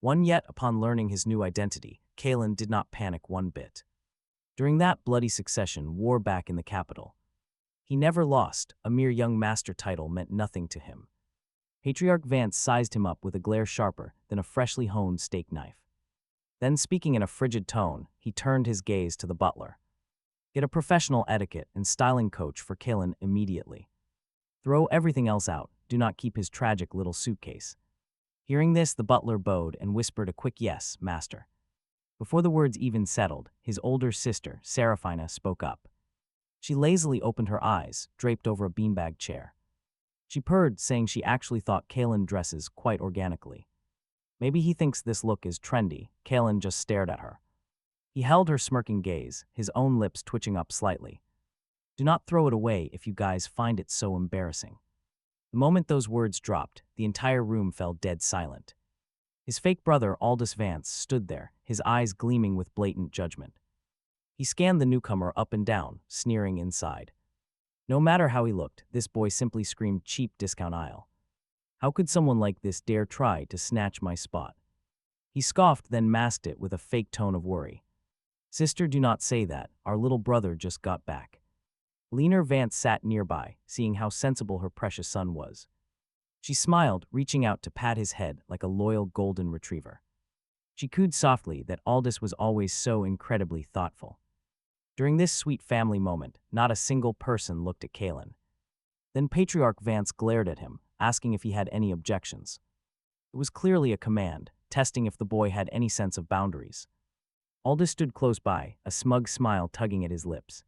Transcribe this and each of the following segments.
One yet, upon learning his new identity, Kalen did not panic one bit. During that bloody succession war back in the capital, he never lost. A mere young master title meant nothing to him. Patriarch Vance sized him up with a glare sharper than a freshly honed steak knife. Then, speaking in a frigid tone, he turned his gaze to the butler. Get a professional etiquette and styling coach for Kalen immediately. Throw everything else out, do not keep his tragic little suitcase. Hearing this, the butler bowed and whispered a quick yes, master. Before the words even settled, his older sister, Seraphina, spoke up. She lazily opened her eyes, draped over a beanbag chair. She purred, saying she actually thought Kalen dresses quite organically. Maybe he thinks this look is trendy. Kalen just stared at her. He held her smirking gaze, his own lips twitching up slightly. Do not throw it away if you guys find it so embarrassing. The moment those words dropped, the entire room fell dead silent. His fake brother, Aldous Vance, stood there, his eyes gleaming with blatant judgment. He scanned the newcomer up and down, sneering inside. No matter how he looked, this boy simply screamed cheap discount aisle. How could someone like this dare try to snatch my spot? He scoffed, then masked it with a fake tone of worry. Sister, do not say that, our little brother just got back. Leaner Vance sat nearby, seeing how sensible her precious son was. She smiled, reaching out to pat his head like a loyal golden retriever. She cooed softly that Aldous was always so incredibly thoughtful. During this sweet family moment, not a single person looked at Kalen. Then Patriarch Vance glared at him, asking if he had any objections. It was clearly a command, testing if the boy had any sense of boundaries. Aldous stood close by, a smug smile tugging at his lips.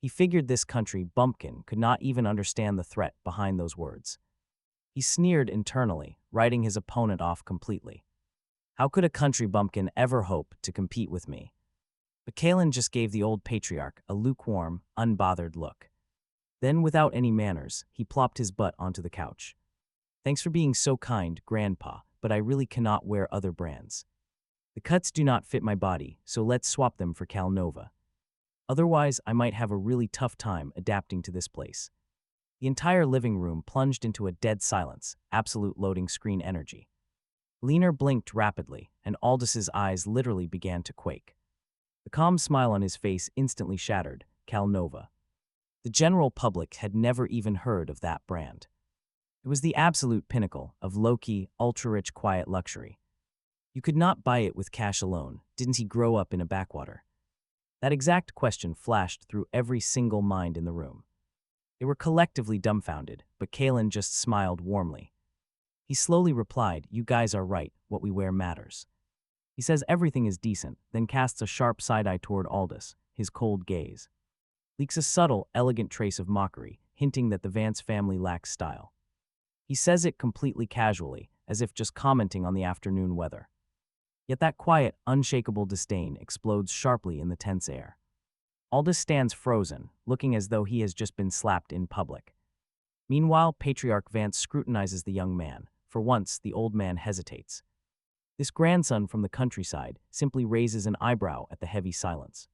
He figured this country bumpkin could not even understand the threat behind those words. He sneered internally, writing his opponent off completely. How could a country bumpkin ever hope to compete with me? But Kalen just gave the old patriarch a lukewarm, unbothered look. Then, without any manners, he plopped his butt onto the couch. Thanks for being so kind, Grandpa, but I really cannot wear other brands. The cuts do not fit my body, so let's swap them for Cal Nova. Otherwise, I might have a really tough time adapting to this place. The entire living room plunged into a dead silence, absolute loading screen energy. Leaner blinked rapidly, and Aldous's eyes literally began to quake. The calm smile on his face instantly shattered. Cal Nova. The general public had never even heard of that brand. It was the absolute pinnacle of low-key, ultra-rich, quiet luxury. You could not buy it with cash alone. Didn't he grow up in a backwater? That exact question flashed through every single mind in the room. They were collectively dumbfounded, but Kalen just smiled warmly. He slowly replied, "You guys are right, what we wear matters." He says everything is decent, then casts a sharp side-eye toward Aldous, his cold gaze. Leaks a subtle, elegant trace of mockery, hinting that the Vance family lacks style. He says it completely casually, as if just commenting on the afternoon weather. Yet that quiet, unshakable disdain explodes sharply in the tense air. Aldous stands frozen, looking as though he has just been slapped in public. Meanwhile, Patriarch Vance scrutinizes the young man. For once, the old man hesitates. This grandson from the countryside simply raises an eyebrow at the heavy silence.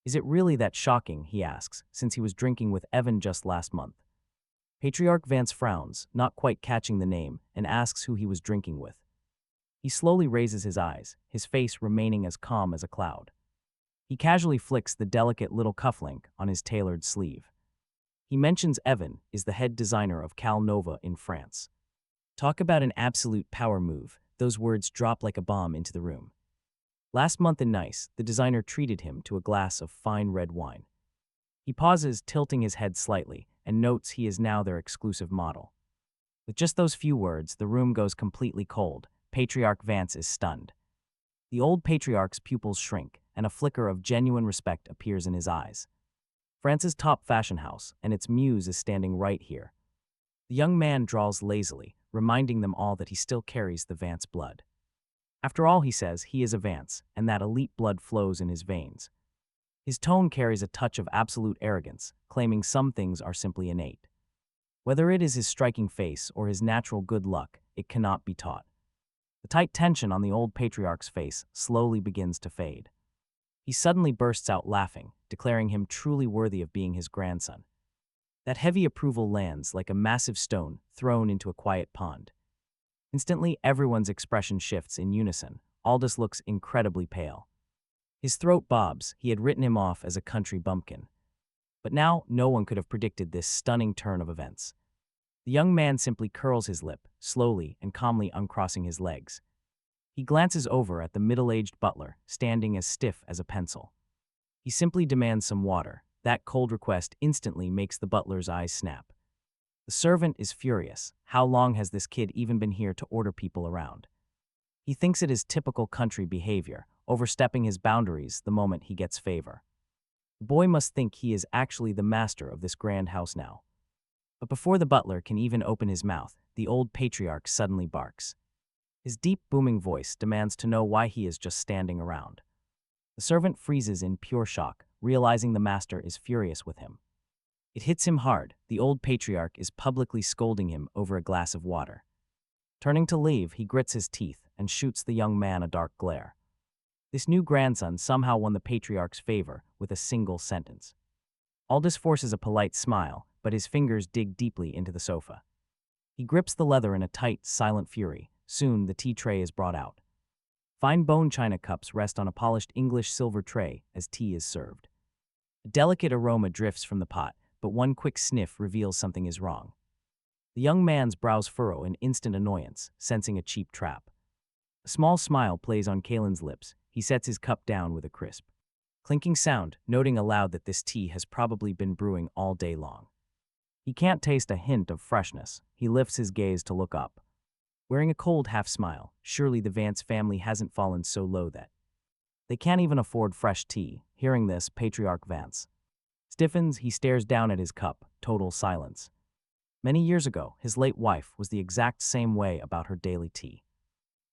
Is it really that shocking, he asks, since he was drinking with Evan just last month? Patriarch Vance frowns, not quite catching the name, and asks who he was drinking with. He slowly raises his eyes, his face remaining as calm as a cloud. He casually flicks the delicate little cufflink on his tailored sleeve. He mentions Evan is the head designer of Cal Nova in France. Talk about an absolute power move. Those words drop like a bomb into the room. Last month in Nice, the designer treated him to a glass of fine red wine. He pauses, tilting his head slightly, and notes he is now their exclusive model. With just those few words, the room goes completely cold. Patriarch Vance is stunned. The old patriarch's pupils shrink, and a flicker of genuine respect appears in his eyes. France's top fashion house, and its muse is standing right here. The young man draws lazily, reminding them all that he still carries the Vance blood. After all, he says, he is a Vance, and that elite blood flows in his veins. His tone carries a touch of absolute arrogance, claiming some things are simply innate. Whether it is his striking face or his natural good luck, it cannot be taught. The tight tension on the old patriarch's face slowly begins to fade. He suddenly bursts out laughing, declaring him truly worthy of being his grandson. That heavy approval lands like a massive stone thrown into a quiet pond. Instantly, everyone's expression shifts in unison. Aldous looks incredibly pale. His throat bobs. He had written him off as a country bumpkin. But now, no one could have predicted this stunning turn of events. The young man simply curls his lip, slowly and calmly uncrossing his legs. He glances over at the middle-aged butler, standing as stiff as a pencil. He simply demands some water. That cold request instantly makes the butler's eyes snap. The servant is furious. How long has this kid even been here to order people around? He thinks it is typical country behavior, overstepping his boundaries the moment he gets favor. The boy must think he is actually the master of this grand house now. But before the butler can even open his mouth, the old patriarch suddenly barks. His deep, booming voice demands to know why he is just standing around. The servant freezes in pure shock, realizing the master is furious with him. It hits him hard. The old patriarch is publicly scolding him over a glass of water. Turning to leave, he grits his teeth and shoots the young man a dark glare. This new grandson somehow won the patriarch's favor with a single sentence. Aldous forces a polite smile, but his fingers dig deeply into the sofa. He grips the leather in a tight, silent fury. Soon, the tea tray is brought out. Fine bone china cups rest on a polished English silver tray as tea is served. A delicate aroma drifts from the pot, but one quick sniff reveals something is wrong. The young man's brows furrow in instant annoyance, sensing a cheap trap. A small smile plays on Kalen's lips. He sets his cup down with a crisp, clinking sound, noting aloud that this tea has probably been brewing all day long. He can't taste a hint of freshness. He lifts his gaze to look up. Wearing a cold half-smile, surely the Vance family hasn't fallen so low that they can't even afford fresh tea. Hearing this, Patriarch Vance stiffens. He stares down at his cup, total silence. Many years ago, his late wife was the exact same way about her daily tea.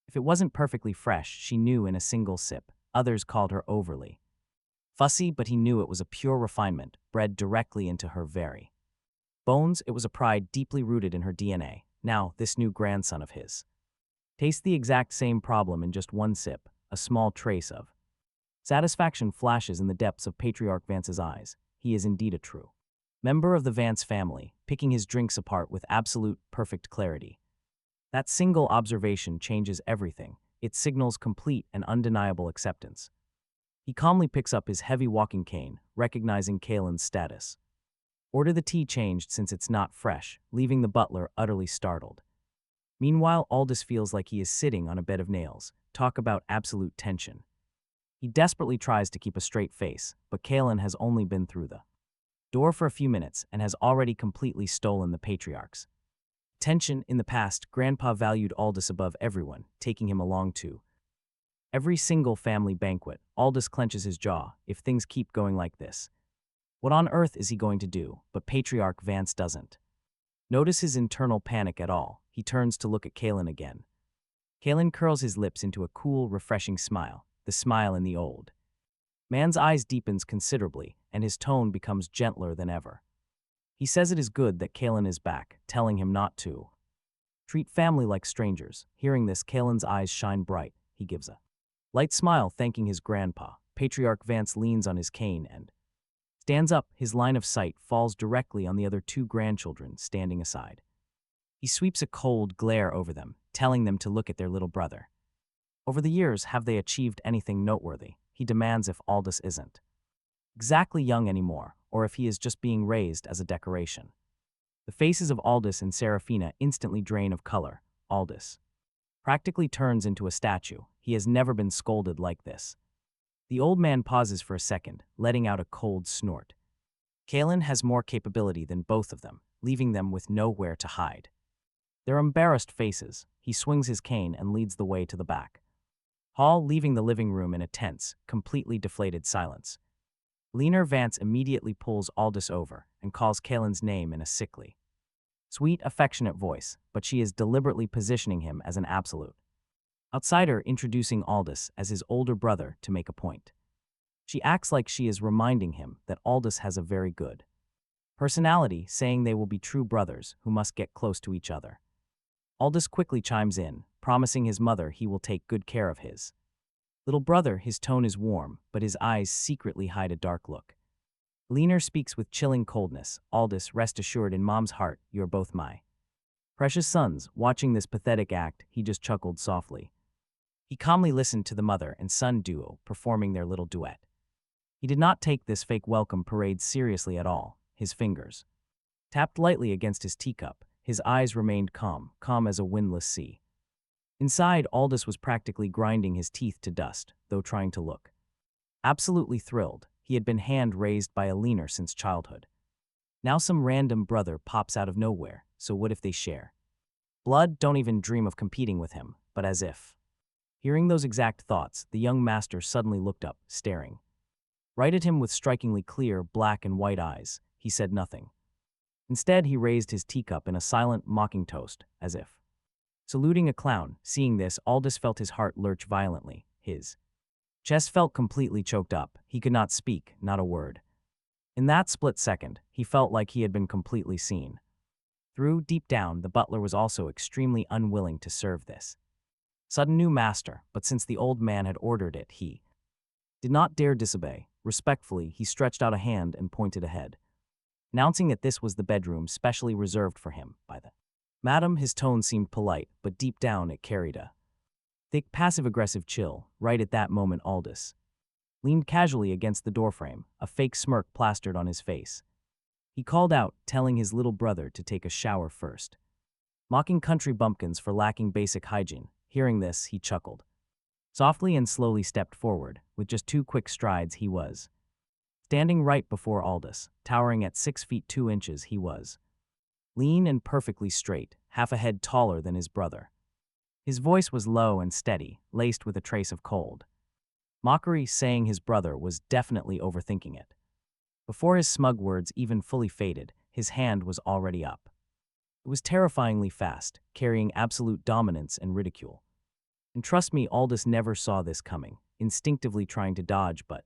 If it wasn't perfectly fresh, she knew in a single sip. Others called her overly fussy, but he knew it was a pure refinement, bred directly into her very bones. It was a pride deeply rooted in her DNA. Now, this new grandson of his tastes the exact same problem in just one sip, a small trace of satisfaction flashes in the depths of Patriarch Vance's eyes. He is indeed a true member of the Vance family, picking his drinks apart with absolute, perfect clarity. That single observation changes everything. It signals complete and undeniable acceptance. He calmly picks up his heavy walking cane, recognizing Kalen's status. Order the tea changed since it's not fresh, leaving the butler utterly startled. Meanwhile, Aldous feels like he is sitting on a bed of nails. Talk about absolute tension. He desperately tries to keep a straight face, but Kalen has only been through the door for a few minutes and has already completely stolen the patriarch's attention. In the past, Grandpa valued Aldous above everyone, taking him along to every single family banquet. Aldous clenches his jaw. If things keep going like this, what on earth is he going to do? But Patriarch Vance doesn't notice his internal panic at all. He turns to look at Kalen again. Kalen curls his lips into a cool, refreshing smile, the smile in the old man's eyes deepens considerably, and his tone becomes gentler than ever. He says it is good that Kalen is back, telling him not to treat family like strangers. Hearing this, Kalen's eyes shine bright. He gives a light smile, thanking his grandpa. Patriarch Vance leans on his cane and stands up. His line of sight falls directly on the other two grandchildren standing aside. He sweeps a cold glare over them, telling them to look at their little brother. Over the years, have they achieved anything noteworthy? He demands if Aldous isn't exactly young anymore, or if he is just being raised as a decoration. The faces of Aldous and Serafina instantly drain of color. Aldous practically turns into a statue. He has never been scolded like this. The old man pauses for a second, letting out a cold snort. Kalen has more capability than both of them, leaving them with nowhere to hide. Their embarrassed faces, he swings his cane and leads the way to the back hall, leaving the living room in a tense, completely deflated silence. Leaner Vance immediately pulls Aldous over and calls Kalen's name in a sickly, sweet, affectionate voice, but she is deliberately positioning him as an absolute outsider, introducing Aldous as his older brother to make a point. She acts like she is reminding him that Aldous has a very good personality, saying they will be true brothers who must get close to each other. Aldous quickly chimes in, promising his mother he will take good care of his little brother. His tone is warm, but his eyes secretly hide a dark look. Leaner speaks with chilling coldness. Aldous, rest assured in Mom's heart, you are both my Precious sons, watching this pathetic act, he just chuckled softly. He calmly listened to the mother and son duo performing their little duet. He did not take this fake welcome parade seriously at all. His fingers tapped lightly against his teacup. His eyes remained calm, calm as a windless sea. Inside, Aldous was practically grinding his teeth to dust, though trying to look absolutely thrilled. He had been hand-raised by a leaner since childhood. Now some random brother pops out of nowhere, so what if they share blood? Don't even dream of competing with him, but as if. Hearing those exact thoughts, the young master suddenly looked up, staring right at him with strikingly clear black and white eyes. He said nothing. Instead, he raised his teacup in a silent, mocking toast, as if saluting a clown. Seeing this, Aldous felt his heart lurch violently. His chest felt completely choked up. He could not speak, not a word. In that split second, he felt like he had been completely seen. Through, deep down, the butler was also extremely unwilling to serve this sudden new master, but since the old man had ordered it, he did not dare disobey. Respectfully, he stretched out a hand and pointed ahead, announcing that this was the bedroom specially reserved for him by the madam. His tone seemed polite, but deep down it carried a thick, passive-aggressive chill. Right at that moment, Aldous leaned casually against the doorframe, a fake smirk plastered on his face. He called out, telling his little brother to take a shower first, mocking country bumpkins for lacking basic hygiene. Hearing this, he chuckled softly and slowly stepped forward. With just 2 quick strides, he was standing right before Aldous, towering at 6 feet 2 inches. He was lean and perfectly straight, half a head taller than his brother. His voice was low and steady, laced with a trace of cold mockery, saying his brother was definitely overthinking it. Before his smug words even fully faded, his hand was already up. It was terrifyingly fast, carrying absolute dominance and ridicule. And trust me, Aldous never saw this coming, instinctively trying to dodge, but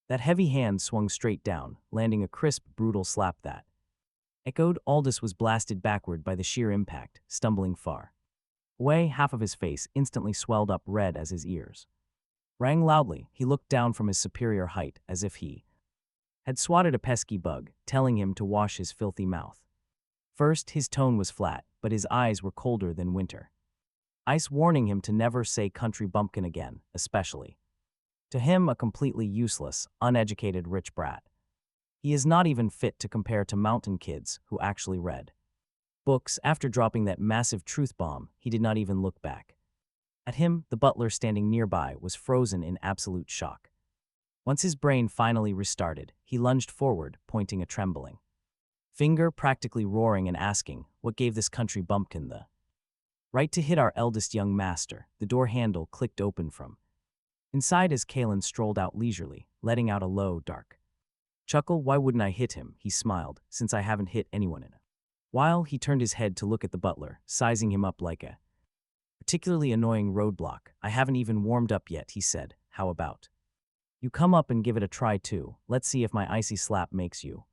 that heavy hand swung straight down, landing a crisp, brutal slap that echoed. Aldous was blasted backward by the sheer impact, stumbling far away. Half of his face instantly swelled up red as his ears rang loudly. He looked down from his superior height as if he had swatted a pesky bug, telling him to wash his filthy mouth. First, his tone was flat, but his eyes were colder than winter ice, warning him to never say country bumpkin again, especially to him, a completely useless, uneducated rich brat. He is not even fit to compare to mountain kids who actually read books. After dropping that massive truth bomb, he did not even look back at him. The butler standing nearby was frozen in absolute shock. Once his brain finally restarted, he lunged forward, pointing a trembling finger, practically roaring and asking, what gave this country bumpkin the right to hit our eldest young master? The door handle clicked open from inside as Kalen strolled out leisurely, letting out a low, dark chuckle. Why wouldn't I hit him? He smiled, since I haven't hit anyone in a while. He turned his head to look at the butler, sizing him up like a particularly annoying roadblock. I haven't even warmed up yet, he said. How about you come up and give it a try too? Let's see if my icy slap makes you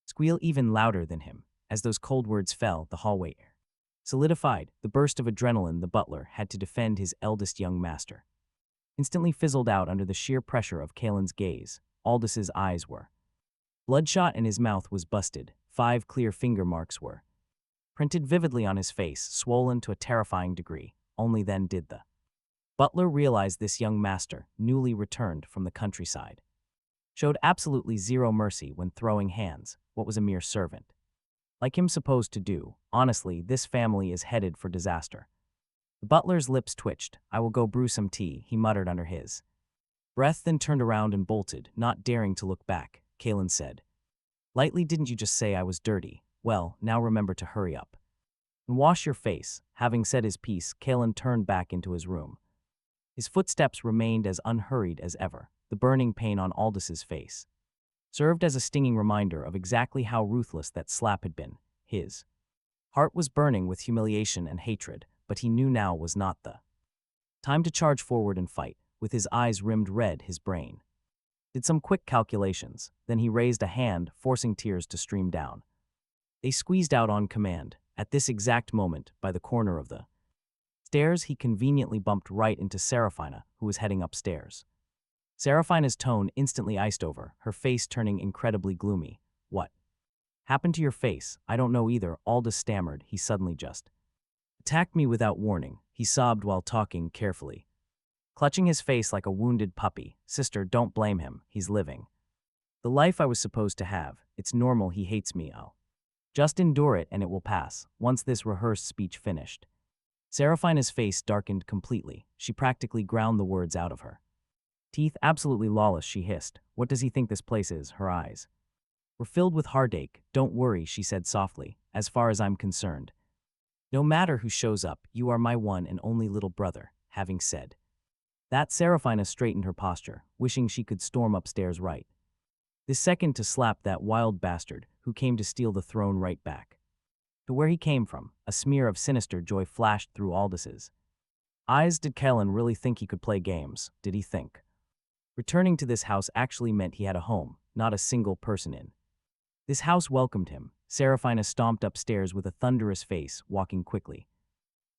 squeal even louder than him. As those cold words fell, the hallway air solidified. The burst of adrenaline the butler had to defend his eldest young master instantly fizzled out under the sheer pressure of Kalen's gaze. Aldous' eyes were bloodshot and his mouth was busted. 5 clear finger marks were printed vividly on his face, swollen to a terrifying degree. Only then did the butler realize this young master, newly returned from the countryside, showed absolutely zero mercy when throwing hands. What was a mere servant like him supposed to do? Honestly, this family is headed for disaster. The butler's lips twitched. I will go brew some tea, he muttered under his breath, then turned around and bolted, not daring to look back. Kalen said lightly, didn't you just say I was dirty? Well, now remember to hurry up and wash your face. Having said his piece, Kalen turned back into his room. His footsteps remained as unhurried as ever. The burning pain on Aldous' face served as a stinging reminder of exactly how ruthless that slap had been. His heart was burning with humiliation and hatred, but he knew now was not the time to charge forward and fight. With his eyes rimmed red, his brain did some quick calculations. Then he raised a hand, forcing tears to stream down. They squeezed out on command. At this exact moment, by the corner of the stairs, he conveniently bumped right into Seraphina, who was heading upstairs. Seraphina's tone instantly iced over, her face turning incredibly gloomy. What Happened to your face? I don't know either, Aldous stammered. He suddenly just attacked me without warning, he sobbed while talking carefully. Clutching his face like a wounded puppy. Sister, don't blame him, he's living the life I was supposed to have. It's normal he hates me, I'll just endure it and it will pass. Once this rehearsed speech finished, Seraphina's face darkened completely. She practically ground the words out of her teeth. Absolutely lawless, she hissed. What does he think this place is? Her eyes were filled with heartache. Don't worry, she said softly. As far as I'm concerned, no matter who shows up, you are my one and only little brother. Having said that, Seraphina straightened her posture, wishing she could storm upstairs right this second to slap that wild bastard who came to steal the throne right back to where he came from. A smear of sinister joy flashed through Aldis's eyes. Did Kellen really think he could play games? Did he think returning to this house actually meant he had a home, not a single person in this house welcomed him? Seraphina stomped upstairs with a thunderous face, walking quickly.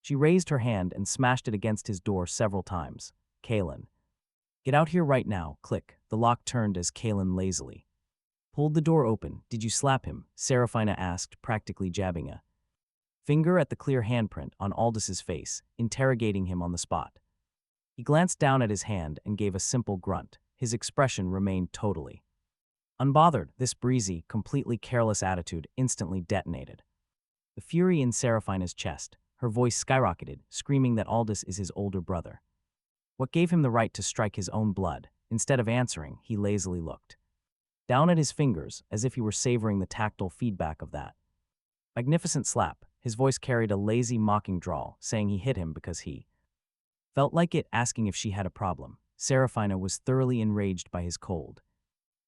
She raised her hand and smashed it against his door several times. Kalen, get out here right now. Click. The lock turned as Kalen lazily pulled the door open. Did you slap him? Seraphina asked, practically jabbing a finger at the clear handprint on Aldis's face, interrogating him on the spot. He glanced down at his hand and gave a simple grunt. His expression remained totally unbothered. This breezy, completely careless attitude instantly detonated the fury in Seraphina's chest. Her voice skyrocketed, screaming that Aldis is his older brother. What gave him the right to strike his own blood? Instead of answering, he lazily looked down at his fingers, as if he were savoring the tactile feedback of that magnificent slap. His voice carried a lazy, mocking drawl, saying he hit him because he felt like it, asking if she had a problem. Seraphina was thoroughly enraged by his cold,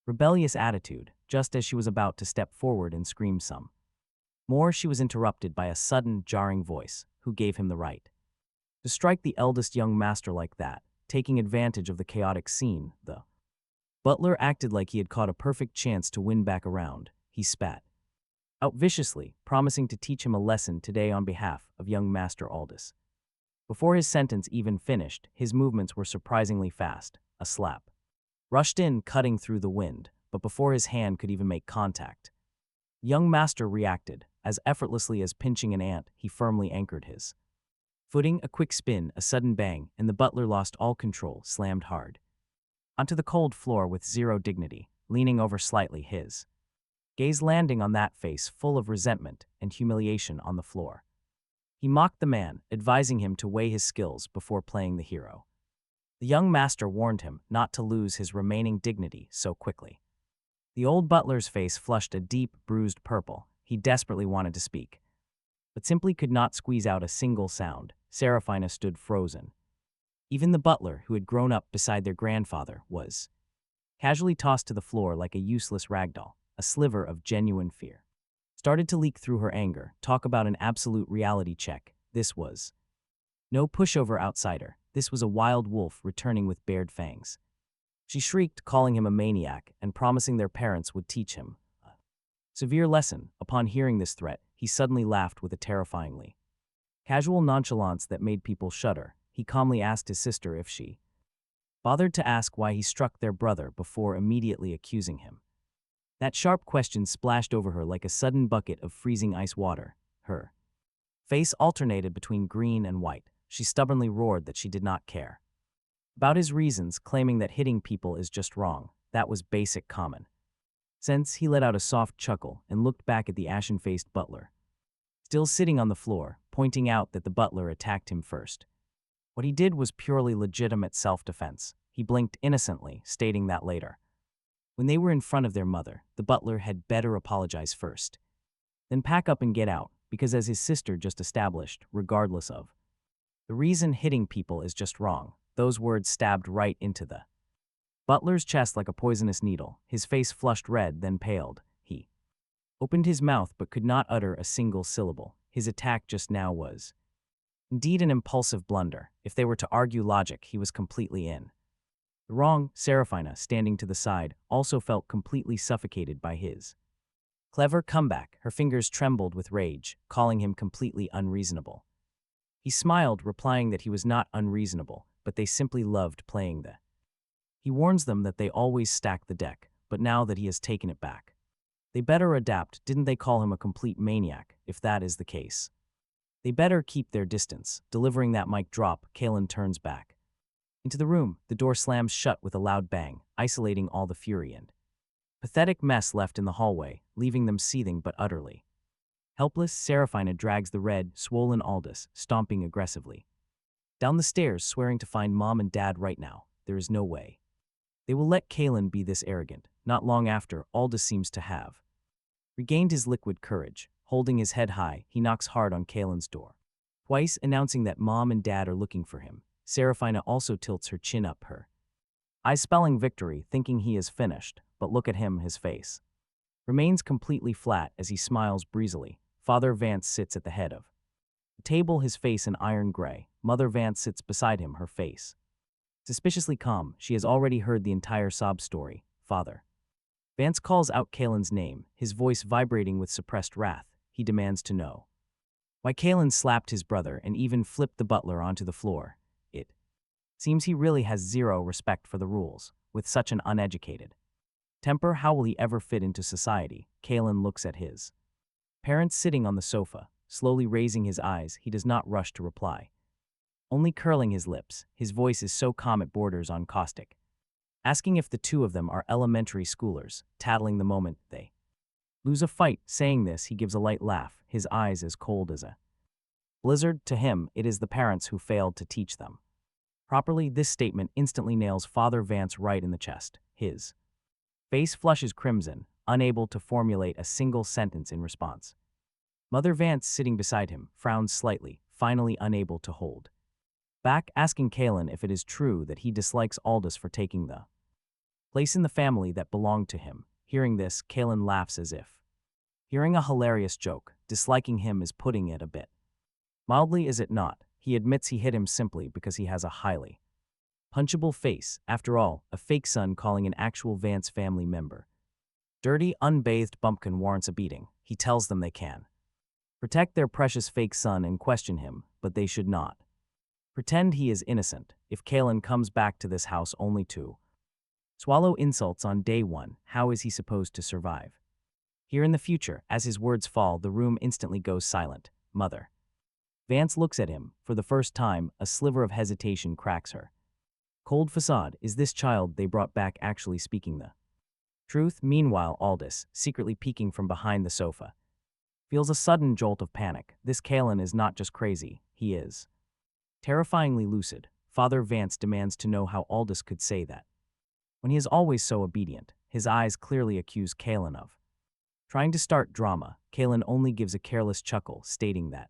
rebellious attitude. Just as she was about to step forward and scream some more, she was interrupted by a sudden, jarring voice. Who gave him the right to strike the eldest young master like that? Taking advantage of the chaotic scene, the butler acted like he had caught a perfect chance to win back around. He spat out viciously, promising to teach him a lesson today on behalf of young Master Aldis. Before his sentence even finished, his movements were surprisingly fast. A slap rushed in, cutting through the wind, but before his hand could even make contact, young Master reacted. As effortlessly as pinching an ant, he firmly anchored his footing. A quick spin, a sudden bang, and the butler lost all control, slammed hard onto the cold floor with zero dignity, leaning over slightly, his gaze landing on that face full of resentment and humiliation on the floor. He mocked the man, advising him to weigh his skills before playing the hero. The young master warned him not to lose his remaining dignity so quickly. The old butler's face flushed a deep, bruised purple. He desperately wanted to speak, but simply could not squeeze out a single sound. Seraphina stood frozen. Even the butler, who had grown up beside their grandfather, was casually tossed to the floor like a useless ragdoll. A sliver of genuine fear started to leak through her anger. Talk about an absolute reality check. This was no pushover outsider. This was a wild wolf returning with bared fangs. She shrieked, calling him a maniac and promising their parents would teach him a severe lesson. Upon hearing this threat, he suddenly laughed with a terrifyingly casual nonchalance that made people shudder. He calmly asked his sister if she bothered to ask why he struck their brother before immediately accusing him. That sharp question splashed over her like a sudden bucket of freezing ice water. Her face alternated between green and white. She stubbornly roared that she did not care about his reasons, claiming that hitting people is just wrong. That was basic common sense. He let out a soft chuckle and looked back at the ashen-faced butler, still sitting on the floor, pointing out that the butler attacked him first. What he did was purely legitimate self-defense. He blinked innocently, stating that later, when they were in front of their mother, the butler had better apologize first, then pack up and get out, because as his sister just established, regardless of the reason, hitting people is just wrong. Those words stabbed right into the butler's chest like a poisonous needle. His face flushed red, then paled. He opened his mouth but could not utter a single syllable. His attack just now was indeed an impulsive blunder. If they were to argue logic, he was completely in the wrong. Seraphina, standing to the side, also felt completely suffocated by his clever comeback. Her fingers trembled with rage, calling him completely unreasonable. He smiled, replying that he was not unreasonable, but they simply loved playing the. He warns them that they always stack the deck, but now that he has taken it back, They better adapt, didn't they call him a complete maniac, if that is the case. They better keep their distance. Delivering that mic drop, Kalen turns back. Into the room, the door slams shut with a loud bang, isolating all the fury and pathetic mess left in the hallway, leaving them seething but utterly helpless. Serafina drags the red, swollen Aldous, stomping aggressively down the stairs, swearing to find Mom and Dad right now. There is no way they will let Kalen be this arrogant. Not long after, Aldous seems to have regained his liquid courage. Holding his head high, he knocks hard on Kalen's door, twice announcing that Mom and Dad are looking for him. Serafina also tilts her chin up, her eyes spelling victory, thinking he is finished, but look at him, his face remains completely flat as he smiles breezily. Father Vance sits at the head of the table, his face an iron gray. Mother Vance sits beside him, her face suspiciously calm. She has already heard the entire sob story. Father Vance calls out Kalen's name, his voice vibrating with suppressed wrath. He demands to know why Kalen slapped his brother and even flipped the butler onto the floor. It seems he really has zero respect for the rules. With such an uneducated temper, how will he ever fit into society? Kalen looks at his parents sitting on the sofa. Slowly raising his eyes, he does not rush to reply, only curling his lips. His voice is so calm it borders on caustic, asking if the two of them are elementary schoolers, tattling the moment they lose a fight. Saying this, he gives a light laugh, his eyes as cold as a blizzard. To him, it is the parents who failed to teach them properly. This statement instantly nails Father Vance right in the chest. His face flushes crimson, unable to formulate a single sentence in response. Mother Vance, sitting beside him, frowns slightly, finally unable to hold back, asking Kalen if it is true that he dislikes Aldous for taking the place in the family that belonged to him. Hearing this, Kalen laughs as if hearing a hilarious joke. Disliking him is putting it a bit mildly, is it not? He admits he hit him simply because he has a highly punchable face. After all, a fake son calling an actual Vance family member dirty, unbathed bumpkin warrants a beating. He tells them they can protect their precious fake son and question him, but they should not pretend he is innocent. If Kalen comes back to this house only to swallow insults on day one, how is he supposed to survive here in the future? As his words fall, the room instantly goes silent. Mother Vance looks at him. For the first time, a sliver of hesitation cracks her cold facade. Is this child they brought back actually speaking the truth? Meanwhile, Aldous, secretly peeking from behind the sofa, feels a sudden jolt of panic. This Kalen is not just crazy, he is terrifyingly lucid. Father Vance demands to know how Aldous could say that when he is always so obedient. His eyes clearly accuse Kalen of trying to start drama. Kalen only gives a careless chuckle, stating that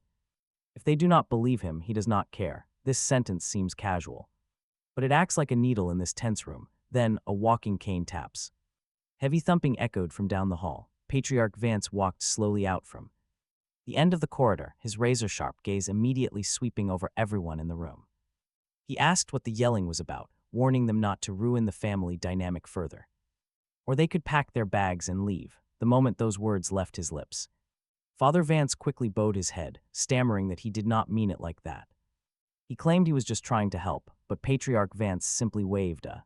if they do not believe him, he does not care. This sentence seems casual, but it acts like a needle in this tense room. Then, a walking cane taps. Heavy thumping echoed from down the hall. Patriarch Vance walked slowly out from the end of the corridor, his razor-sharp gaze immediately sweeping over everyone in the room. He asked what the yelling was about, warning them not to ruin the family dynamic further, or they could pack their bags and leave. The moment those words left his lips, Father Vance quickly bowed his head, stammering that he did not mean it like that. He claimed he was just trying to help, but Patriarch Vance simply waved a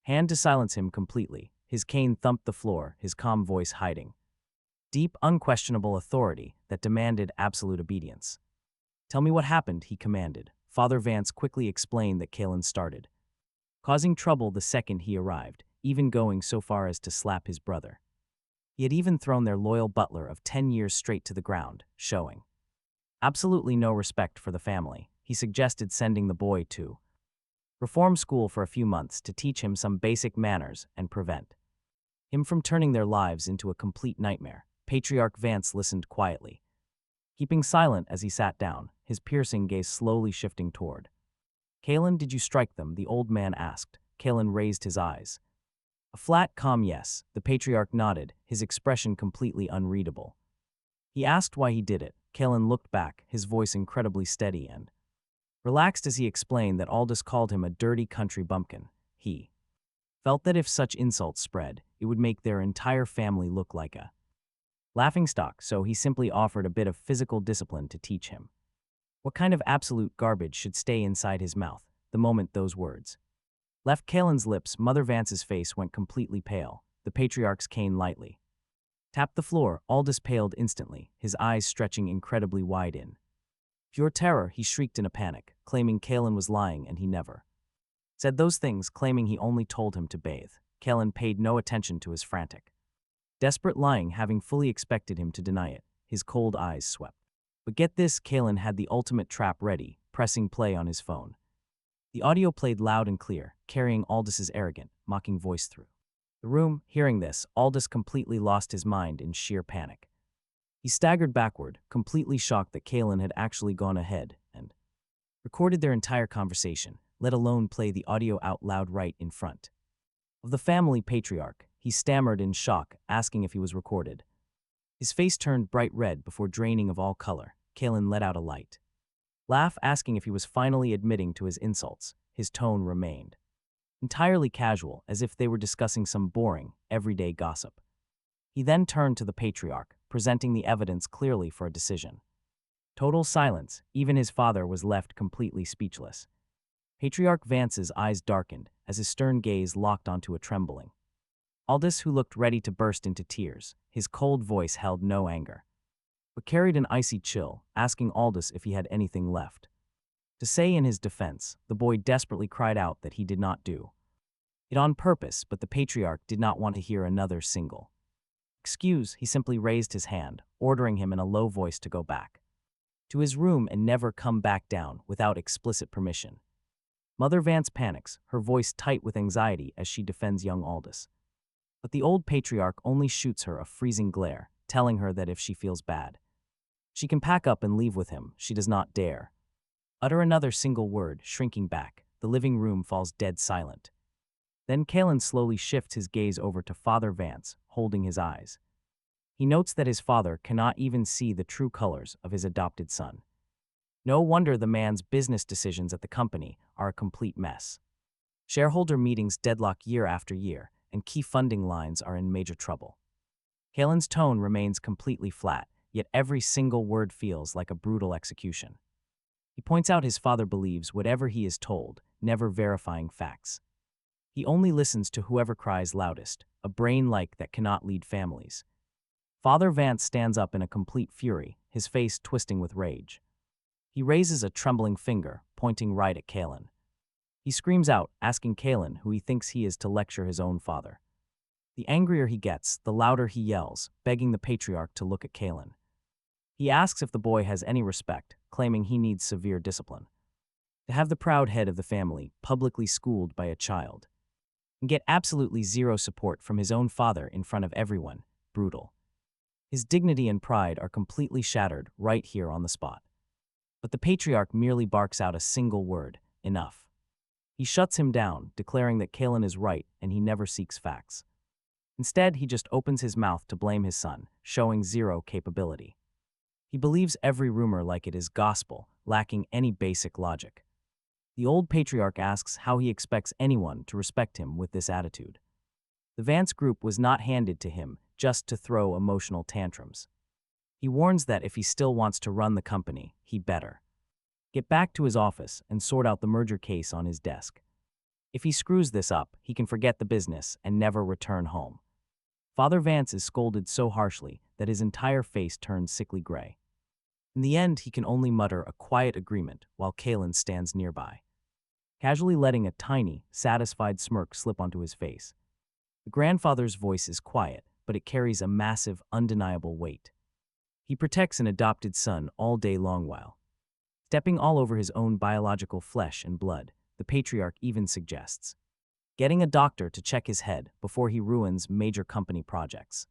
hand to silence him completely. His cane thumped the floor, his calm voice hiding deep, unquestionable authority that demanded absolute obedience. Tell me what happened, he commanded. Father Vance quickly explained that Kalen started causing trouble the second he arrived, even going so far as to slap his brother. He had even thrown their loyal butler of 10 years straight to the ground, showing absolutely no respect for the family. He suggested sending the boy to reform school for a few months to teach him some basic manners and prevent him from turning their lives into a complete nightmare. Patriarch Vance listened quietly, keeping silent as he sat down, his piercing gaze slowly shifting toward Kalen. Did you strike them? The old man asked. Kalen raised his eyes. A flat, calm yes. The patriarch nodded, his expression completely unreadable. He asked why he did it. Kalen looked back, his voice incredibly steady and relaxed as he explained that Aldous called him a dirty country bumpkin. He felt that if such insults spread, it would make their entire family look like a laughingstock, so he simply offered a bit of physical discipline to teach him what kind of absolute garbage should stay inside his mouth. The moment those words left Kalen's lips, Mother Vance's face went completely pale. The patriarch's cane lightly Tapped the floor, Aldous paled instantly, his eyes stretching incredibly wide in pure terror. He shrieked in a panic, claiming Kalen was lying and he never said those things, claiming he only told him to bathe. Kalen paid no attention to his frantic, desperate lying, having fully expected him to deny it. His cold eyes swept. But get this, Kalen had the ultimate trap ready, pressing play on his phone. The audio played loud and clear, carrying Aldous's arrogant, mocking voice through the room. Hearing this, Aldous completely lost his mind in sheer panic. He staggered backward, completely shocked that Kalen had actually gone ahead and recorded their entire conversation, let alone play the audio out loud right in front of the family patriarch. He stammered in shock, asking if he was recorded. His face turned bright red before draining of all color. Kalen let out a light laugh, asking if he was finally admitting to his insults. His tone remained entirely casual, as if they were discussing some boring, everyday gossip. He then turned to the patriarch, presenting the evidence clearly for a decision. Total silence. Even his father was left completely speechless. Patriarch Vance's eyes darkened as his stern gaze locked onto a trembling Aldous, who looked ready to burst into tears. His cold voice held no anger, but carried an icy chill, asking Aldous if he had anything left to say in his defense. The boy desperately cried out that he did not do it on purpose, but the patriarch did not want to hear another single excuse. He simply raised his hand, ordering him in a low voice to go back to his room and never come back down without explicit permission. Mother Vance panics, her voice tight with anxiety as she defends young Aldous. But the old patriarch only shoots her a freezing glare, telling her that if she feels bad, she can pack up and leave with him. She does not dare utter another single word. Shrinking back, the living room falls dead silent. Then Kalen slowly shifts his gaze over to Father Vance, holding his eyes. He notes that his father cannot even see the true colors of his adopted son. No wonder the man's business decisions at the company are a complete mess. Shareholder meetings deadlock year after year, and key funding lines are in major trouble. Kalen's tone remains completely flat, yet every single word feels like a brutal execution. He points out his father believes whatever he is told, never verifying facts. He only listens to whoever cries loudest, a brain like that cannot lead families. Father Vance stands up in a complete fury, his face twisting with rage. He raises a trembling finger, pointing right at Kalen. He screams out, asking Kalen who he thinks he is to lecture his own father. The angrier he gets, the louder he yells, begging the patriarch to look at Kalen. He asks if the boy has any respect, claiming he needs severe discipline. To have the proud head of the family publicly schooled by a child, and get absolutely zero support from his own father in front of everyone, brutal. His dignity and pride are completely shattered right here on the spot. But the patriarch merely barks out a single word: enough. He shuts him down, declaring that Kalen is right and he never seeks facts. Instead, he just opens his mouth to blame his son, showing zero capability. He believes every rumor like it is gospel, lacking any basic logic. The old patriarch asks how he expects anyone to respect him with this attitude. The Vance group was not handed to him just to throw emotional tantrums. He warns that if he still wants to run the company, he better get back to his office and sort out the merger case on his desk. If he screws this up, he can forget the business and never return home. Father Vance is scolded so harshly that his entire face turns sickly gray. In the end, he can only mutter a quiet agreement while Kalen stands nearby, casually letting a tiny, satisfied smirk slip onto his face. The grandfather's voice is quiet, but it carries a massive, undeniable weight. He protects an adopted son all day long while stepping all over his own biological flesh and blood. The patriarch even suggests getting a doctor to check his head before he ruins major company projects.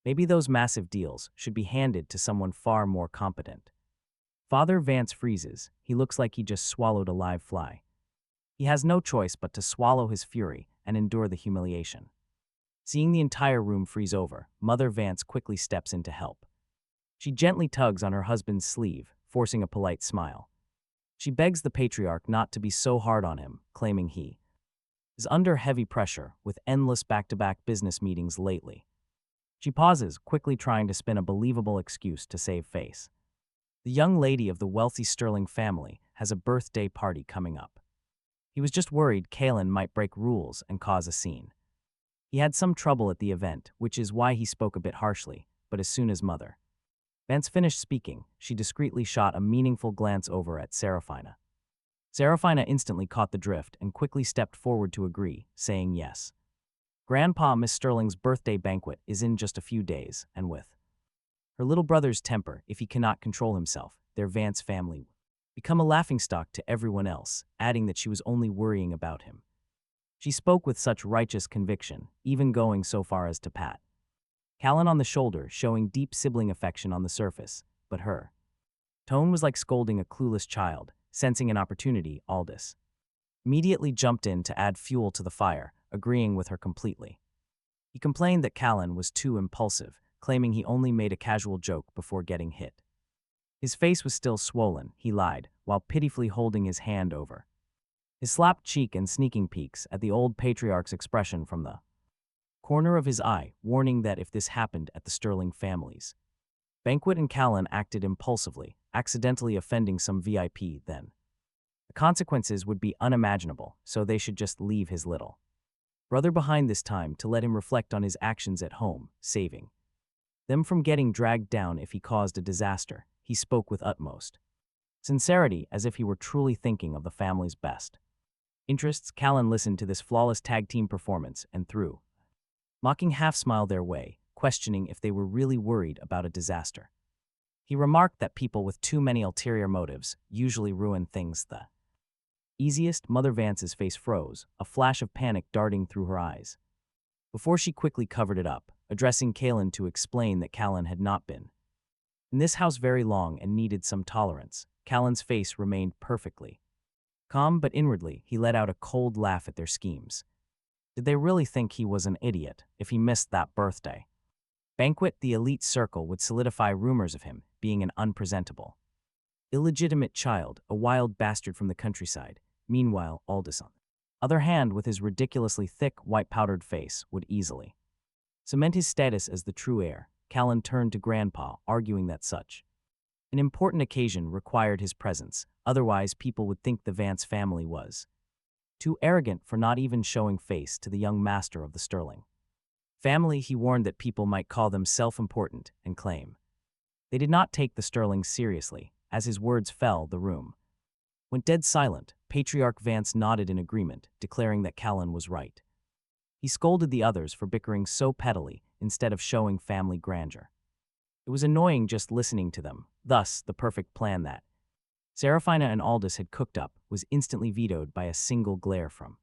Maybe those massive deals should be handed to someone far more competent. Father Vance freezes. He looks like he just swallowed a live fly. He has no choice but to swallow his fury and endure the humiliation. Seeing the entire room freeze over, Mother Vance quickly steps in to help. She gently tugs on her husband's sleeve, forcing a polite smile. She begs the patriarch not to be so hard on him, claiming he is under heavy pressure with endless back-to-back business meetings lately. She pauses, quickly trying to spin a believable excuse to save face. The young lady of the wealthy Sterling family has a birthday party coming up. He was just worried Kalen might break rules and cause a scene. He had some trouble at the event, which is why he spoke a bit harshly, but as soon as Mother Vance finished speaking, she discreetly shot a meaningful glance over at Serafina. Serafina instantly caught the drift and quickly stepped forward to agree, saying yes. Grandpa Miss Sterling's birthday banquet is in just a few days, and with her little brother's temper, if he cannot control himself, their Vance family will become a laughingstock to everyone else, adding that she was only worrying about him. She spoke with such righteous conviction, even going so far as to pat Callan on the shoulder, showing deep sibling affection on the surface, but her tone was like scolding a clueless child. Sensing an opportunity, Aldous immediately jumped in to add fuel to the fire, agreeing with her completely. He complained that Callan was too impulsive, claiming he only made a casual joke before getting hit. His face was still swollen, he lied, while pitifully holding his hand over his slapped cheek and sneaking peeks at the old patriarch's expression from the corner of his eye, warning that if this happened at the Sterling family's banquet and Callan acted impulsively, accidentally offending some VIP, then the consequences would be unimaginable, so they should just leave his little brother behind this time to let him reflect on his actions at home, saving them from getting dragged down if he caused a disaster. He spoke with utmost sincerity, as if he were truly thinking of the family's best interests. Callan listened to this flawless tag team performance and threw mocking half-smile their way, questioning if they were really worried about a disaster. He remarked that people with too many ulterior motives usually ruin things the easiest. Mother Vance's face froze, a flash of panic darting through her eyes, before she quickly covered it up, addressing Callan to explain that Callan had not been in this house very long and needed some tolerance. Callan's face remained perfectly calm, but inwardly he let out a cold laugh at their schemes. Did they really think he was an idiot if he missed that birthday banquet? The elite circle would solidify rumors of him being an unpresentable, illegitimate child, a wild bastard from the countryside. Meanwhile, Aldous, on the other hand, with his ridiculously thick, white-powdered face, would easily cement his status as the true heir. Callan turned to Grandpa, arguing that such an important occasion required his presence, otherwise people would think the Vance family was too arrogant for not even showing face to the young master of the Sterling family. He warned that people might call them self-important and claim they did not take the Sterlings seriously. As his words fell, the room went dead silent. Patriarch Vance nodded in agreement, declaring that Callan was right. He scolded the others for bickering so pettily instead of showing family grandeur. It was annoying just listening to them. Thus, the perfect plan that Serafina and Aldous had cooked up was instantly vetoed by a single glare from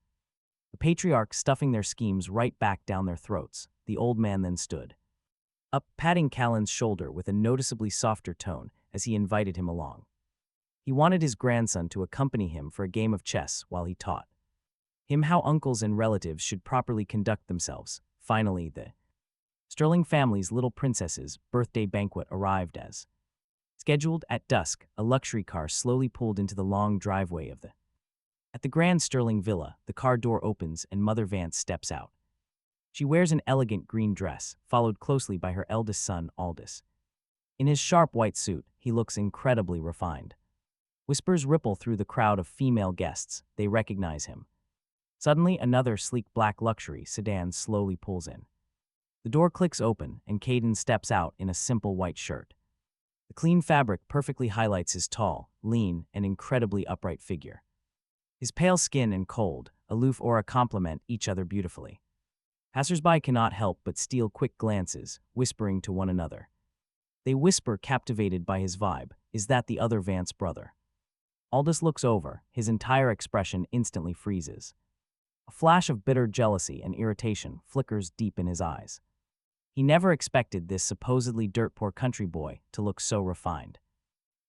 the patriarch, stuffing their schemes right back down their throats. The old man then stood up, patting Callan's shoulder with a noticeably softer tone as he invited him along. He wanted his grandson to accompany him for a game of chess while he taught him how uncles and relatives should properly conduct themselves. Finally, the Sterling family's little princess's birthday banquet arrived as scheduled. At dusk, a luxury car slowly pulled into the long driveway of the at the Grand Sterling Villa. The car door opens and Mother Vance steps out. She wears an elegant green dress, followed closely by her eldest son, Aldous. In his sharp white suit, he looks incredibly refined. Whispers ripple through the crowd of female guests. They recognize him. Suddenly, another sleek black luxury sedan slowly pulls in. The door clicks open, and Caden steps out in a simple white shirt. The clean fabric perfectly highlights his tall, lean, and incredibly upright figure. His pale skin and cold, aloof aura complement each other beautifully. Passers-by cannot help but steal quick glances, whispering to one another. They whisper, captivated by his vibe, "Is that the other Vance brother?" Aldous looks over, his entire expression instantly freezes. A flash of bitter jealousy and irritation flickers deep in his eyes. He never expected this supposedly dirt-poor country boy to look so refined.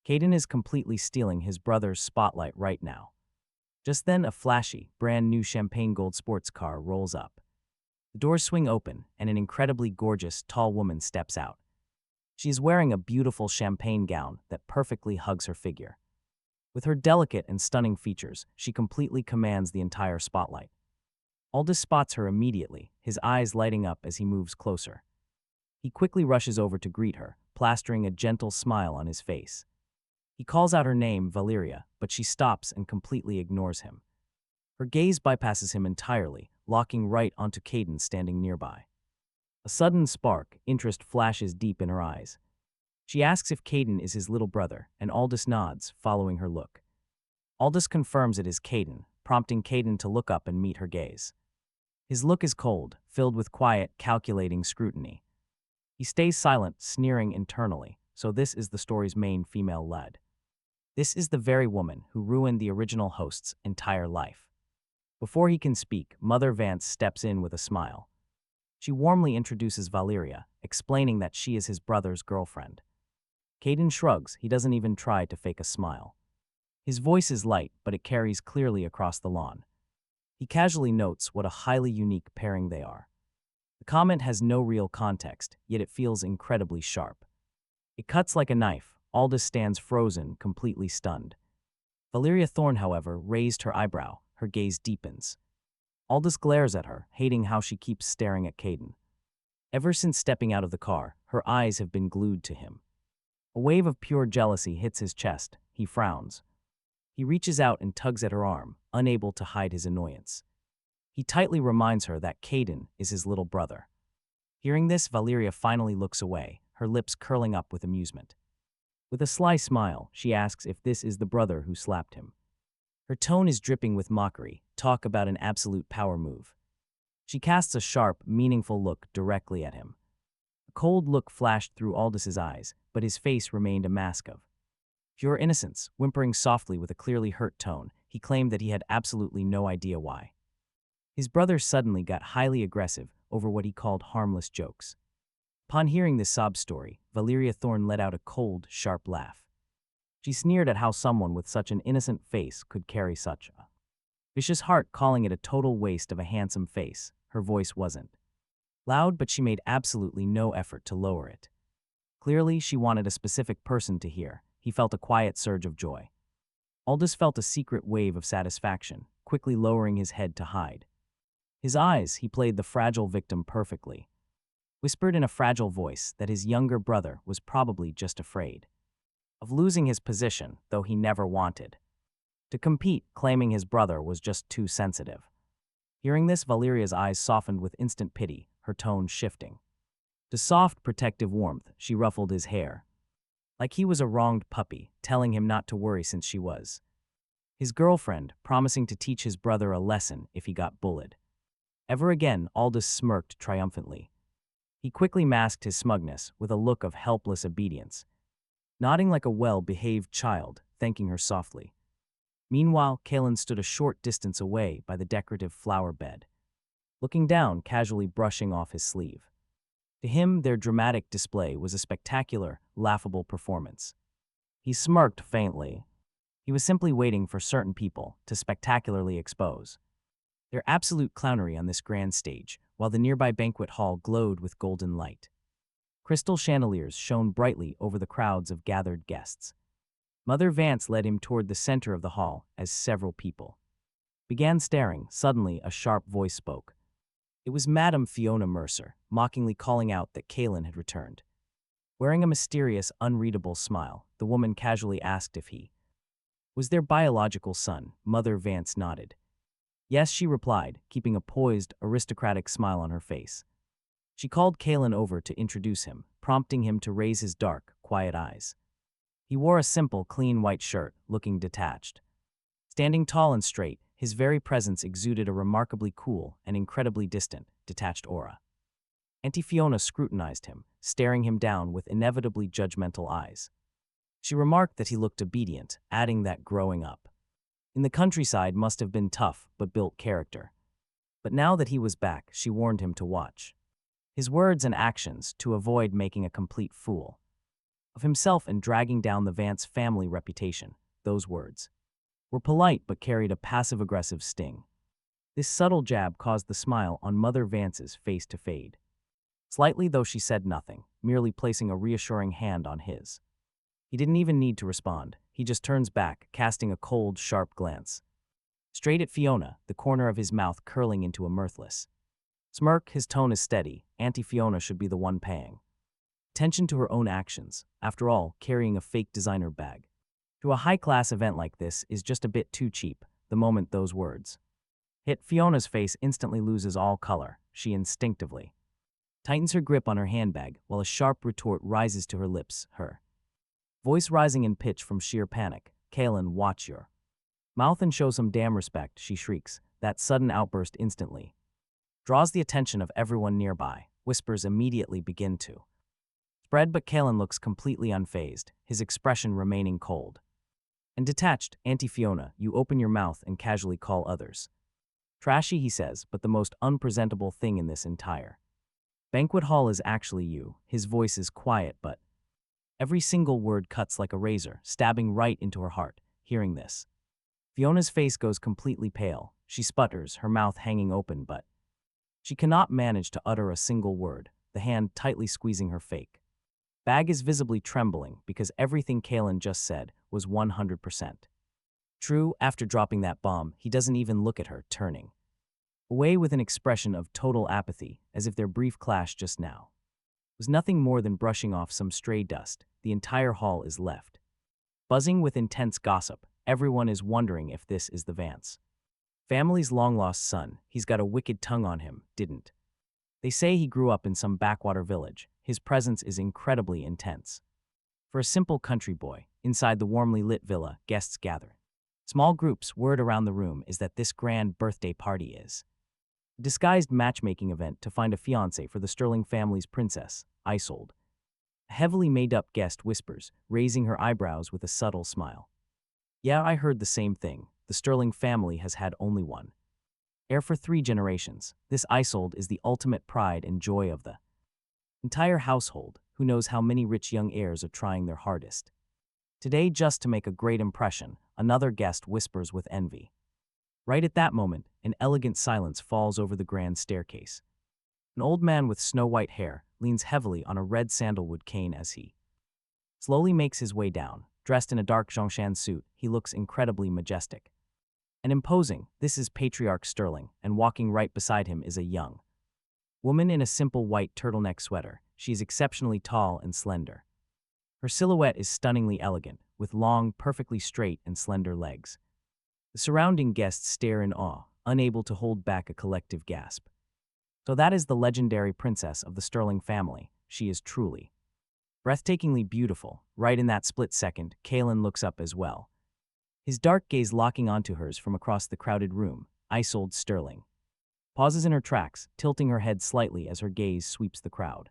Caden is completely stealing his brother's spotlight right now. Just then, a flashy, brand-new champagne gold sports car rolls up. The doors swing open, and an incredibly gorgeous, tall woman steps out. She is wearing a beautiful champagne gown that perfectly hugs her figure. With her delicate and stunning features, she completely commands the entire spotlight. Aldous spots her immediately, his eyes lighting up as he moves closer. He quickly rushes over to greet her, plastering a gentle smile on his face. He calls out her name, Valeria, but she stops and completely ignores him. Her gaze bypasses him entirely, locking right onto Caden standing nearby. A sudden spark, interest flashes deep in her eyes. She asks if Caden is his little brother, and Aldous nods, following her look. Aldous confirms it is Caden, prompting Caden to look up and meet her gaze. His look is cold, filled with quiet, calculating scrutiny. He stays silent, sneering internally, so this is the story's main female lead. This is the very woman who ruined the original host's entire life. Before he can speak, Mother Vance steps in with a smile. She warmly introduces Valeria, explaining that she is his brother's girlfriend. Caden shrugs, he doesn't even try to fake a smile. His voice is light, but it carries clearly across the lawn. He casually notes what a highly unique pairing they are. The comment has no real context, yet it feels incredibly sharp. It cuts like a knife. Aldous stands frozen, completely stunned. Valeria Thorne, however, raised her eyebrow. Her gaze deepens. Aldous glares at her, hating how she keeps staring at Caden. Ever since stepping out of the car, her eyes have been glued to him. A wave of pure jealousy hits his chest. He frowns. He reaches out and tugs at her arm, unable to hide his annoyance. He tightly reminds her that Caden is his little brother. Hearing this, Valeria finally looks away, her lips curling up with amusement. With a sly smile, she asks if this is the brother who slapped him. Her tone is dripping with mockery. Talk about an absolute power move. She casts a sharp, meaningful look directly at him. A cold look flashed through Aldous's eyes, but his face remained a mask of pure innocence. Whimpering softly with a clearly hurt tone, he claimed that he had absolutely no idea why. His brother suddenly got highly aggressive over what he called harmless jokes. Upon hearing this sob story, Valeria Thorne let out a cold, sharp laugh. She sneered at how someone with such an innocent face could carry such a vicious heart, calling it a total waste of a handsome face. Her voice wasn't loud, but she made absolutely no effort to lower it. Clearly, she wanted a specific person to hear. He felt a quiet surge of joy. Aldous felt a secret wave of satisfaction, quickly lowering his head to hide. His eyes, he played the fragile victim perfectly. Whispered in a fragile voice that his younger brother was probably just afraid of losing his position, though he never wanted to compete, claiming his brother was just too sensitive. Hearing this, Valeria's eyes softened with instant pity, her tone shifting to soft, protective warmth. She ruffled his hair, like he was a wronged puppy, telling him not to worry since she was his girlfriend, promising to teach his brother a lesson if he got bullied. Ever again, Aldous smirked triumphantly. He quickly masked his smugness with a look of helpless obedience, nodding like a well-behaved child, thanking her softly. Meanwhile, Kalen stood a short distance away by the decorative flower bed, looking down, casually brushing off his sleeve. To him, their dramatic display was a spectacular, laughable performance. He smirked faintly. He was simply waiting for certain people to spectacularly expose their absolute clownery on this grand stage, while the nearby banquet hall glowed with golden light. Crystal chandeliers shone brightly over the crowds of gathered guests. Mother Vance led him toward the center of the hall as several people began staring. Suddenly, a sharp voice spoke. It was Madame Fiona Mercer, mockingly calling out that Kalen had returned. Wearing a mysterious, unreadable smile, the woman casually asked if he was their biological son. Mother Vance nodded. Yes, she replied, keeping a poised, aristocratic smile on her face. She called Kalen over to introduce him, prompting him to raise his dark, quiet eyes. He wore a simple, clean white shirt, looking detached. Standing tall and straight, his very presence exuded a remarkably cool and incredibly distant, detached aura. Auntie Fiona scrutinized him, staring him down with inevitably judgmental eyes. She remarked that he looked obedient, adding that growing up in the countryside must have been tough but built character. But now that he was back, she warned him to watch his words and actions to avoid making a complete fool of himself and dragging down the Vance family reputation. Those words were polite but carried a passive-aggressive sting. This subtle jab caused the smile on Mother Vance's face to fade slightly, though she said nothing, merely placing a reassuring hand on his. He didn't even need to respond. He just turns back, casting a cold, sharp glance straight at Fiona, the corner of his mouth curling into a mirthless smirk. His tone is steady. Auntie Fiona should be the one paying attention to her own actions. After all, carrying a fake designer bag to a high-class event like this is just a bit too cheap. The moment those words hit, Fiona's face instantly loses all color. She instinctively tightens her grip on her handbag while a sharp retort rises to her lips, her voice rising in pitch from sheer panic. Kaylin, watch your mouth and show some damn respect, she shrieks. That sudden outburst instantly draws the attention of everyone nearby. Whispers immediately begin to spread, but Kaylin looks completely unfazed, his expression remaining cold and detached. Auntie Fiona, you open your mouth and casually call others trashy, he says, but the most unpresentable thing in this entire banquet hall is actually you. His voice is quiet, but every single word cuts like a razor, stabbing right into her heart. Hearing this, Fiona's face goes completely pale. She sputters, her mouth hanging open, but she cannot manage to utter a single word, the hand tightly squeezing her fake bag is visibly trembling because everything Kaylin just said was 100% true. After dropping that bomb, he doesn't even look at her, turning away with an expression of total apathy, as if their brief clash just now was nothing more than brushing off some stray dust. The entire hall is left buzzing with intense gossip. Everyone is wondering if this is the Vance family's long-lost son. He's got a wicked tongue on him, didn't they say he grew up in some backwater village? His presence is incredibly intense. For a simple country boy, inside the warmly lit villa, guests gather. Small groups. Word around the room is that this grand birthday party is a disguised matchmaking event to find a fiancé for the Sterling family's princess, Isolde. A heavily made-up guest whispers, raising her eyebrows with a subtle smile. Yeah, I heard the same thing. The Sterling family has had only one heir for 3 generations. This Isolde is the ultimate pride and joy of the entire household. Who knows how many rich young heirs are trying their hardest today just to make a great impression, another guest whispers with envy. Right at that moment, an elegant silence falls over the grand staircase. An old man with snow-white hair leans heavily on a red sandalwood cane as he slowly makes his way down. Dressed in a dark Zhongshan suit, he looks incredibly majestic and imposing. This is Patriarch Sterling, and walking right beside him is a young woman in a simple white turtleneck sweater. She is exceptionally tall and slender. Her silhouette is stunningly elegant, with long, perfectly straight and slender legs. The surrounding guests stare in awe, unable to hold back a collective gasp. So that is the legendary princess of the Sterling family. She is truly breathtakingly beautiful. Right in that split second, Kaylin looks up as well, his dark gaze locking onto hers from across the crowded room. Isolde Sterling pauses in her tracks, tilting her head slightly as her gaze sweeps the crowd.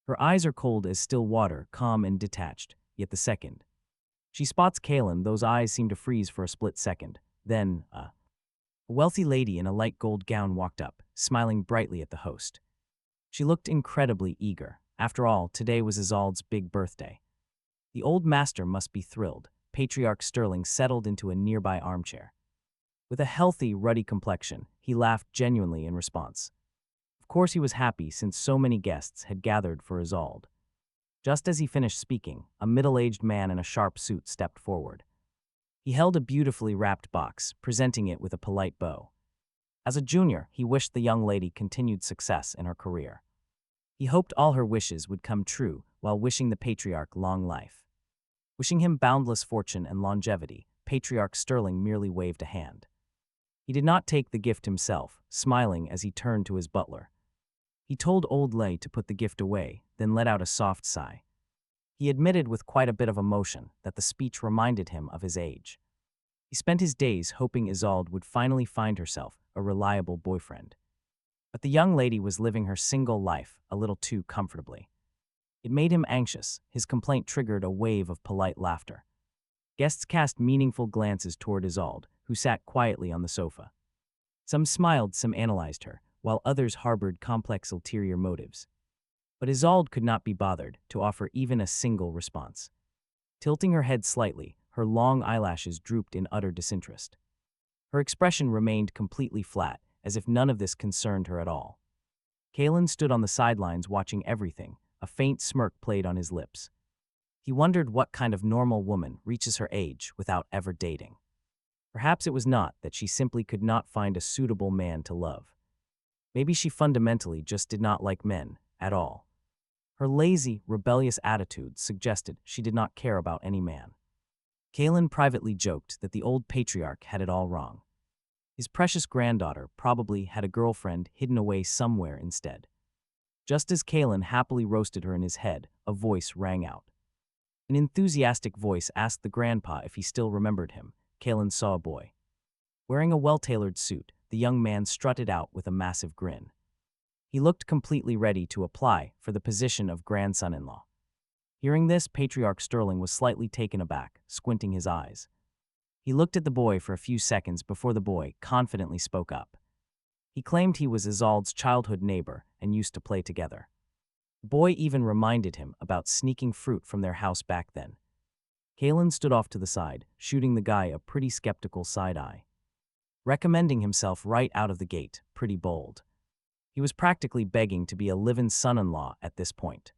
Her eyes are cold as still water, calm and detached, yet the second she spots Kaylin, those eyes seem to freeze for a split second. Then, a wealthy lady in a light gold gown walked up, smiling brightly at the host. She looked incredibly eager. After all, today was Isolde's big birthday. The old master must be thrilled. Patriarch Sterling settled into a nearby armchair. With a healthy, ruddy complexion, he laughed genuinely in response. Of course he was happy since so many guests had gathered for Isolde. Just as he finished speaking, a middle-aged man in a sharp suit stepped forward. He held a beautifully wrapped box, presenting it with a polite bow. As a junior, he wished the young lady continued success in her career. He hoped all her wishes would come true while wishing the patriarch long life. Wishing him boundless fortune and longevity, Patriarch Sterling merely waved a hand. He did not take the gift himself, smiling as he turned to his butler. He told old Lei to put the gift away, then let out a soft sigh. He admitted with quite a bit of emotion that the speech reminded him of his age. He spent his days hoping Isolde would finally find herself a reliable boyfriend. But the young lady was living her single life a little too comfortably. It made him anxious. His complaint triggered a wave of polite laughter. Guests cast meaningful glances toward Isolde, who sat quietly on the sofa. Some smiled, some analyzed her, while others harbored complex ulterior motives. But Isolde could not be bothered to offer even a single response. Tilting her head slightly, her long eyelashes drooped in utter disinterest. Her expression remained completely flat, as if none of this concerned her at all. Kaylin stood on the sidelines watching everything, a faint smirk played on his lips. He wondered what kind of normal woman reaches her age without ever dating. Perhaps it was not that she simply could not find a suitable man to love. Maybe she fundamentally just did not like men at all. Her lazy, rebellious attitude suggested she did not care about any man. Kaylin privately joked that the old patriarch had it all wrong. His precious granddaughter probably had a girlfriend hidden away somewhere instead. Just as Kalen happily roasted her in his head, a voice rang out. An enthusiastic voice asked the grandpa if he still remembered him. Kalen saw a boy. Wearing a well-tailored suit, the young man strutted out with a massive grin. He looked completely ready to apply for the position of grandson-in-law. Hearing this, Patriarch Sterling was slightly taken aback, squinting his eyes. He looked at the boy for a few seconds before the boy confidently spoke up. He claimed he was Isolde's childhood neighbor and used to play together. The boy even reminded him about sneaking fruit from their house back then. Kalen stood off to the side, shooting the guy a pretty skeptical side eye. Recommending himself right out of the gate, pretty bold. He was practically begging to be a live-in son-in-law at this point.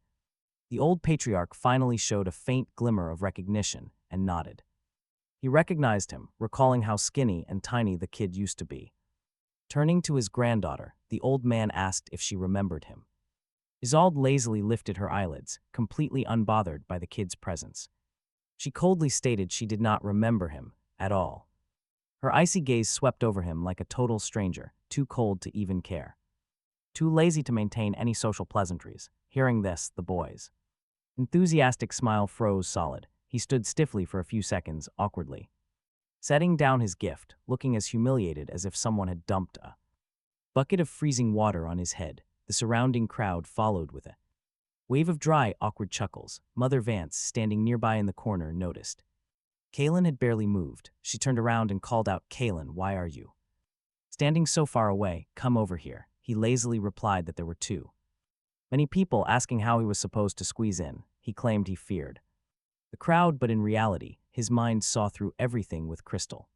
The old patriarch finally showed a faint glimmer of recognition and nodded. He recognized him, recalling how skinny and tiny the kid used to be. Turning to his granddaughter, the old man asked if she remembered him. Isolde lazily lifted her eyelids, completely unbothered by the kid's presence. She coldly stated she did not remember him at all. Her icy gaze swept over him like a total stranger, too cold to even care. Too lazy to maintain any social pleasantries. Hearing this, the boy's enthusiastic smile froze solid. He stood stiffly for a few seconds, awkwardly, setting down his gift, looking as humiliated as if someone had dumped a bucket of freezing water on his head. The surrounding crowd followed with a wave of dry, awkward chuckles. Mother Vance, standing nearby in the corner, noticed. Kalen had barely moved. She turned around and called out, "Kalen, why are you standing so far away? Come over here." He lazily replied that there were too many people asking how he was supposed to squeeze in. He claimed he feared the crowd, but in reality, his mind saw through everything with crystal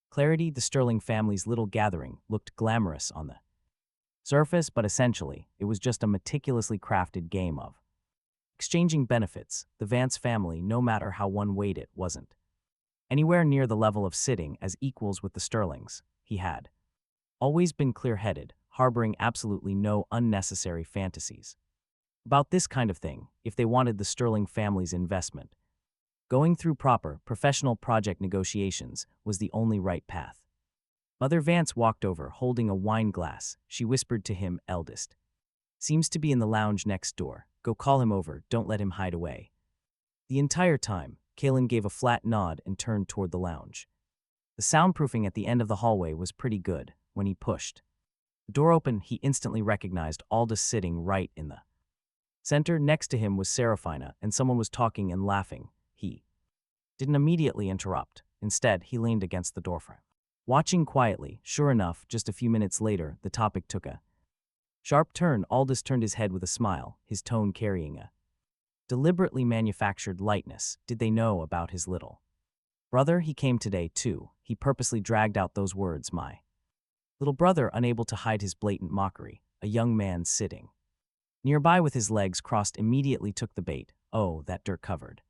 clarity. The Sterling family's little gathering looked glamorous on the surface, but essentially, it was just a meticulously crafted game of exchanging benefits. The Vance family, no matter how one weighed it, wasn't anywhere near the level of sitting as equals with the Sterlings. He had always been clear-headed, harboring absolutely no unnecessary fantasies about this kind of thing. If they wanted the Sterling family's investment, going through proper, professional project negotiations was the only right path. Mother Vance walked over, holding a wine glass. She whispered to him, "Eldest seems to be in the lounge next door. Go call him over, don't let him hide away." The entire time, Kalen gave a flat nod and turned toward the lounge. The soundproofing at the end of the hallway was pretty good. When he pushed the door open, he instantly recognized Aldous sitting right in the center. Next to him was Seraphina, and someone was talking and laughing. He didn't immediately interrupt. Instead, he leaned against the doorframe, watching quietly. Sure enough, just a few minutes later, the topic took a sharp turn. Aldous turned his head with a smile, his tone carrying a deliberately manufactured lightness. Did they know about his little brother? He came today, too. He purposely dragged out those words, "my little brother," unable to hide his blatant mockery. A young man sitting nearby with his legs crossed immediately took the bait. "Oh, that dirt-covered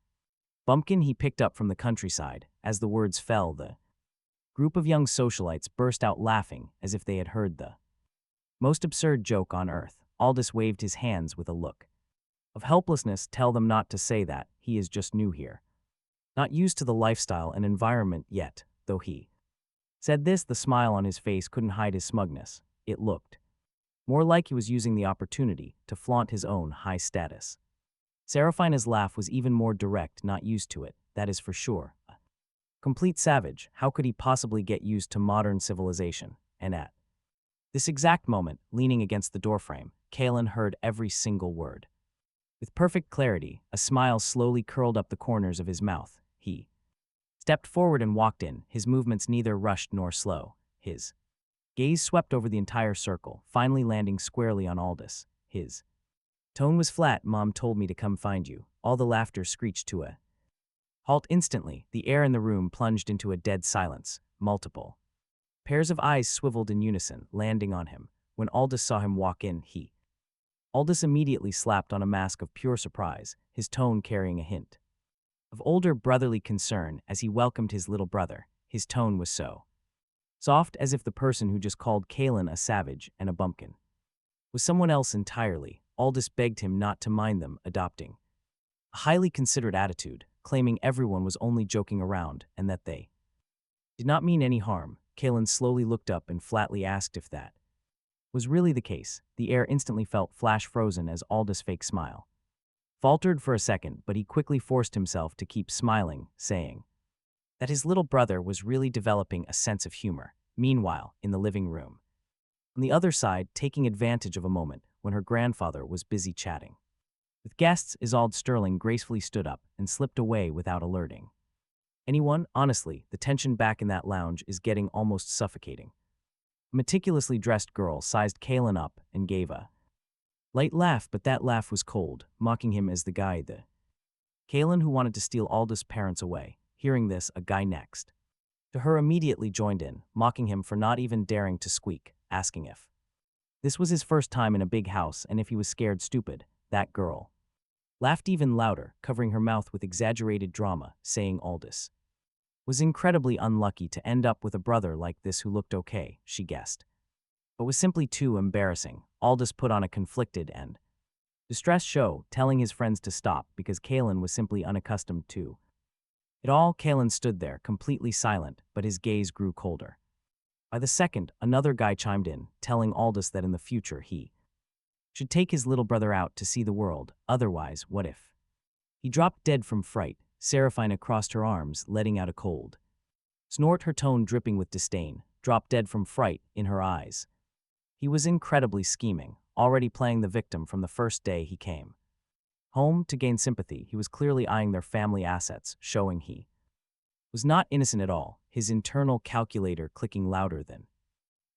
bumpkin he picked up from the countryside." As the words fell, the group of young socialites burst out laughing as if they had heard the most absurd joke on earth. Aldous waved his hands with a look of helplessness. "Tell them not to say that. He is just new here, not used to the lifestyle and environment yet." Though he said this, the smile on his face couldn't hide his smugness. It looked more like he was using the opportunity to flaunt his own high status. Seraphina's laugh was even more direct. "Not used to it, that is for sure. A complete savage. How could he possibly get used to modern civilization?" And at this exact moment, leaning against the doorframe, Kalen heard every single word. With perfect clarity, a smile slowly curled up the corners of his mouth. He stepped forward and walked in, his movements neither rushed nor slow. His gaze swept over the entire circle, finally landing squarely on Aldous. His tone was flat. "Mom told me to come find you." All the laughter screeched to a halt instantly. The air in the room plunged into a dead silence. Multiple pairs of eyes swiveled in unison, landing on him. When Aldous saw him walk in, Aldous immediately slapped on a mask of pure surprise, his tone carrying a hint of older brotherly concern as he welcomed his little brother. His tone was so soft, as if the person who just called Kalen a savage and a bumpkin was someone else entirely. Aldous begged him not to mind them, adopting a highly considerate attitude, claiming everyone was only joking around and that they did not mean any harm. Kalen slowly looked up and flatly asked if that was really the case. The air instantly felt flash frozen as Aldous' fake smile faltered for a second, but he quickly forced himself to keep smiling, saying that his little brother was really developing a sense of humor. Meanwhile, in the living room, on the other side, taking advantage of a moment when her grandfather was busy chatting with guests, Isolde Sterling gracefully stood up and slipped away without alerting anyone. Honestly, the tension back in that lounge is getting almost suffocating. A meticulously dressed girl sized Kalen up and gave a light laugh, but that laugh was cold, mocking him as the guy Kalen who wanted to steal Aldous' parents away. Hearing this, a guy next to her immediately joined in, mocking him for not even daring to squeak, asking if this was his first time in a big house and if he was scared stupid. That girl laughed even louder, covering her mouth with exaggerated drama, saying Aldous was incredibly unlucky to end up with a brother like this who looked okay, she guessed, but was simply too embarrassing. Aldous put on a conflicted and distressed show, telling his friends to stop because Kalen was simply unaccustomed to it all. Kalen stood there, completely silent, but his gaze grew colder. By the second, another guy chimed in, telling Aldous that in the future he should take his little brother out to see the world, otherwise, what if he dropped dead from fright? Seraphina crossed her arms, letting out a cold snort, her tone dripping with disdain. Dropped dead from fright in her eyes. He was incredibly scheming, already playing the victim from the first day he came home to gain sympathy. He was clearly eyeing their family assets, showing he was not innocent at all, his internal calculator clicking louder than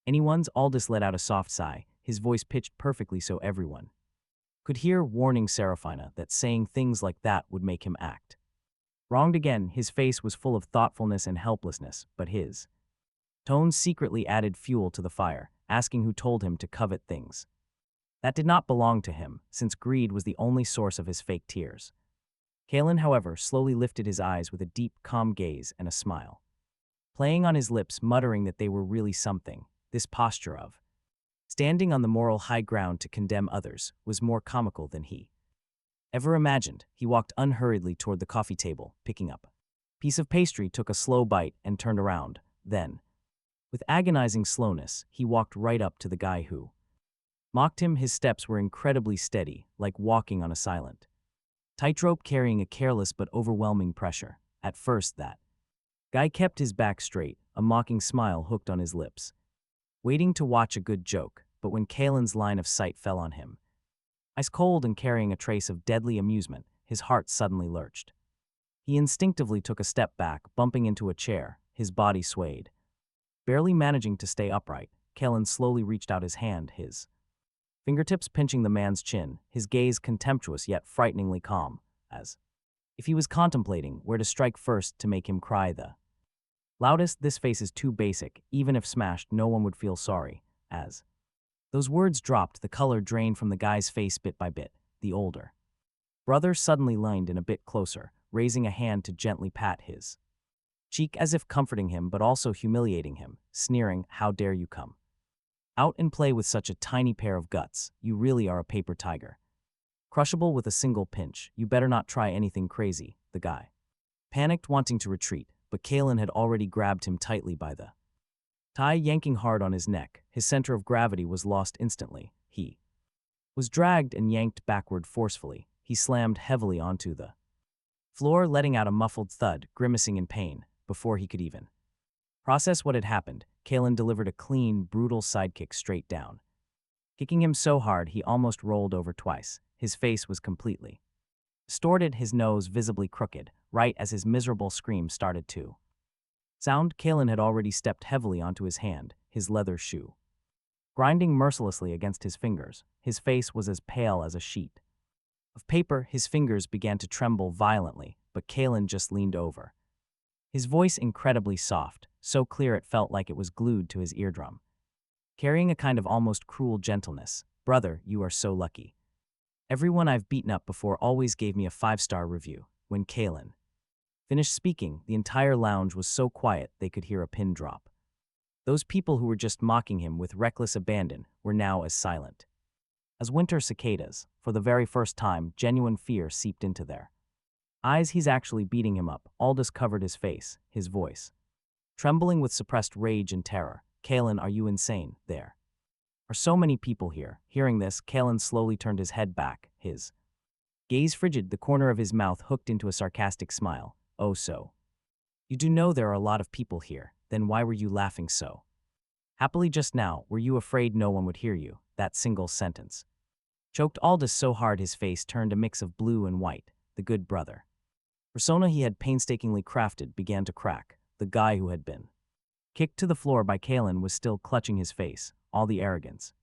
anyone's. Aldous let out a soft sigh, his voice pitched perfectly so everyone could hear, warning Seraphina that saying things like that would make him act wronged again. His face was full of thoughtfulness and helplessness, but his tone secretly added fuel to the fire, asking who told him to covet things that did not belong to him, since greed was the only source of his fake tears. Kalen, however, slowly lifted his eyes with a deep, calm gaze and a smile playing on his lips, muttering that they were really something. This posture of standing on the moral high ground to condemn others was more comical than he ever imagined. He walked unhurriedly toward the coffee table, picking up a piece of pastry, took a slow bite, and turned around. Then, with agonizing slowness, he walked right up to the guy who mocked him. His steps were incredibly steady, like walking on a silent tightrope, carrying a careless but overwhelming pressure. At first, that guy kept his back straight, a mocking smile hooked on his lips, waiting to watch a good joke. But when Kalen's line of sight fell on him, ice cold and carrying a trace of deadly amusement, his heart suddenly lurched. He instinctively took a step back, bumping into a chair. His body swayed, barely managing to stay upright. Kalen slowly reached out his hand, his fingertips pinching the man's chin, his gaze contemptuous yet frighteningly calm, as if he was contemplating where to strike first to make him cry the loudest. This face is too basic. Even if smashed, no one would feel sorry. As those words dropped, the color drained from the guy's face bit by bit. The older brother suddenly leaned in a bit closer, raising a hand to gently pat his cheek as if comforting him but also humiliating him, sneering, "How dare you come out and play with such a tiny pair of guts? You really are a paper tiger, crushable with a single pinch. You better not try anything crazy." The guy panicked, wanting to retreat, but Kalen had already grabbed him tightly by the tie, yanking hard on his neck. His center of gravity was lost instantly. He was dragged and yanked backward forcefully. He slammed heavily onto the floor, letting out a muffled thud, grimacing in pain. Before he could even process what had happened, Kalen delivered a clean, brutal sidekick straight down, kicking him so hard he almost rolled over twice. His face was completely distorted, his nose visibly crooked, right as his miserable scream started to sound. Kalen had already stepped heavily onto his hand, his leather shoe grinding mercilessly against his fingers. His face was as pale as a sheet of paper. His fingers began to tremble violently, but Kalen just leaned over, his voice incredibly soft, so clear it felt like it was glued to his eardrum, carrying a kind of almost cruel gentleness. "Brother, you are so lucky. Everyone I've beaten up before always gave me a 5-star review." When Kalen finished speaking, the entire lounge was so quiet they could hear a pin drop. Those people who were just mocking him with reckless abandon were now as silent as winter cicadas. For the very first time, genuine fear seeped into their eyes. "He's actually beating him up." Aldous covered his face, his voice Trembling with suppressed rage and terror, Kalen, are you insane? There are so many people here. Hearing this, Kalen slowly turned his head back, his gaze frigid, the corner of his mouth hooked into a sarcastic smile. Oh, so you do know there are a lot of people here. Then why were you laughing so happily just now? Were you afraid no one would hear you? That single sentence choked Aldous so hard his face turned a mix of blue and white. The good brother persona he had painstakingly crafted began to crack. The guy who had been kicked to the floor by Kalen was still clutching his face. All the arrogance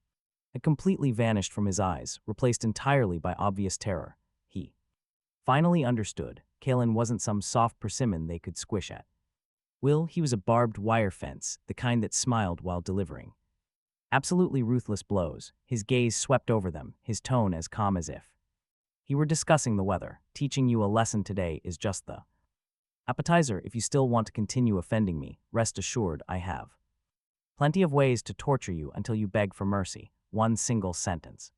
had completely vanished from his eyes, replaced entirely by obvious terror. He finally understood. Kalen wasn't some soft persimmon they could squish at will. He was a barbed wire fence, the kind that smiled while delivering absolutely ruthless blows. His gaze swept over them, his tone as calm as if he were discussing the weather. Teaching you a lesson today is just the appetizer. If you still want to continue offending me, rest assured I have plenty of ways to torture you until you beg for mercy. One single sentence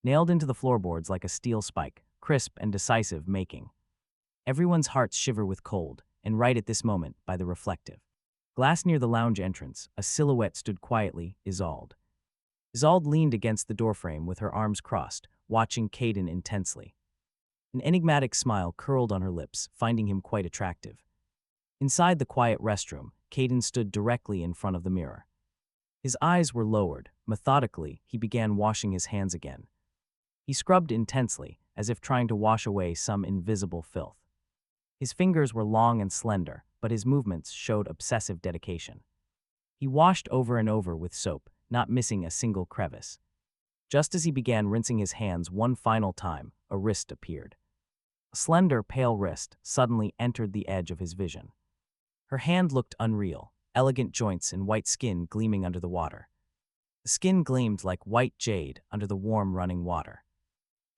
nailed into the floorboards like a steel spike, crisp and decisive, making everyone's hearts shiver with cold. And right at this moment, by the reflective glass near the lounge entrance, a silhouette stood quietly. Isolde leaned against the doorframe with her arms crossed, watching Caden intensely. An enigmatic smile curled on her lips, finding him quite attractive. Inside the quiet restroom, Caden stood directly in front of the mirror. His eyes were lowered. Methodically, he began washing his hands again. He scrubbed intensely, as if trying to wash away some invisible filth. His fingers were long and slender, but his movements showed obsessive dedication. He washed over and over with soap, not missing a single crevice. Just as he began rinsing his hands one final time, a wrist appeared. A slender, pale wrist suddenly entered the edge of his vision. Her hand looked unreal, elegant joints and white skin gleaming under the water. The skin gleamed like white jade under the warm running water.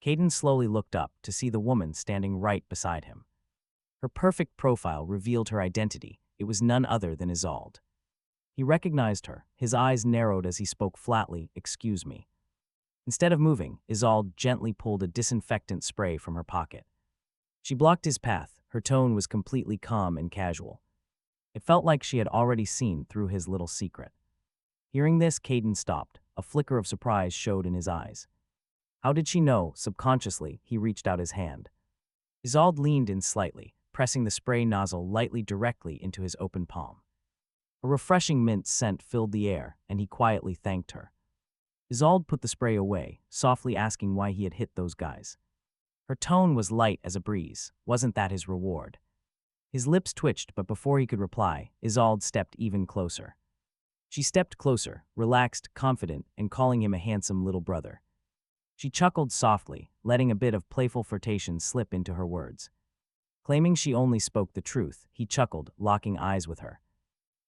Caden slowly looked up to see the woman standing right beside him. Her perfect profile revealed her identity. It was none other than Isolde. He recognized her. His eyes narrowed as he spoke flatly. Excuse me. Instead of moving, Isolde gently pulled a disinfectant spray from her pocket. She blocked his path. Her tone was completely calm and casual. It felt like she had already seen through his little secret. Hearing this, Caden stopped. A flicker of surprise showed in his eyes. How did she know? Subconsciously, he reached out his hand. Isolde leaned in slightly, pressing the spray nozzle lightly directly into his open palm. A refreshing mint scent filled the air, and he quietly thanked her. Isolde put the spray away, softly asking why he had hit those guys. Her tone was light as a breeze. Wasn't that his reward? His lips twitched, but before he could reply, Isolde stepped even closer. She stepped closer, relaxed, confident, and calling him a handsome little brother. She chuckled softly, letting a bit of playful flirtation slip into her words. Claiming she only spoke the truth, he chuckled, locking eyes with her.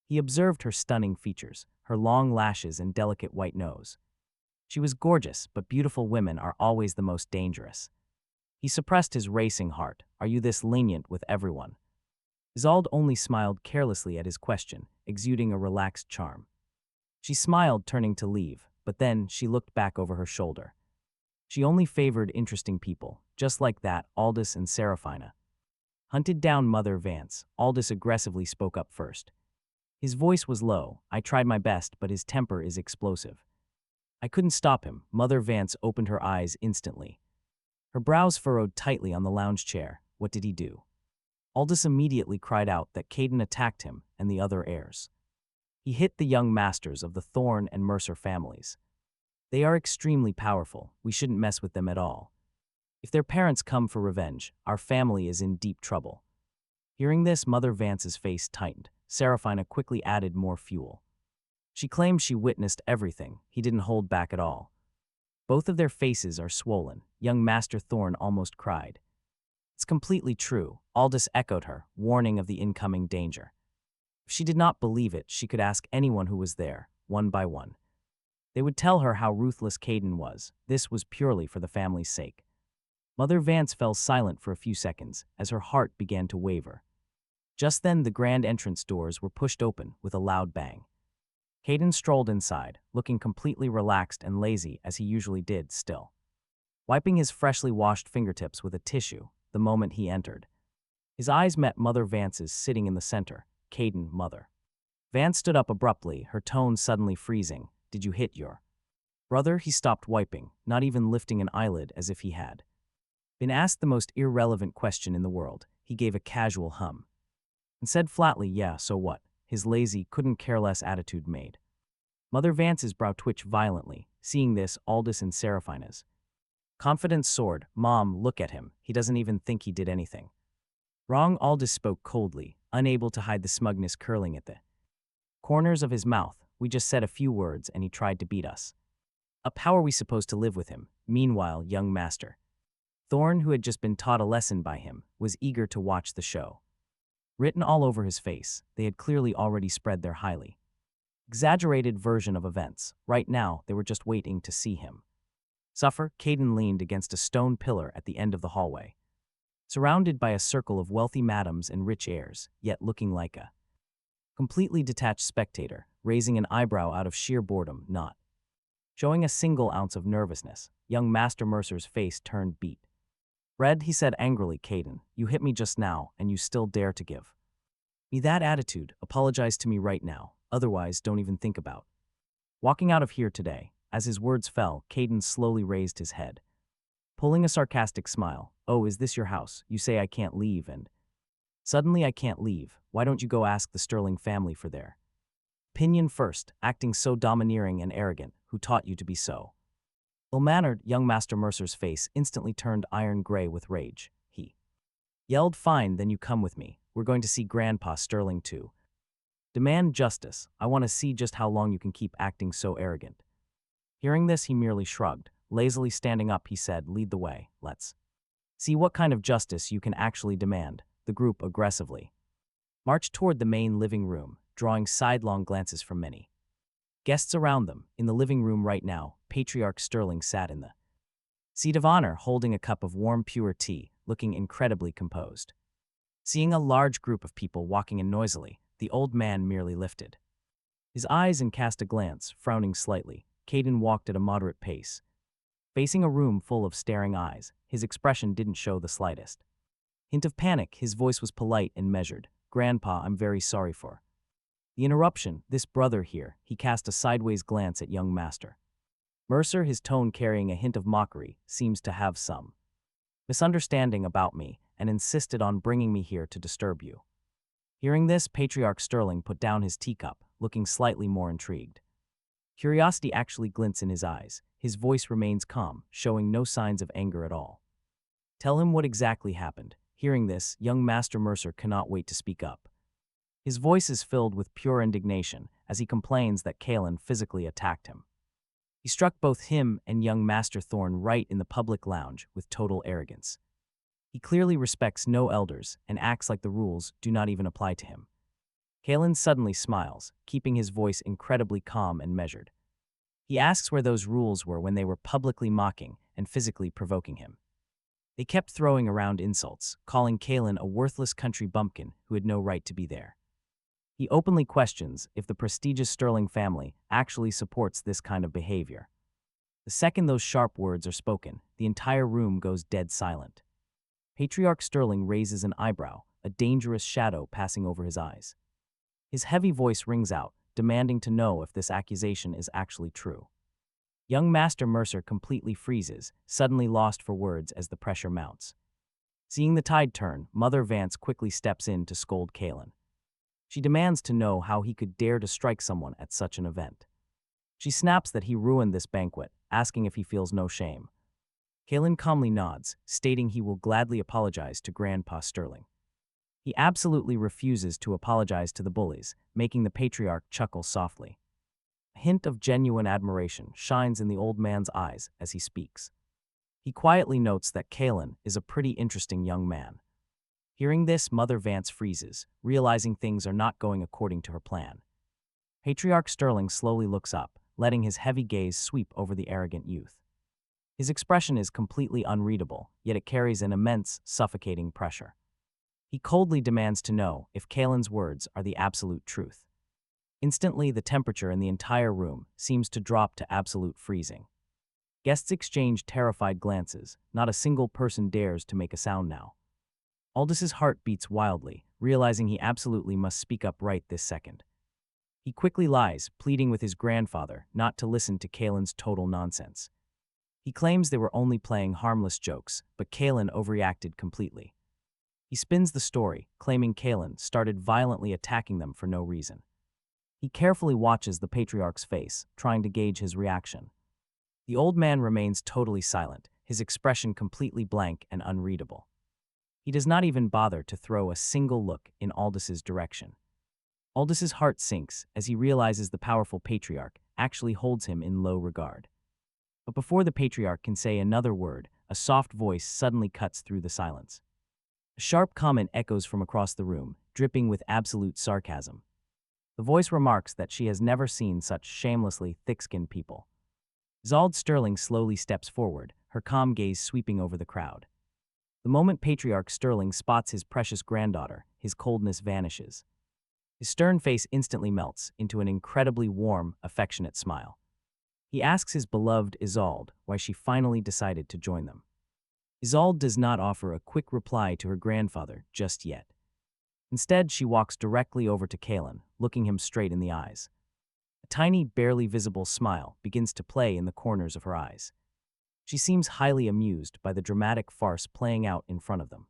He observed her stunning features, her long lashes and delicate white nose. She was gorgeous, but beautiful women are always the most dangerous. He suppressed his racing heart. Are you this lenient with everyone? Isolde only smiled carelessly at his question, exuding a relaxed charm. She smiled, turning to leave, but then she looked back over her shoulder. She only favored interesting people, just like that. Aldous and Seraphina hunted down Mother Vance. Aldous aggressively spoke up first. His voice was low. I tried my best, but his temper is explosive. I couldn't stop him. Mother Vance opened her eyes instantly. Her brows furrowed tightly on the lounge chair. What did he do? Aldous immediately cried out that Caden attacked him and the other heirs. He hit the young masters of the Thorne and Mercer families. They are extremely powerful. We shouldn't mess with them at all. If their parents come for revenge, our family is in deep trouble. Hearing this, Mother Vance's face tightened. Seraphina quickly added more fuel. She claimed she witnessed everything. He didn't hold back at all. Both of their faces are swollen. Young Master Thorne almost cried. It's completely true. Aldous echoed her, warning of the incoming danger. If she did not believe it, she could ask anyone who was there, one by one. They would tell her how ruthless Caden was. This was purely for the family's sake. Mother Vance fell silent for a few seconds as her heart began to waver. Just then, the grand entrance doors were pushed open with a loud bang. Caden strolled inside, looking completely relaxed and lazy as he usually did still. Wiping his freshly washed fingertips with a tissue the moment he entered. His eyes met Mother Vance's sitting in the center. Caden, Mother Vance stood up abruptly, her tone suddenly freezing. Did you hit your brother? He stopped wiping, not even lifting an eyelid as if he had been asked the most irrelevant question in the world. He gave a casual hum and said flatly, yeah, so what? His lazy, couldn't-care-less attitude made Mother Vance's brow twitch violently. Seeing this, Aldous and Seraphina's confidence soared. Mom, look at him. He doesn't even think he did anything wrong. Aldous spoke coldly, unable to hide the smugness curling at the corners of his mouth. We just said a few words and he tried to beat us up. How are we supposed to live with him? Meanwhile, young Master Thorne, who had just been taught a lesson by him, was eager to watch the show. Written all over his face, they had clearly already spread their highly exaggerated version of events. Right now, they were just waiting to see him suffer. Caden leaned against a stone pillar at the end of the hallway, surrounded by a circle of wealthy madams and rich heirs, yet looking like a completely detached spectator, raising an eyebrow out of sheer boredom, not showing a single ounce of nervousness. Young Master Mercer's face turned beet red. He said angrily, Caden, you hit me just now, and you still dare to give me that attitude? Apologize to me right now, otherwise don't even think about walking out of here today. As his words fell, Caden slowly raised his head, pulling a sarcastic smile. Oh, is this your house? You say I can't leave, and suddenly I can't leave. Why don't you go ask the Sterling family for their opinion first, acting so domineering and arrogant? Who taught you to be so ill-mannered? Young Master Mercer's face instantly turned iron gray with rage. He yelled, fine, then you come with me. We're going to see Grandpa Sterling too. Demand justice. I want to see just how long you can keep acting so arrogant. Hearing this, he merely shrugged. Lazily standing up, he said, lead the way. Let's see what kind of justice you can actually demand. The group aggressively marched toward the main living room, drawing sidelong glances from many guests around them. In the living room right now, Patriarch Sterling sat in the seat of honor, holding a cup of warm, pure tea, looking incredibly composed. Seeing a large group of people walking in noisily, the old man merely lifted his eyes and cast a glance, frowning slightly. Caden walked at a moderate pace, facing a room full of staring eyes. His expression didn't show the slightest hint of panic. His voice was polite and measured. Grandpa, I'm very sorry for the interruption. This brother here, he cast a sideways glance at young Master Mercer, his tone carrying a hint of mockery, seems to have some misunderstanding about me and insisted on bringing me here to disturb you. Hearing this, Patriarch Sterling put down his teacup, looking slightly more intrigued. Curiosity actually glints in his eyes. His voice remains calm, showing no signs of anger at all. Tell him what exactly happened. Hearing this, young Master Mercer cannot wait to speak up. His voice is filled with pure indignation as he complains that Kalen physically attacked him. He struck both him and young Master Thorne right in the public lounge with total arrogance. He clearly respects no elders and acts like the rules do not even apply to him. Kalen suddenly smiles, keeping his voice incredibly calm and measured. He asks where those rules were when they were publicly mocking and physically provoking him. They kept throwing around insults, calling Kalen a worthless country bumpkin who had no right to be there. He openly questions if the prestigious Sterling family actually supports this kind of behavior. The second those sharp words are spoken, the entire room goes dead silent. Patriarch Sterling raises an eyebrow, a dangerous shadow passing over his eyes. His heavy voice rings out, demanding to know if this accusation is actually true. Young Master Mercer completely freezes, suddenly lost for words as the pressure mounts. Seeing the tide turn, Mother Vance quickly steps in to scold Kalen. She demands to know how he could dare to strike someone at such an event. She snaps that he ruined this banquet, asking if he feels no shame. Kalen calmly nods, stating he will gladly apologize to Grandpa Sterling. He absolutely refuses to apologize to the bullies, making the patriarch chuckle softly. A hint of genuine admiration shines in the old man's eyes as he speaks. He quietly notes that Kalen is a pretty interesting young man. Hearing this, Mother Vance freezes, realizing things are not going according to her plan. Patriarch Sterling slowly looks up, letting his heavy gaze sweep over the arrogant youth. His expression is completely unreadable, yet it carries an immense, suffocating pressure. He coldly demands to know if Kalen's words are the absolute truth. Instantly, the temperature in the entire room seems to drop to absolute freezing. Guests exchange terrified glances. Not a single person dares to make a sound now. Aldous' heart beats wildly, realizing he absolutely must speak up right this second. He quickly lies, pleading with his grandfather not to listen to Kalen's total nonsense. He claims they were only playing harmless jokes, but Kalen overreacted completely. He spins the story, claiming Kalen started violently attacking them for no reason. He carefully watches the patriarch's face, trying to gauge his reaction. The old man remains totally silent, his expression completely blank and unreadable. He does not even bother to throw a single look in Aldous' direction. Aldous' heart sinks as he realizes the powerful patriarch actually holds him in low regard. But before the patriarch can say another word, a soft voice suddenly cuts through the silence. A sharp comment echoes from across the room, dripping with absolute sarcasm. The voice remarks that she has never seen such shamelessly thick-skinned people. Isolde Sterling slowly steps forward, her calm gaze sweeping over the crowd. The moment Patriarch Sterling spots his precious granddaughter, his coldness vanishes. His stern face instantly melts into an incredibly warm, affectionate smile. He asks his beloved Isolde why she finally decided to join them. Isolde does not offer a quick reply to her grandfather just yet. Instead, she walks directly over to Kalen, looking him straight in the eyes. A tiny, barely visible smile begins to play in the corners of her eyes. She seems highly amused by the dramatic farce playing out in front of them.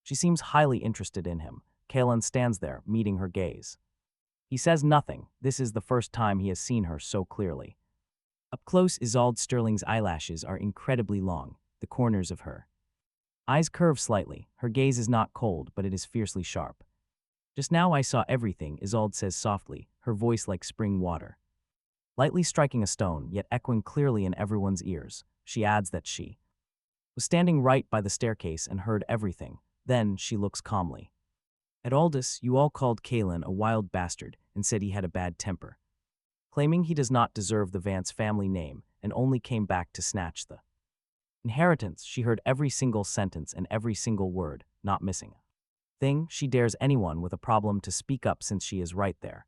She seems highly interested in him. Kalen stands there, meeting her gaze. He says nothing. This is the first time he has seen her so clearly. Up close, Isolde Sterling's eyelashes are incredibly long, the corners of her eyes curve slightly. Her gaze is not cold, but it is fiercely sharp. Just now I saw everything, Isolde says softly, her voice like spring water. Lightly striking a stone, yet echoing clearly in everyone's ears, she adds that she was standing right by the staircase and heard everything. Then she looks calmly at Aldous. You all called Kalen a wild bastard and said he had a bad temper, claiming he does not deserve the Vance family name and only came back to snatch the inheritance. She heard every single sentence and every single word, not missing a thing. She dares anyone with a problem to speak up since she is right there,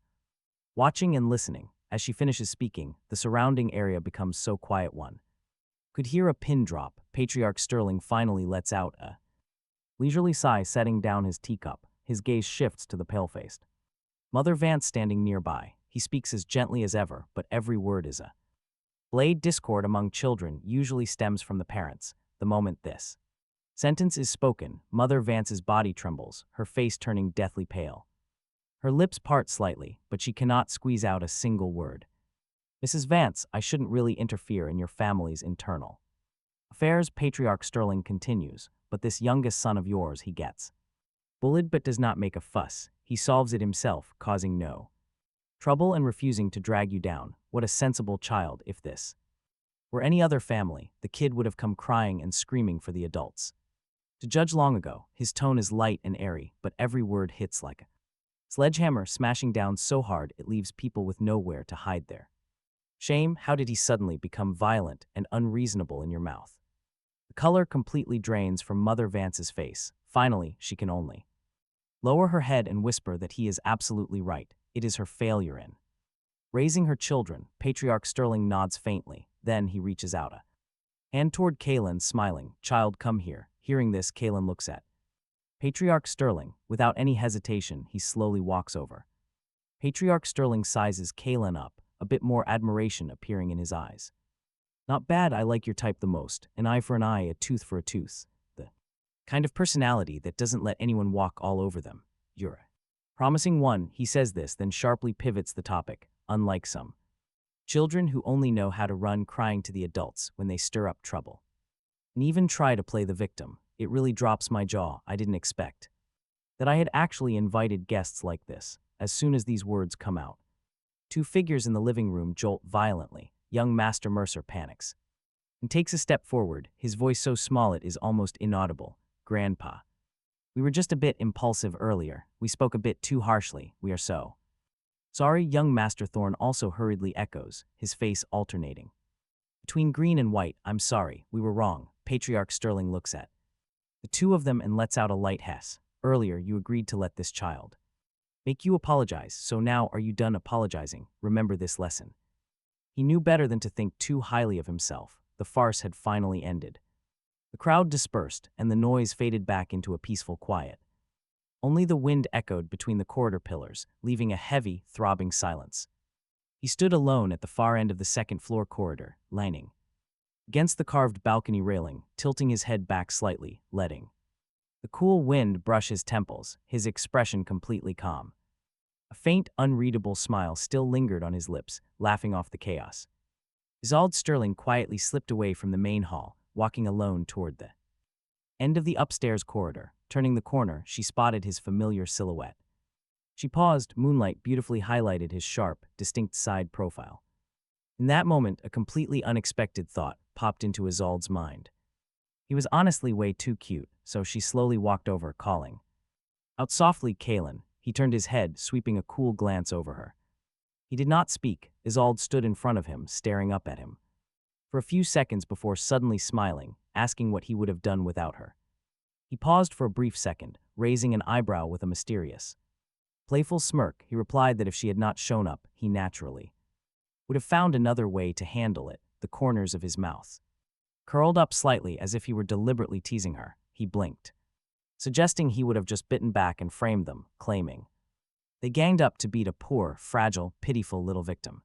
watching and listening. As she finishes speaking, the surrounding area becomes so quiet one could hear a pin drop. Patriarch Sterling finally lets out a leisurely sigh, setting down his teacup. His gaze shifts to the pale-faced Mother Vance standing nearby. He speaks as gently as ever, but every word is a blade. Discord among children usually stems from the parents. The moment this sentence is spoken, Mother Vance's body trembles, her face turning deathly pale. Her lips part slightly, but she cannot squeeze out a single word. Mrs. Vance, I shouldn't really interfere in your family's internal affairs, Patriarch Sterling continues, but this youngest son of yours, he gets bullied but does not make a fuss. He solves it himself, causing no trouble and refusing to drag you down. What a sensible child. If this were any other family, the kid would have come crying and screaming for the adults to judge long ago. His tone is light and airy, but every word hits like a sledgehammer, smashing down so hard it leaves people with nowhere to hide their shame. How did he suddenly become violent and unreasonable in your mouth? The color completely drains from Mother Vance's face. Finally, she can only lower her head and whisper that he is absolutely right. It is her failure in raising her children. Patriarch Sterling nods faintly. Then he reaches out a hand toward Kalen, smiling. Child, come here. Hearing this, Kalen looks at Patriarch Sterling. Without any hesitation, he slowly walks over. Patriarch Sterling sizes Kalen up, a bit more admiration appearing in his eyes. Not bad, I like your type the most. An eye for an eye, a tooth for a tooth. The kind of personality that doesn't let anyone walk all over them. You're a promising one. He says this, then sharply pivots the topic. Unlike some children who only know how to run crying to the adults when they stir up trouble and even try to play the victim, it really drops my jaw. I didn't expect that I had actually invited guests like this. As soon as these words come out, two figures in the living room jolt violently. Young Master Mercer panics and takes a step forward, his voice so small it is almost inaudible. Grandpa, we were just a bit impulsive earlier. We spoke a bit too harshly. We are so sorry. Young Master Thorne also hurriedly echoes, his face alternating between green and white. I'm sorry, we were wrong. Patriarch Sterling looks at the two of them and lets out a light hiss. Earlier, you agreed to let this child make you apologize, so now are you done apologizing? Remember this lesson. He knew better than to think too highly of himself. The farce had finally ended. The crowd dispersed, and the noise faded back into a peaceful quiet. Only the wind echoed between the corridor pillars, leaving a heavy, throbbing silence. He stood alone at the far end of the second-floor corridor, leaning against the carved balcony railing, tilting his head back slightly, letting the cool wind brush his temples, his expression completely calm. A faint, unreadable smile still lingered on his lips, laughing off the chaos. Isolde Sterling quietly slipped away from the main hall, walking alone toward the end of the upstairs corridor. Turning the corner, she spotted his familiar silhouette. She paused, moonlight beautifully highlighted his sharp, distinct side profile. In that moment, a completely unexpected thought popped into Isolde's mind. He was honestly way too cute, so she slowly walked over, calling out softly, "Kaylin." He turned his head, sweeping a cool glance over her. He did not speak. Isolde stood in front of him, staring up at him for a few seconds before suddenly smiling, asking what he would have done without her. He paused for a brief second, raising an eyebrow with a mysterious, playful smirk. He replied that if she had not shown up, he naturally would have found another way to handle it. The corners of his mouth curled up slightly as if he were deliberately teasing her. He blinked, suggesting he would have just bitten back and framed them, claiming they ganged up to beat a poor, fragile, pitiful little victim.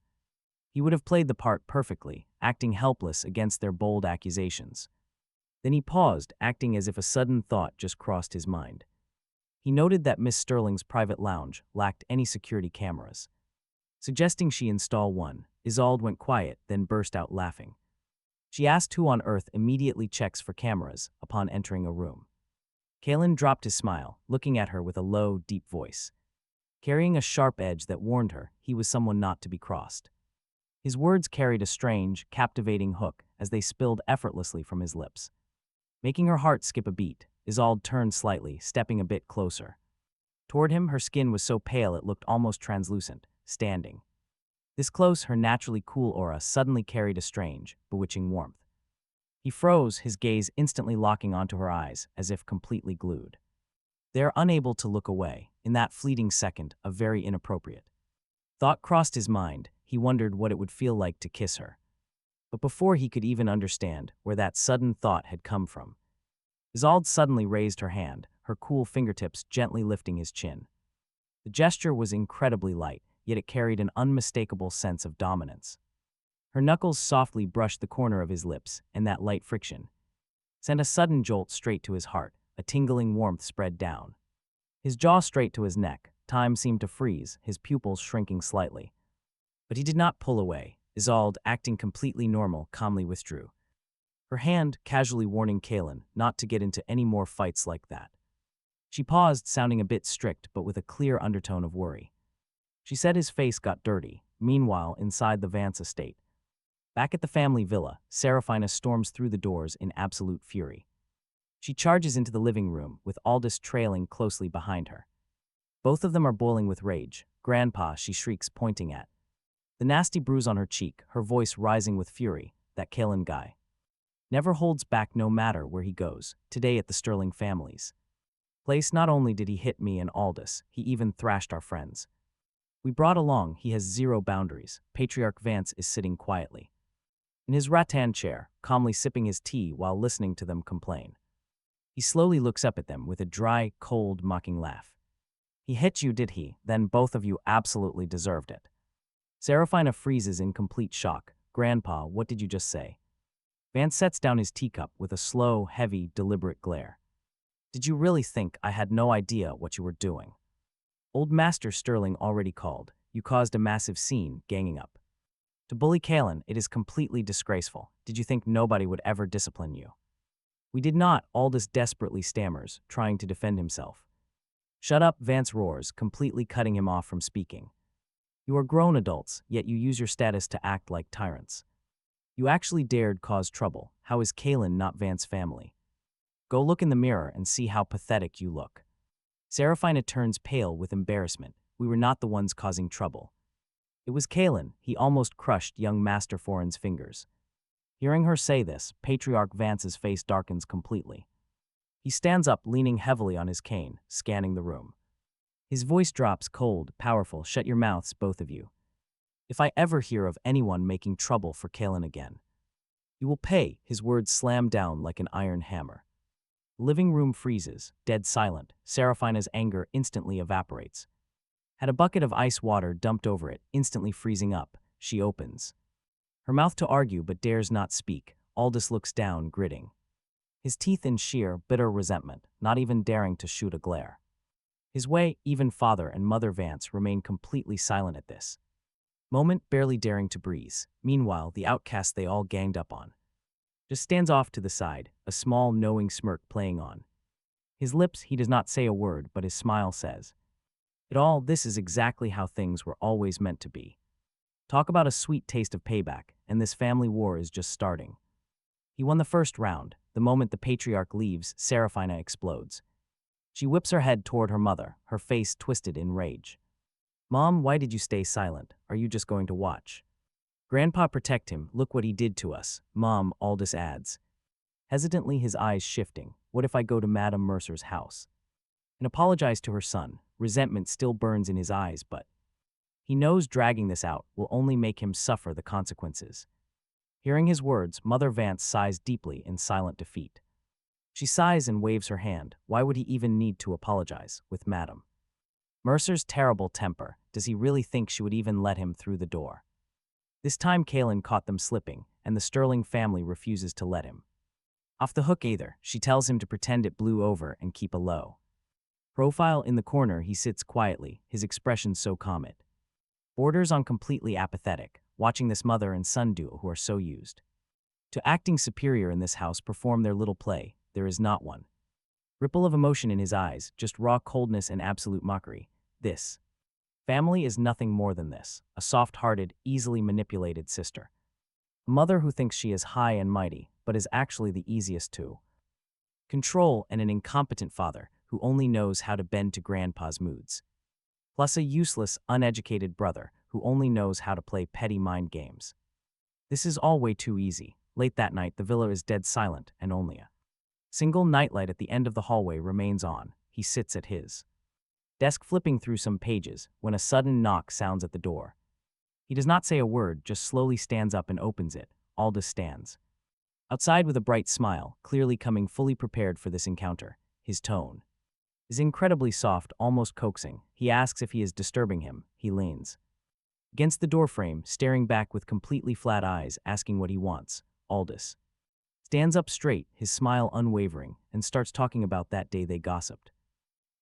He would have played the part perfectly, acting helpless against their bold accusations. Then he paused, acting as if a sudden thought just crossed his mind. He noted that Miss Sterling's private lounge lacked any security cameras. Suggesting she install one, Isolde went quiet, then burst out laughing. She asked who on earth immediately checks for cameras upon entering a room. Kaylin dropped his smile, looking at her with a low, deep voice, carrying a sharp edge that warned her he was someone not to be crossed. His words carried a strange, captivating hook as they spilled effortlessly from his lips. Making her heart skip a beat, Isolde turned slightly, stepping a bit closer. Toward him, her skin was so pale it looked almost translucent, standing this close, her naturally cool aura suddenly carried a strange, bewitching warmth. He froze, his gaze instantly locking onto her eyes, as if completely glued. There, unable to look away, in that fleeting second, a very inappropriate thought crossed his mind. He wondered what it would feel like to kiss her. But before he could even understand where that sudden thought had come from, Isolde suddenly raised her hand, her cool fingertips gently lifting his chin. The gesture was incredibly light, yet it carried an unmistakable sense of dominance. Her knuckles softly brushed the corner of his lips, and that light friction sent a sudden jolt straight to his heart. A tingling warmth spread down his jaw straight to his neck. Time seemed to freeze, his pupils shrinking slightly. But he did not pull away. Isolde, acting completely normal, calmly withdrew her hand, casually warning Kaylin not to get into any more fights like that. She paused, sounding a bit strict but with a clear undertone of worry. She said his face got dirty. Meanwhile, inside the Vance estate, back at the family villa, Serafina storms through the doors in absolute fury. She charges into the living room, with Aldous trailing closely behind her. Both of them are boiling with rage. "Grandpa," she shrieks, pointing at the nasty bruise on her cheek, her voice rising with fury. "That Kaylin guy never holds back no matter where he goes. Today at the Sterling family's place, not only did he hit me and Aldous, he even thrashed our friends we brought along. He has zero boundaries." Patriarch Vance is sitting quietly in his rattan chair, calmly sipping his tea while listening to them complain. He slowly looks up at them with a dry, cold, mocking laugh. "He hit you, did he? Then both of you absolutely deserved it." Serafina freezes in complete shock. "Grandpa, what did you just say?" Vance sets down his teacup with a slow, heavy, deliberate glare. "Did you really think I had no idea what you were doing? Old Master Sterling already called. You caused a massive scene, ganging up to bully Kaylin. It is completely disgraceful. Did you think nobody would ever discipline you?" "We did not," Aldous desperately stammers, trying to defend himself. "Shut up," Vance roars, completely cutting him off from speaking. "You are grown adults, yet you use your status to act like tyrants. You actually dared cause trouble. How is Kaylin not Vance family? Go look in the mirror and see how pathetic you look." Serafina turns pale with embarrassment. "We were not the ones causing trouble. It was Kaylin." He almost crushed young Master Foreign's fingers. Hearing her say this, Patriarch Vance's face darkens completely. He stands up, leaning heavily on his cane, scanning the room. His voice drops, cold, powerful. "Shut your mouths, both of you. If I ever hear of anyone making trouble for Kaylin again, you will pay." His words slam down like an iron hammer. The living room freezes, dead silent. Serafina's anger instantly evaporates. Had a bucket of ice water dumped over it, instantly freezing up. She opens her mouth to argue but dares not speak. Aldous looks down, gritting his teeth in sheer, bitter resentment, not even daring to shoot a glare. His way, even father and Mother Vance remain completely silent at this moment, barely daring to breathe. Meanwhile, the outcast they all ganged up on just stands off to the side, a small, knowing smirk playing on his lips. He does not say a word, but his smile says it all. This is exactly how things were always meant to be. Talk about a sweet taste of payback, and this family war is just starting. He won the first round. The moment the patriarch leaves, Serafina explodes. She whips her head toward her mother, her face twisted in rage. Mom, why did you stay silent? Are you just going to watch Grandpa protect him? Look what he did to us. Mom, Aldous adds, hesitantly, his eyes shifting. What if I go to Madame Mercer's house and apologize to her son? Resentment still burns in his eyes, but he knows dragging this out will only make him suffer the consequences. Hearing his words, Mother Vance sighs deeply in silent defeat. She sighs and waves her hand. Why would he even need to apologize? With Madame Mercer's terrible temper, does he really think she would even let him through the door? This time Kaylin caught them slipping, and the Sterling family refuses to let him off the hook either. She tells him to pretend it blew over and keep a low profile. In the corner, he sits quietly, his expression so calm it borders on completely apathetic, watching this mother and son duo who are so used to acting superior in this house perform their little play. There is not one ripple of emotion in his eyes, just raw coldness and absolute mockery. This family is nothing more than this, a soft-hearted, easily manipulated sister. A mother who thinks she is high and mighty, but is actually the easiest to control, and an incompetent father who only knows how to bend to Grandpa's moods. Plus a useless, uneducated brother who only knows how to play petty mind games. This is all way too easy. Late that night, the villa is dead silent, and only a single nightlight at the end of the hallway remains on. He sits at his desk flipping through some pages when a sudden knock sounds at the door. He does not say a word, just slowly stands up and opens it. Aldous stands outside with a bright smile, clearly coming fully prepared for this encounter. His tone is incredibly soft, almost coaxing. He asks if he is disturbing him. He leans against the doorframe, staring back with completely flat eyes, asking what he wants. Aldous stands up straight, his smile unwavering, and starts talking about that day they gossiped.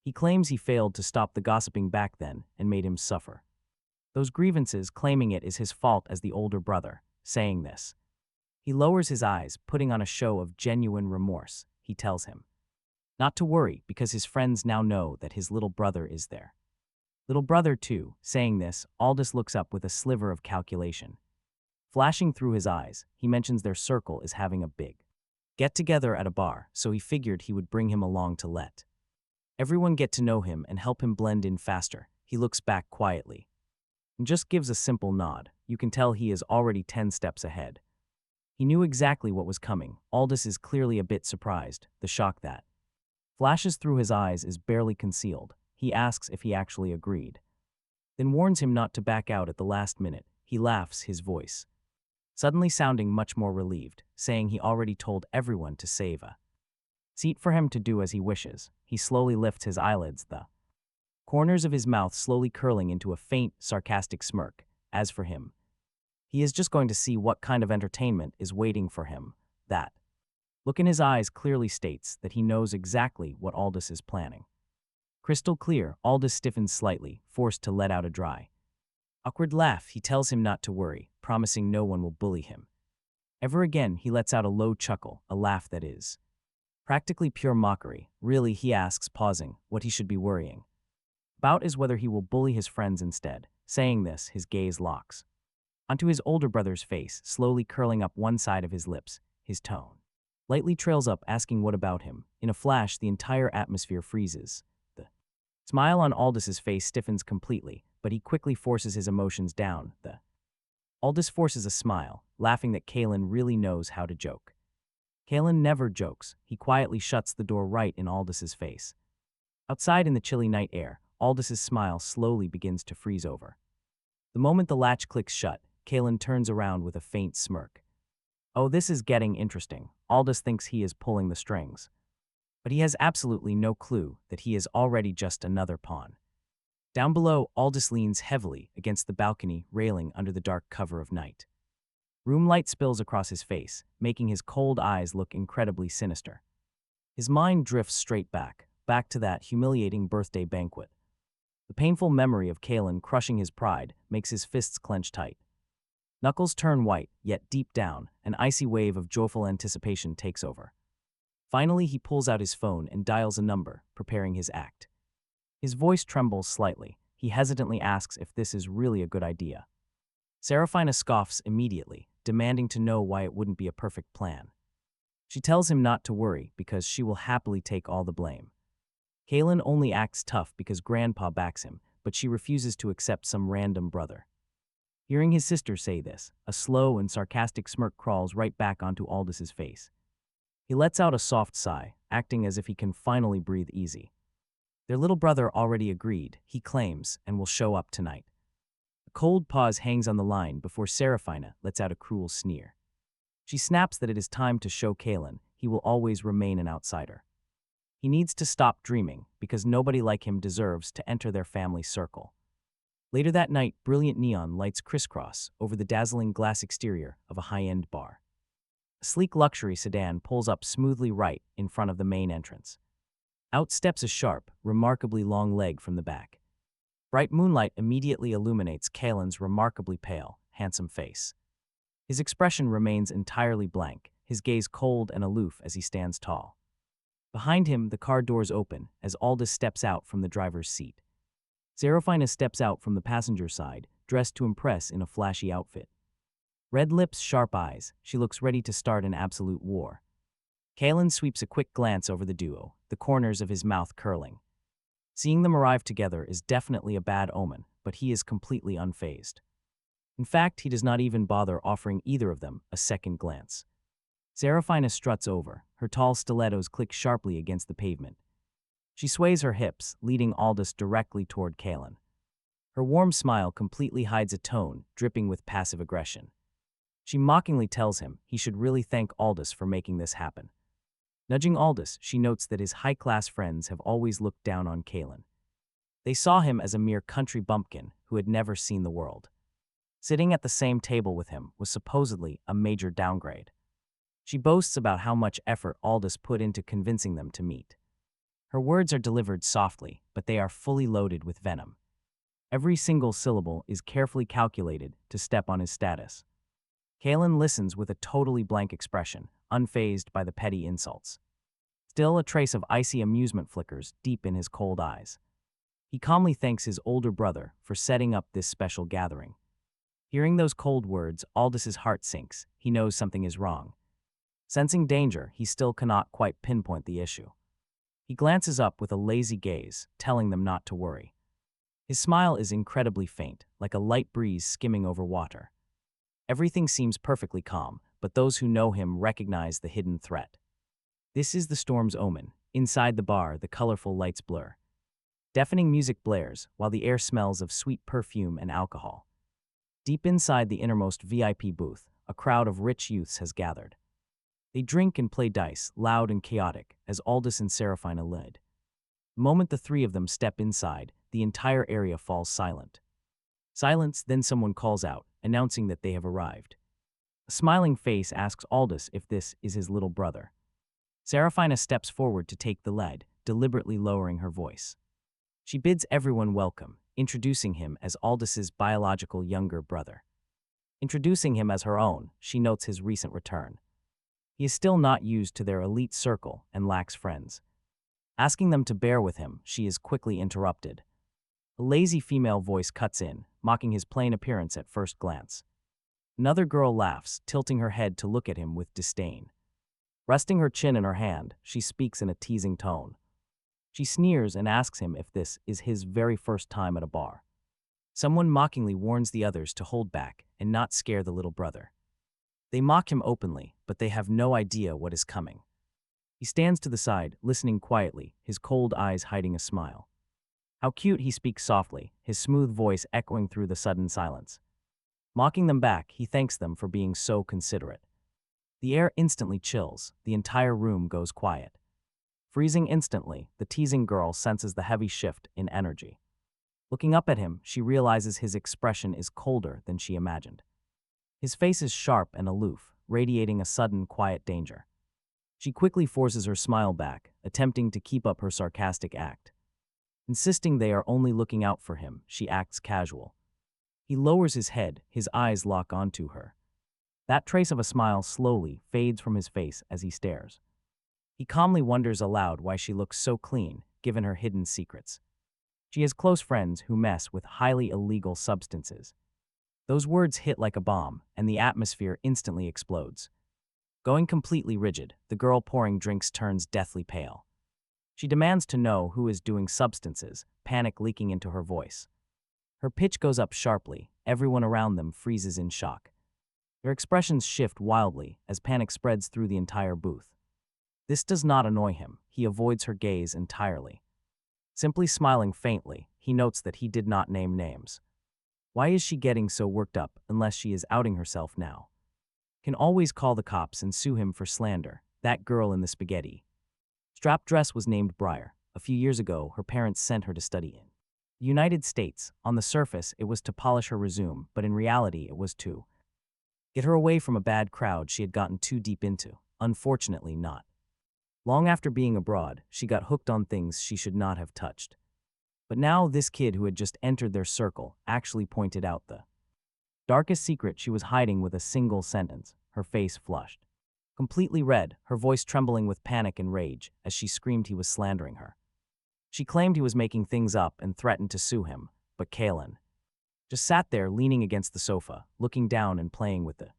He claims he failed to stop the gossiping back then and made him suffer those grievances, claiming it is his fault as the older brother. Saying this, he lowers his eyes, putting on a show of genuine remorse. He tells him not to worry because his friends now know that his little brother is their little brother too. Saying this, Aldous looks up with a sliver of calculation flashing through his eyes. He mentions their circle is having a big get-together at a bar, so he figured he would bring him along to let everyone get to know him and help him blend in faster. He looks back quietly and just gives a simple nod. You can tell he is already 10 steps ahead. He knew exactly what was coming. Aldous is clearly a bit surprised. The shock that flashes through his eyes is barely concealed. He asks if he actually agreed, then warns him not to back out at the last minute. He laughs, his voice suddenly sounding much more relieved, saying he already told everyone to save a seat for him to do as he wishes. He slowly lifts his eyelids, the corners of his mouth slowly curling into a faint, sarcastic smirk. As for him, he is just going to see what kind of entertainment is waiting for him. That look in his eyes clearly states that he knows exactly what Aldous is planning. Crystal clear. Aldous stiffens slightly, forced to let out a dry, awkward laugh. He tells him not to worry, promising no one will bully him ever again. He lets out a low chuckle, a laugh that is practically pure mockery. Really, he asks, pausing, what he should be worrying about is whether he will bully his friends instead. Saying this, his gaze locks onto his older brother's face, slowly curling up one side of his lips. His tone lightly trails up, asking what about him. In a flash, the entire atmosphere freezes. The smile on Aldous's face stiffens completely, but he quickly forces his emotions down. Aldous forces a smile, laughing that Kaylin really knows how to joke. Kaylin never jokes. He quietly shuts the door right in Aldous's face. Outside in the chilly night air, Aldous's smile slowly begins to freeze over. The moment the latch clicks shut, Kaylin turns around with a faint smirk. Oh, this is getting interesting. Aldous thinks he is pulling the strings, but he has absolutely no clue that he is already just another pawn. Down below, Aldous leans heavily against the balcony railing under the dark cover of night. Room light spills across his face, making his cold eyes look incredibly sinister. His mind drifts straight back to that humiliating birthday banquet. The painful memory of Kalen crushing his pride makes his fists clench tight. Knuckles turn white, yet deep down, an icy wave of joyful anticipation takes over. Finally, he pulls out his phone and dials a number, preparing his act. His voice trembles slightly. He hesitantly asks if this is really a good idea. Seraphina scoffs immediately, demanding to know why it wouldn't be a perfect plan. She tells him not to worry because she will happily take all the blame. Kalen only acts tough because Grandpa backs him, but she refuses to accept some random brother. Hearing his sister say this, a slow and sarcastic smirk crawls right back onto Aldous's face. He lets out a soft sigh, acting as if he can finally breathe easy. Their little brother already agreed, he claims, and will show up tonight. A cold pause hangs on the line before Seraphina lets out a cruel sneer. She snaps that it is time to show Kalen he will always remain an outsider. He needs to stop dreaming because nobody like him deserves to enter their family circle. Later that night, brilliant neon lights crisscross over the dazzling glass exterior of a high-end bar. A sleek luxury sedan pulls up smoothly right in front of the main entrance. Out steps a sharp, remarkably long leg from the back. Bright moonlight immediately illuminates Kalen's remarkably pale, handsome face. His expression remains entirely blank, his gaze cold and aloof as he stands tall. Behind him, the car doors open as Aldous steps out from the driver's seat. Seraphina steps out from the passenger side, dressed to impress in a flashy outfit. Red lips, sharp eyes, she looks ready to start an absolute war. Kalen sweeps a quick glance over the duo, the corners of his mouth curling. Seeing them arrive together is definitely a bad omen, but he is completely unfazed. In fact, he does not even bother offering either of them a second glance. Seraphina struts over, her tall stilettos click sharply against the pavement. She sways her hips, leading Aldous directly toward Kalen. Her warm smile completely hides a tone dripping with passive aggression. She mockingly tells him he should really thank Aldous for making this happen. Nudging Aldous, she notes that his high-class friends have always looked down on Kalen. They saw him as a mere country bumpkin who had never seen the world. Sitting at the same table with him was supposedly a major downgrade. She boasts about how much effort Aldous put into convincing them to meet. Her words are delivered softly, but they are fully loaded with venom. Every single syllable is carefully calculated to step on his status. Kalen listens with a totally blank expression, unfazed by the petty insults. Still, a trace of icy amusement flickers deep in his cold eyes. He calmly thanks his older brother for setting up this special gathering. Hearing those cold words, Aldous' heart sinks. He knows something is wrong. Sensing danger, he still cannot quite pinpoint the issue. He glances up with a lazy gaze, telling them not to worry. His smile is incredibly faint, like a light breeze skimming over water. Everything seems perfectly calm, but those who know him recognize the hidden threat. This is the storm's omen. Inside the bar, the colorful lights blur. Deafening music blares, while the air smells of sweet perfume and alcohol. Deep inside the innermost VIP booth, a crowd of rich youths has gathered. They drink and play dice, loud and chaotic, as Aldous and Seraphina lead. The moment the three of them step inside, the entire area falls silent. Silence, then someone calls out, announcing that they have arrived. A smiling face asks Aldous if this is his little brother. Seraphina steps forward to take the lead, deliberately lowering her voice. She bids everyone welcome, introducing him as Aldous's biological younger brother. Introducing him as her own, she notes his recent return. He is still not used to their elite circle and lacks friends. Asking them to bear with him, she is quickly interrupted. A lazy female voice cuts in, mocking his plain appearance at first glance. Another girl laughs, tilting her head to look at him with disdain. Resting her chin in her hand, she speaks in a teasing tone. She sneers and asks him if this is his very first time at a bar. Someone mockingly warns the others to hold back and not scare the little brother. They mock him openly, but they have no idea what is coming. He stands to the side, listening quietly, his cold eyes hiding a smile. How cute, he speaks softly, his smooth voice echoing through the sudden silence. Mocking them back, he thanks them for being so considerate. The air instantly chills, the entire room goes quiet. Freezing instantly, the teasing girl senses the heavy shift in energy. Looking up at him, she realizes his expression is colder than she imagined. His face is sharp and aloof, radiating a sudden, quiet danger. She quickly forces her smile back, attempting to keep up her sarcastic act. Insisting they are only looking out for him, she acts casual. He lowers his head, his eyes lock onto her. That trace of a smile slowly fades from his face as he stares. He calmly wonders aloud why she looks so clean, given her hidden secrets. She has close friends who mess with highly illegal substances. Those words hit like a bomb, and the atmosphere instantly explodes. Going completely rigid, the girl pouring drinks turns deathly pale. She demands to know who is doing substances, panic leaking into her voice. Her pitch goes up sharply, everyone around them freezes in shock. Their expressions shift wildly as panic spreads through the entire booth. This does not annoy him, he avoids her gaze entirely. Simply smiling faintly, he notes that he did not name names. Why is she getting so worked up unless she is outing herself now? Can always call the cops and sue him for slander, that girl in the spaghetti. Strap dress was named Briar. A few years ago, her parents sent her to study in the United States. On the surface, it was to polish her resume, but in reality, it was to get her away from a bad crowd she had gotten too deep into. Unfortunately not. Long after being abroad, she got hooked on things she should not have touched. But now this kid who had just entered their circle actually pointed out the darkest secret she was hiding with a single sentence, her face flushed. Completely red, her voice trembling with panic and rage as she screamed he was slandering her. She claimed he was making things up and threatened to sue him, but Kalen just sat there leaning against the sofa, looking down and playing with the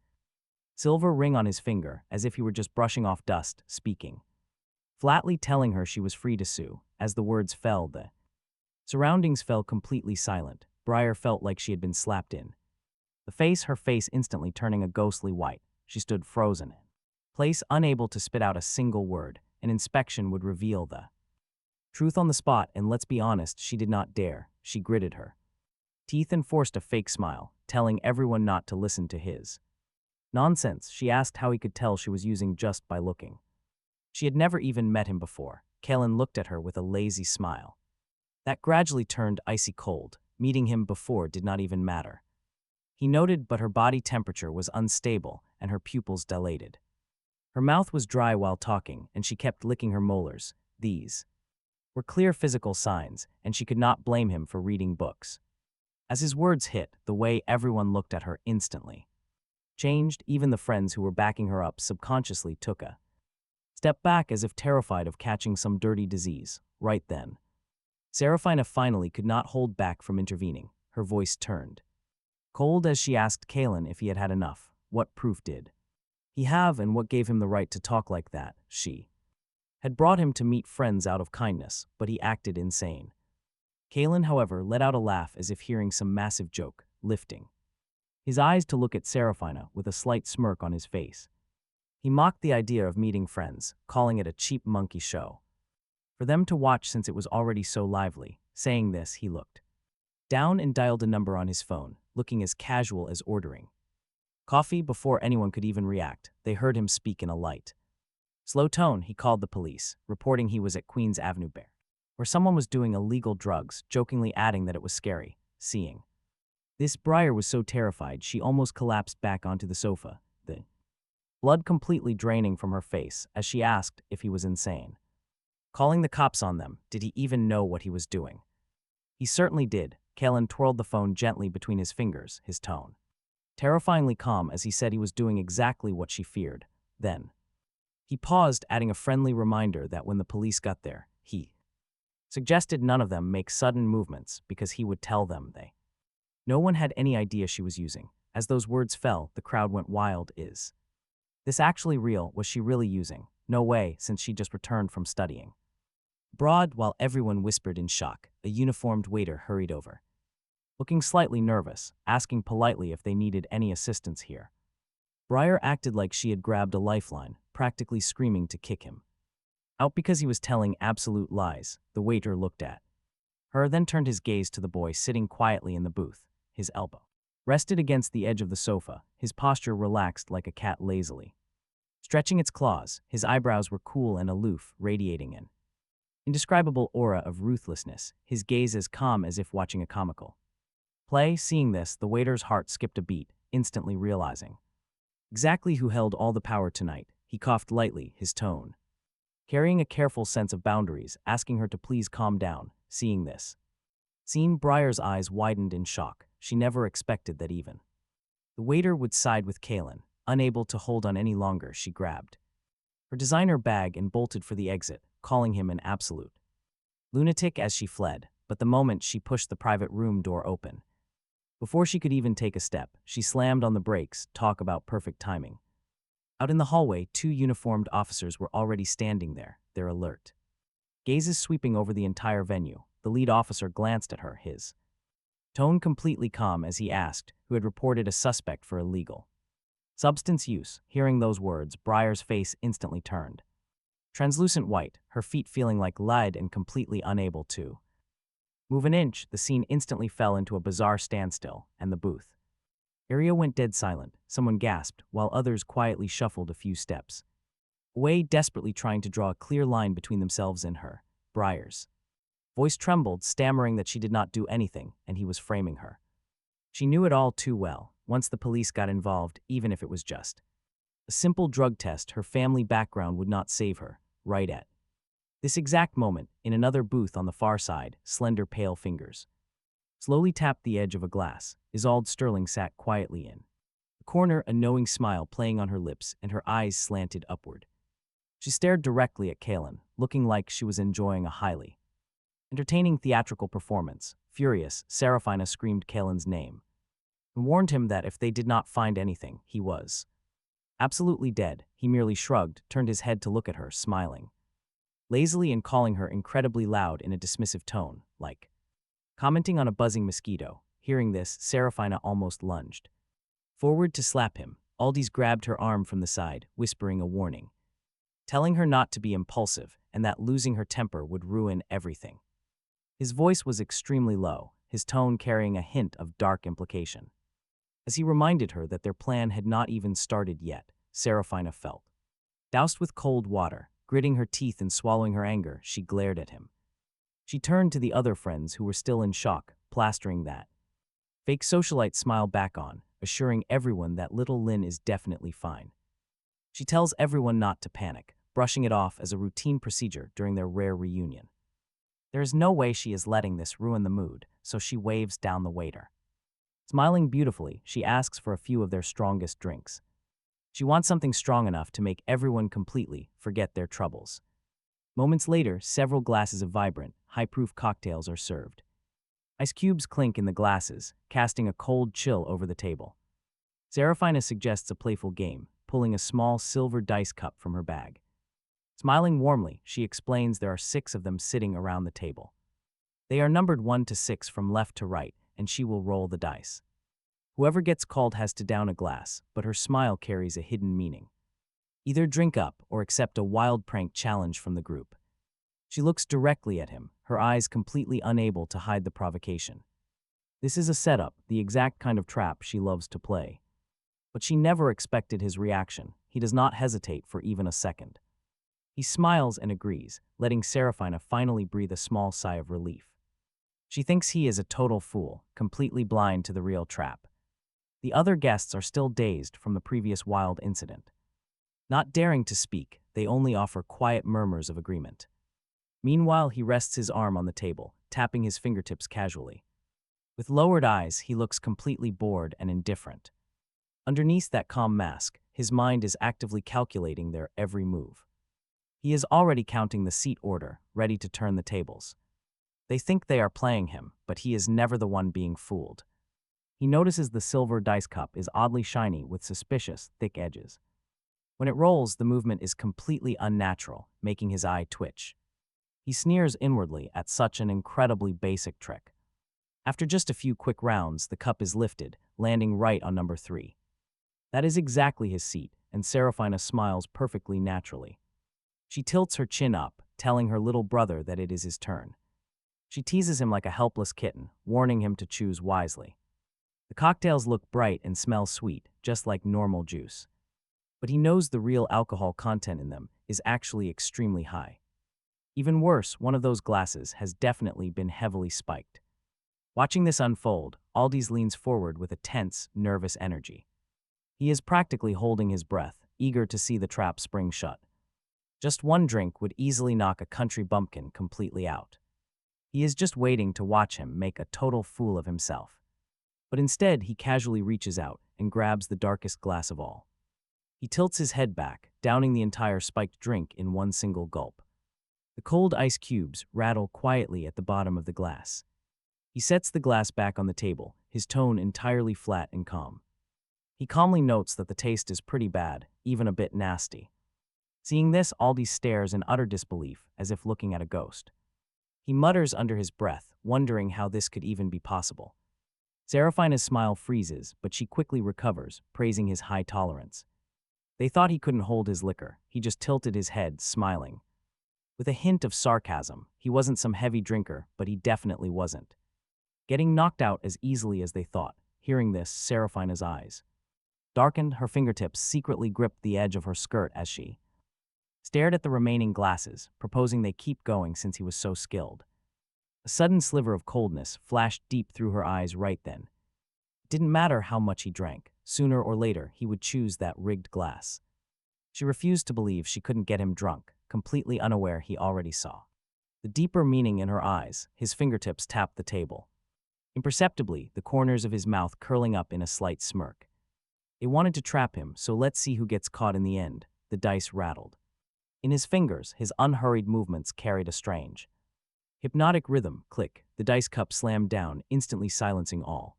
silver ring on his finger as if he were just brushing off dust, speaking. Flatly telling her she was free to sue. As the words fell, the surroundings fell completely silent. Briar felt like she had been slapped in. Her face instantly turning a ghostly white. She stood frozen in place, unable to spit out a single word. An inspection would reveal the truth on the spot, and let's be honest, she did not dare. She gritted her teeth and forced a fake smile, telling everyone not to listen to his nonsense. She asked how he could tell she was using just by looking. She had never even met him before. Kalen looked at her with a lazy smile that gradually turned icy cold. Meeting him before did not even matter. He noted, but her body temperature was unstable and her pupils dilated. Her mouth was dry while talking, and she kept licking her molars. These were clear physical signs, and she could not blame him for reading books. As his words hit, the way everyone looked at her instantly changed. Even the friends who were backing her up subconsciously took a step back as if terrified of catching some dirty disease. Right then, Serafina finally could not hold back from intervening. Her voice turned cold as she asked Kalen if he had had enough. What proof did he have, and what gave him the right to talk like that? She had brought him to meet friends out of kindness, but he acted insane. Kalen, however, let out a laugh as if hearing some massive joke, lifting his eyes to look at Serafina with a slight smirk on his face. He mocked the idea of meeting friends, calling it a cheap monkey show for them to watch since it was already so lively. Saying this, he looked down and dialed a number on his phone, looking as casual as ordering coffee. Before anyone could even react, they heard him speak in a light, slow tone. He called the police, reporting he was at Queens Avenue Bear, where someone was doing illegal drugs, jokingly adding that it was scary. Seeing this, Briar was so terrified she almost collapsed back onto the sofa, the blood completely draining from her face as she asked if he was insane. Calling the cops on them, did he even know what he was doing? He certainly did. Kalen twirled the phone gently between his fingers, his tone terrifyingly calm as he said he was doing exactly what she feared. Then he paused, adding a friendly reminder that when the police got there, he suggested none of them make sudden movements because he would tell them they. No one had any idea she was using. As those words fell, the crowd went wild. Is this actually real? Was she really using? No way, since she just returned from studying abroad. While everyone whispered in shock, a uniformed waiter hurried over, looking slightly nervous, asking politely if they needed any assistance here. Briar acted like she had grabbed a lifeline, practically screaming to kick him out because he was telling absolute lies. The waiter looked at her, then turned his gaze to the boy sitting quietly in the booth. His elbow rested against the edge of the sofa, his posture relaxed like a cat lazily stretching its claws. His eyebrows were cool and aloof, radiating an indescribable aura of ruthlessness, his gaze as calm as if watching a comical play. Seeing this, the waiter's heart skipped a beat, instantly realizing exactly who held all the power tonight. He coughed lightly, his tone carrying a careful sense of boundaries, asking her to please calm down. Seeing this scene, Briar's eyes widened in shock. She never expected that even the waiter would side with Kaylin. Unable to hold on any longer, she grabbed her designer bag and bolted for the exit, calling him an absolute lunatic as she fled. But the moment she pushed the private room door open, before she could even take a step, she slammed on the brakes. Talk about perfect timing. Out in the hallway, two uniformed officers were already standing there, their alert gazes sweeping over the entire venue. The lead officer glanced at her, his tone completely calm as he asked who had reported a suspect for illegal substance use. Hearing those words, Briar's face instantly turned translucent white, her feet feeling like lead and completely unable to move an inch. The scene instantly fell into a bizarre standstill, and the booth area went dead silent. Someone gasped, while others quietly shuffled a few steps away, desperately trying to draw a clear line between themselves and her. Briar's voice trembled, stammering that she did not do anything, and he was framing her. She knew it all too well. Once the police got involved, even if it was just a simple drug test, her family background would not save her. Right at this exact moment, in another booth on the far side, slender pale fingers slowly tapped the edge of a glass. Isolde Sterling sat quietly in the corner, a knowing smile playing on her lips, and her eyes slanted upward. She stared directly at Kaylin, looking like she was enjoying a highly entertaining theatrical performance. Furious, Serafina screamed Kaylin's name and warned him that if they did not find anything, he was absolutely dead. He merely shrugged, turned his head to look at her, smiling lazily and calling her incredibly loud in a dismissive tone, like commenting on a buzzing mosquito. Hearing this, Serafina almost lunged forward to slap him. Aldis grabbed her arm from the side, whispering a warning, telling her not to be impulsive and that losing her temper would ruin everything. His voice was extremely low, his tone carrying a hint of dark implication. As he reminded her that their plan had not even started yet, Serafina felt doused with cold water. Gritting her teeth and swallowing her anger, she glared at him. She turned to the other friends who were still in shock, plastering that fake socialite smile back on, assuring everyone that little Lynn is definitely fine. She tells everyone not to panic, brushing it off as a routine procedure during their rare reunion. There is no way she is letting this ruin the mood, so she waves down the waiter. Smiling beautifully, she asks for a few of their strongest drinks. She wants something strong enough to make everyone completely forget their troubles. Moments later, several glasses of vibrant, high-proof cocktails are served. Ice cubes clink in the glasses, casting a cold chill over the table. Serafina suggests a playful game, pulling a small silver dice cup from her bag. Smiling warmly, she explains there are 6 of them sitting around the table. They are numbered 1 to 6 from left to right, and she will roll the dice. Whoever gets called has to down a glass, but her smile carries a hidden meaning. Either drink up or accept a wild prank challenge from the group. She looks directly at him, her eyes completely unable to hide the provocation. This is a setup, the exact kind of trap she loves to play. But she never expected his reaction. He does not hesitate for even a second. He smiles and agrees, letting Serafina finally breathe a small sigh of relief. She thinks he is a total fool, completely blind to the real trap. The other guests are still dazed from the previous wild incident. Not daring to speak, they only offer quiet murmurs of agreement. Meanwhile, he rests his arm on the table, tapping his fingertips casually. With lowered eyes, he looks completely bored and indifferent. Underneath that calm mask, his mind is actively calculating their every move. He is already counting the seat order, ready to turn the tables. They think they are playing him, but he is never the one being fooled. He notices the silver dice cup is oddly shiny with suspicious, thick edges. When it rolls, the movement is completely unnatural, making his eye twitch. He sneers inwardly at such an incredibly basic trick. After just a few quick rounds, the cup is lifted, landing right on number 3. That is exactly his seat, and Serafina smiles perfectly naturally. She tilts her chin up, telling her little brother that it is his turn. She teases him like a helpless kitten, warning him to choose wisely. The cocktails look bright and smell sweet, just like normal juice. But he knows the real alcohol content in them is actually extremely high. Even worse, one of those glasses has definitely been heavily spiked. Watching this unfold, Aldis leans forward with a tense, nervous energy. He is practically holding his breath, eager to see the trap spring shut. Just one drink would easily knock a country bumpkin completely out. He is just waiting to watch him make a total fool of himself. But instead, he casually reaches out and grabs the darkest glass of all. He tilts his head back, downing the entire spiked drink in one single gulp. The cold ice cubes rattle quietly at the bottom of the glass. He sets the glass back on the table, his tone entirely flat and calm. He calmly notes that the taste is pretty bad, even a bit nasty. Seeing this, Aldis stares in utter disbelief, as if looking at a ghost. He mutters under his breath, wondering how this could even be possible. Serafina's smile freezes, but she quickly recovers, praising his high tolerance. They thought he couldn't hold his liquor. He just tilted his head, smiling. With a hint of sarcasm, he wasn't some heavy drinker, but he definitely wasn't. Getting knocked out as easily as they thought. Hearing this, Serafina's eyes darkened, her fingertips secretly gripped the edge of her skirt as she stared at the remaining glasses, proposing they keep going since he was so skilled. A sudden sliver of coldness flashed deep through her eyes right then. It didn't matter how much he drank, sooner or later he would choose that rigged glass. She refused to believe she couldn't get him drunk, completely unaware he already saw the deeper meaning in her eyes. His fingertips tapped the table. Imperceptibly, the corners of his mouth curling up in a slight smirk. They wanted to trap him, so let's see who gets caught in the end. The dice rattled. In his fingers, his unhurried movements carried a strange, hypnotic rhythm. Click, the dice cup slammed down, instantly silencing all.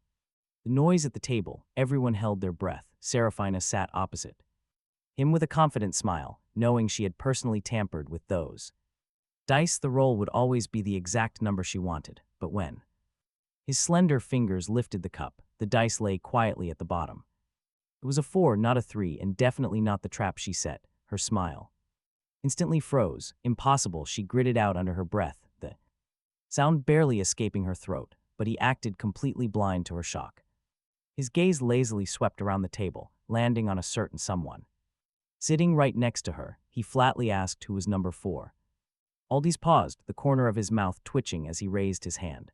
The noise at the table, everyone held their breath. Serafina sat opposite him with a confident smile, knowing she had personally tampered with those dice. The roll would always be the exact number she wanted, but when his slender fingers lifted the cup, the dice lay quietly at the bottom. It was a 4, not a 3, and definitely not the trap she set. Her smile instantly froze. Impossible, she gritted out under her breath, the sound barely escaping her throat, but he acted completely blind to her shock. His gaze lazily swept around the table, landing on a certain someone. Sitting right next to her, he flatly asked who was number 4. Aldis paused, the corner of his mouth twitching as he raised his hand.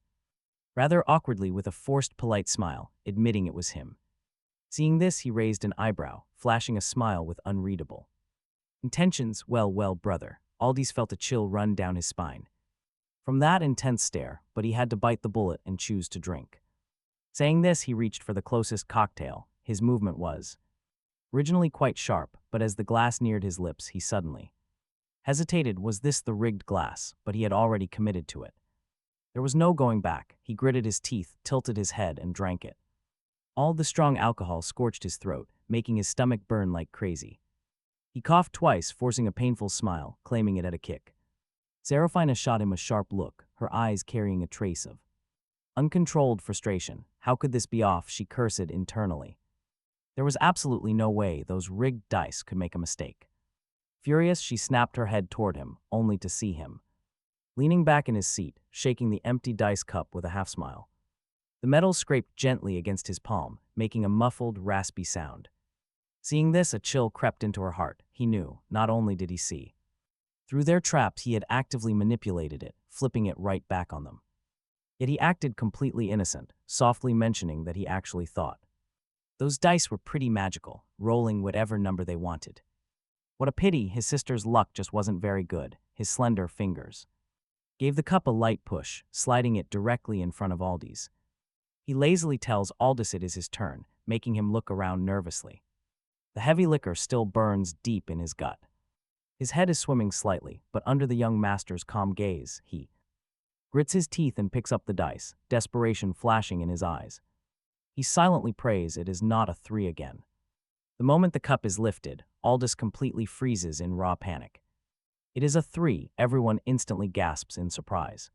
Rather awkwardly, with a forced polite smile, admitting it was him. Seeing this, he raised an eyebrow, flashing a smile with unreadable intentions. Well, brother. Aldis felt a chill run down his spine from that intense stare, but he had to bite the bullet and choose to drink. Saying this, he reached for the closest cocktail. His movement was originally quite sharp, but as the glass neared his lips, he suddenly hesitated. Was this the rigged glass? But he had already committed to it. There was no going back. He gritted his teeth, tilted his head, and drank it. All the strong alcohol scorched his throat, making his stomach burn like crazy. He coughed twice, forcing a painful smile, claiming it at a kick. Serafina shot him a sharp look, her eyes carrying a trace of uncontrolled frustration. How could this be off? She cursed internally. There was absolutely no way those rigged dice could make a mistake. Furious, she snapped her head toward him, only to see him leaning back in his seat, shaking the empty dice cup with a half-smile. The metal scraped gently against his palm, making a muffled, raspy sound. Seeing this, a chill crept into her heart. He knew, not only did he see through their traps, he had actively manipulated it, flipping it right back on them. Yet he acted completely innocent, softly mentioning that he actually thought those dice were pretty magical, rolling whatever number they wanted. What a pity, his sister's luck just wasn't very good. His slender fingers gave the cup a light push, sliding it directly in front of Aldis. He lazily tells Aldis it is his turn, making him look around nervously. The heavy liquor still burns deep in his gut. His head is swimming slightly, but under the young master's calm gaze, he grits his teeth and picks up the dice, desperation flashing in his eyes. He silently prays it is not a 3 again. The moment the cup is lifted, Aldis completely freezes in raw panic. It is a 3, everyone instantly gasps in surprise.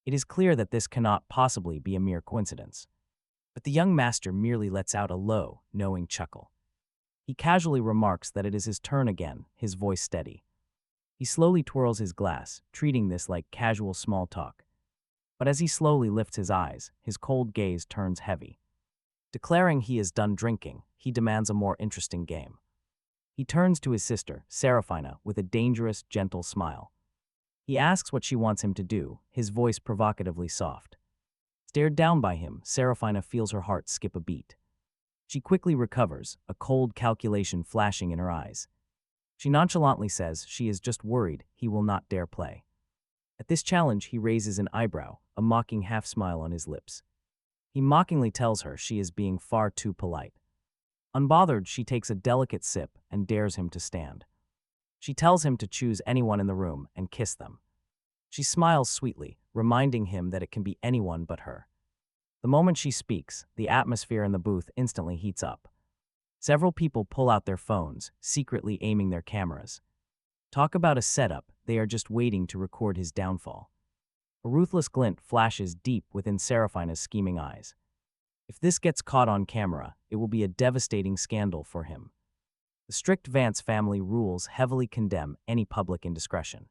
It is clear that this cannot possibly be a mere coincidence. But the young master merely lets out a low, knowing chuckle. He casually remarks that it is his turn again, his voice steady. He slowly twirls his glass, treating this like casual small talk. But as he slowly lifts his eyes, his cold gaze turns heavy. Declaring he is done drinking, he demands a more interesting game. He turns to his sister, Serafina, with a dangerous, gentle smile. He asks what she wants him to do, his voice provocatively soft. Stared down by him, Serafina feels her heart skip a beat. She quickly recovers, a cold calculation flashing in her eyes. She nonchalantly says she is just worried he will not dare play. At this challenge, he raises an eyebrow, a mocking half-smile on his lips. He mockingly tells her she is being far too polite. Unbothered, she takes a delicate sip and dares him to stand. She tells him to choose anyone in the room and kiss them. She smiles sweetly, reminding him that it can be anyone but her. The moment she speaks, the atmosphere in the booth instantly heats up. Several people pull out their phones, secretly aiming their cameras. Talk about a setup, they are just waiting to record his downfall. A ruthless glint flashes deep within Serafina's scheming eyes. If this gets caught on camera, it will be a devastating scandal for him. The strict Vance family rules heavily condemn any public indiscretion.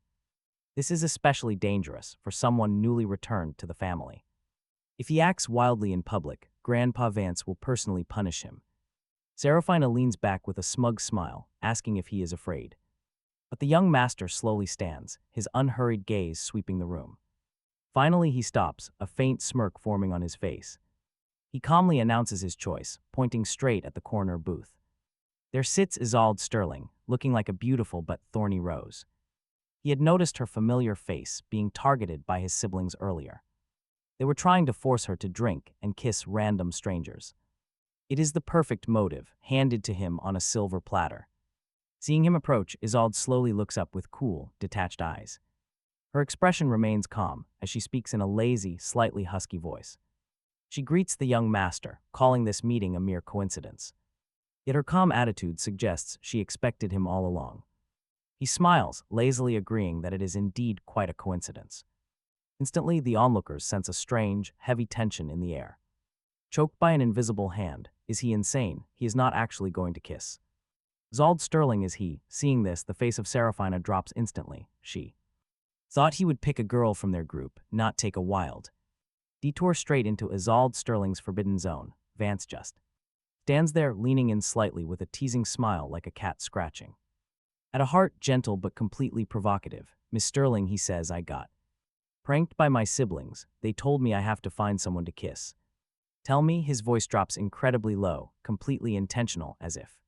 This is especially dangerous for someone newly returned to the family. If he acts wildly in public, Grandpa Vance will personally punish him. Serafina leans back with a smug smile, asking if he is afraid. But the young master slowly stands, his unhurried gaze sweeping the room. Finally he stops, a faint smirk forming on his face. He calmly announces his choice, pointing straight at the corner booth. There sits Isolde Sterling, looking like a beautiful but thorny rose. He had noticed her familiar face being targeted by his siblings earlier. They were trying to force her to drink and kiss random strangers. It is the perfect motive, handed to him on a silver platter. Seeing him approach, Isolde slowly looks up with cool, detached eyes. Her expression remains calm as she speaks in a lazy, slightly husky voice. She greets the young master, calling this meeting a mere coincidence. Yet her calm attitude suggests she expected him all along. He smiles, lazily agreeing that it is indeed quite a coincidence. Instantly, the onlookers sense a strange, heavy tension in the air. Choked by an invisible hand, is he insane? He is not actually going to kiss. Isolde Sterling is he. Seeing this, the face of Serafina drops instantly. She thought he would pick a girl from their group, not take a wild detour straight into Isolde Sterling's forbidden zone. Vance just stands there, leaning in slightly with a teasing smile like a cat scratching. At a heart gentle but completely provocative, Miss Sterling, he says, I got pranked by my siblings. They told me I have to find someone to kiss. Tell me, his voice drops incredibly low, completely intentional, as if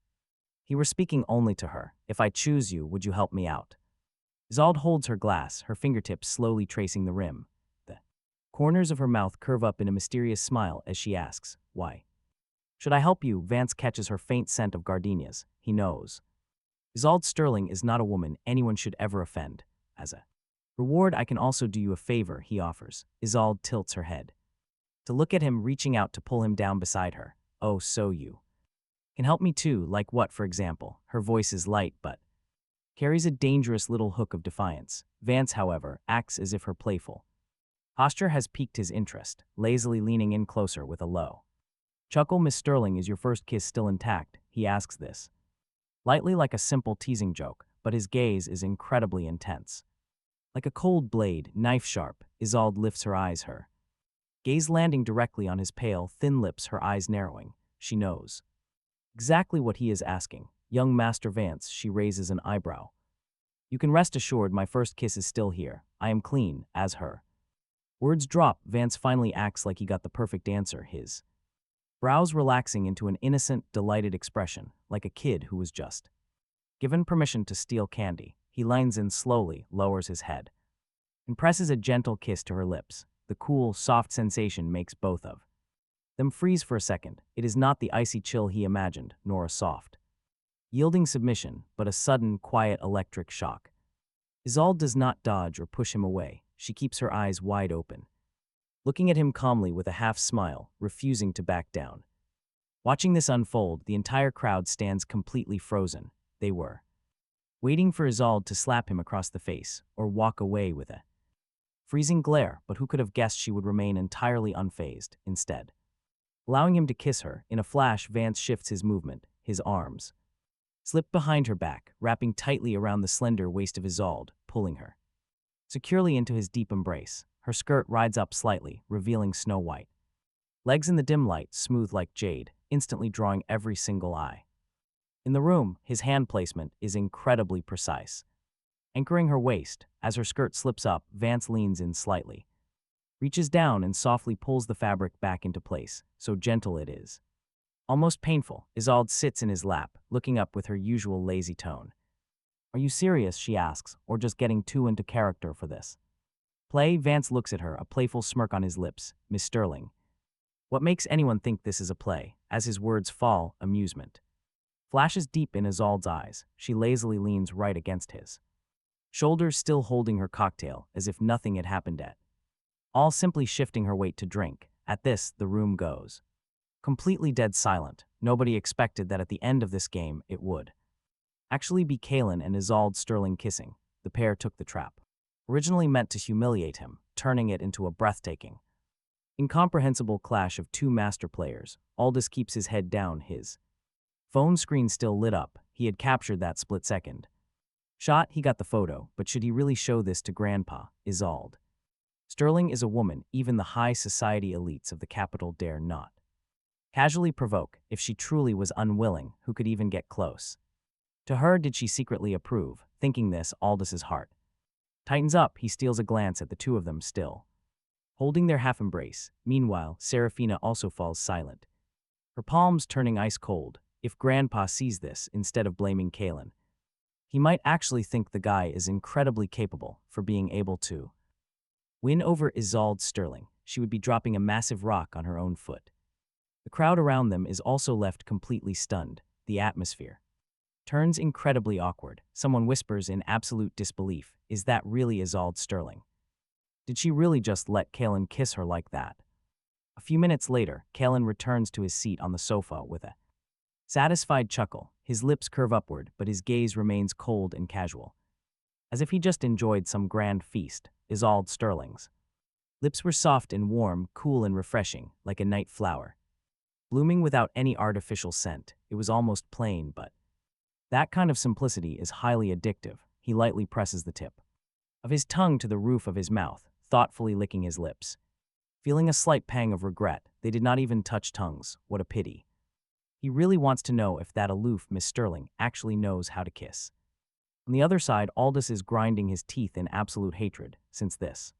he were speaking only to her. If I choose you, would you help me out? Isolde holds her glass, her fingertips slowly tracing the rim. The corners of her mouth curve up in a mysterious smile as she asks, why should I help you? Vance catches her faint scent of gardenias. He knows Isolde Sterling is not a woman anyone should ever offend. As a reward, I can also do you a favor, he offers. Isolde tilts her head to look at him, reaching out to pull him down beside her. Oh, so you can help me too, like what, for example? Her voice is light but carries a dangerous little hook of defiance. Vance, however, acts as if her playful posture has piqued his interest, lazily leaning in closer with a low chuckle. Miss Sterling, is your first kiss still intact? He asks this lightly, like a simple teasing joke, but his gaze is incredibly intense. Like a cold blade, knife-sharp, Isolde lifts her eyes, her gaze landing directly on his pale, thin lips, her eyes narrowing. She knows exactly what he is asking. Young Master Vance, she raises an eyebrow. You can rest assured my first kiss is still here. I am clean, as her words drop, Vance finally acts like he got the perfect answer, his brows relaxing into an innocent, delighted expression, like a kid who was just given permission to steal candy. He leans in slowly, lowers his head, and presses a gentle kiss to her lips. The cool, soft sensation makes both of them freeze for a second. It is not the icy chill he imagined, nor a soft, yielding submission, but a sudden, quiet electric shock. Isolde does not dodge or push him away. She keeps her eyes wide open, looking at him calmly with a half-smile, refusing to back down. Watching this unfold, the entire crowd stands completely frozen. They were waiting for Isolde to slap him across the face or walk away with a freezing glare, but who could have guessed she would remain entirely unfazed, instead allowing him to kiss her. In a flash, Vance shifts his movement, his arms slip behind her back, wrapping tightly around the slender waist of Isolde, pulling her securely into his deep embrace. Her skirt rides up slightly, revealing snow white legs in the dim light, smooth like jade, instantly drawing every single eye. In the room, his hand placement is incredibly precise. Anchoring her waist, as her skirt slips up, Vance leans in slightly, reaches down and softly pulls the fabric back into place, so gentle it is. Almost painful, Isolde sits in his lap, looking up with her usual lazy tone. Are you serious, she asks, or just getting too into character for this? Play, Vance looks at her, a playful smirk on his lips. Miss Sterling. What makes anyone think this is a play? As his words fall, amusement flashes deep in Isolde's eyes. She lazily leans right against his shoulders, still holding her cocktail, as if nothing had happened yet. All simply shifting her weight to drink. At this, the room goes completely dead silent. Nobody expected that at the end of this game, it would actually be Kaelin and Isolde Sterling kissing. The pair took the trap, originally meant to humiliate him, turning it into a breathtaking, incomprehensible clash of two master players. Aldous keeps his head down, his phone screen still lit up. He had captured that split-second shot. He got the photo, but should he really show this to Grandpa? Isolde Sterling is a woman even the high society elites of the capital dare not casually provoke. If she truly was unwilling, who could even get close to her? Did she secretly approve? Thinking this, Aldous' heart tightens up. He steals a glance at the two of them still holding their half-embrace. Meanwhile, Serafina also falls silent, her palms turning ice cold. If Grandpa sees this, instead of blaming Kaelin, he might actually think the guy is incredibly capable for being able to win over Isolde Sterling. She would be dropping a massive rock on her own foot. The crowd around them is also left completely stunned. The atmosphere turns incredibly awkward. Someone whispers in absolute disbelief, is that really Isolde Sterling? Did she really just let Kaelin kiss her like that? A few minutes later, Kaelin returns to his seat on the sofa with a satisfied chuckle. His lips curve upward, but his gaze remains cold and casual, as if he just enjoyed some grand feast. Isolde Sterling's lips were soft and warm, cool and refreshing, like a night flower, blooming without any artificial scent. It was almost plain, but that kind of simplicity is highly addictive. He lightly presses the tip of his tongue to the roof of his mouth, thoughtfully licking his lips, feeling a slight pang of regret. They did not even touch tongues. What a pity. He really wants to know if that aloof Miss Sterling actually knows how to kiss. On the other side, Aldous is grinding his teeth in absolute hatred, since this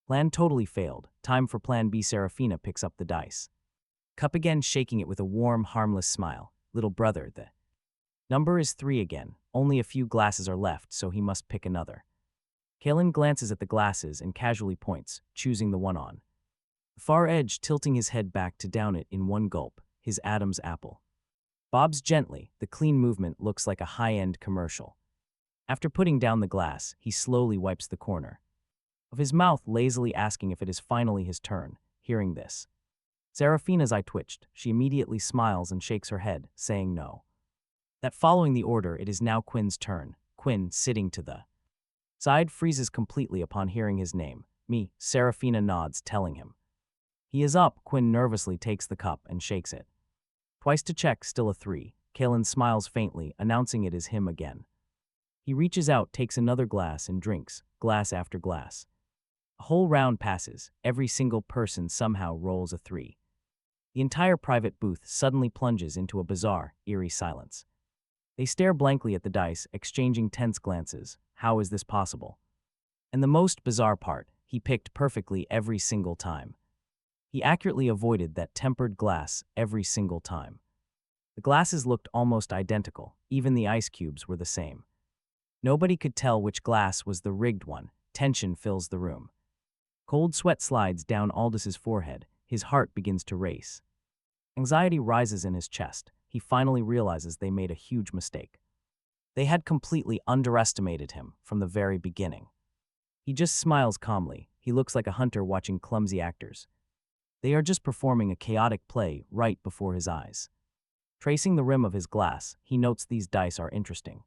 plan totally failed. Time for Plan B. Serafina picks up the dice cup again, shaking it with a warm, harmless smile. Little brother, the number is 3 again. Only a few glasses are left, so he must pick another. Kaelin glances at the glasses and casually points, choosing the one on the far edge, tilting his head back to down it in one gulp. His Adam's apple bobs gently. The clean movement looks like a high-end commercial. After putting down the glass, he slowly wipes the corner of his mouth, lazily asking if it is finally his turn. Hearing this, Serafina's eye twitched. She immediately smiles and shakes her head, saying no. That following the order, it is now Quinn's turn. Quinn, sitting to the side, freezes completely upon hearing his name. Me. Serafina nods, telling him he is up. Quinn nervously takes the cup and shakes it twice to check. Still a 3. Kaelin smiles faintly, announcing it is him again. He reaches out, takes another glass and drinks, glass after glass. A whole round passes. Every single person somehow rolls a 3. The entire private booth suddenly plunges into a bizarre, eerie silence. They stare blankly at the dice, exchanging tense glances. How is this possible? And the most bizarre part, he picked perfectly every single time. He accurately avoided that tempered glass every single time. The glasses looked almost identical. Even the ice cubes were the same. Nobody could tell which glass was the rigged one. Tension fills the room. Cold sweat slides down Aldous' forehead. His heart begins to race. Anxiety rises in his chest. He finally realizes they made a huge mistake. They had completely underestimated him from the very beginning. He just smiles calmly. He looks like a hunter watching clumsy actors. They are just performing a chaotic play right before his eyes. Tracing the rim of his glass, he notes these dice are interesting.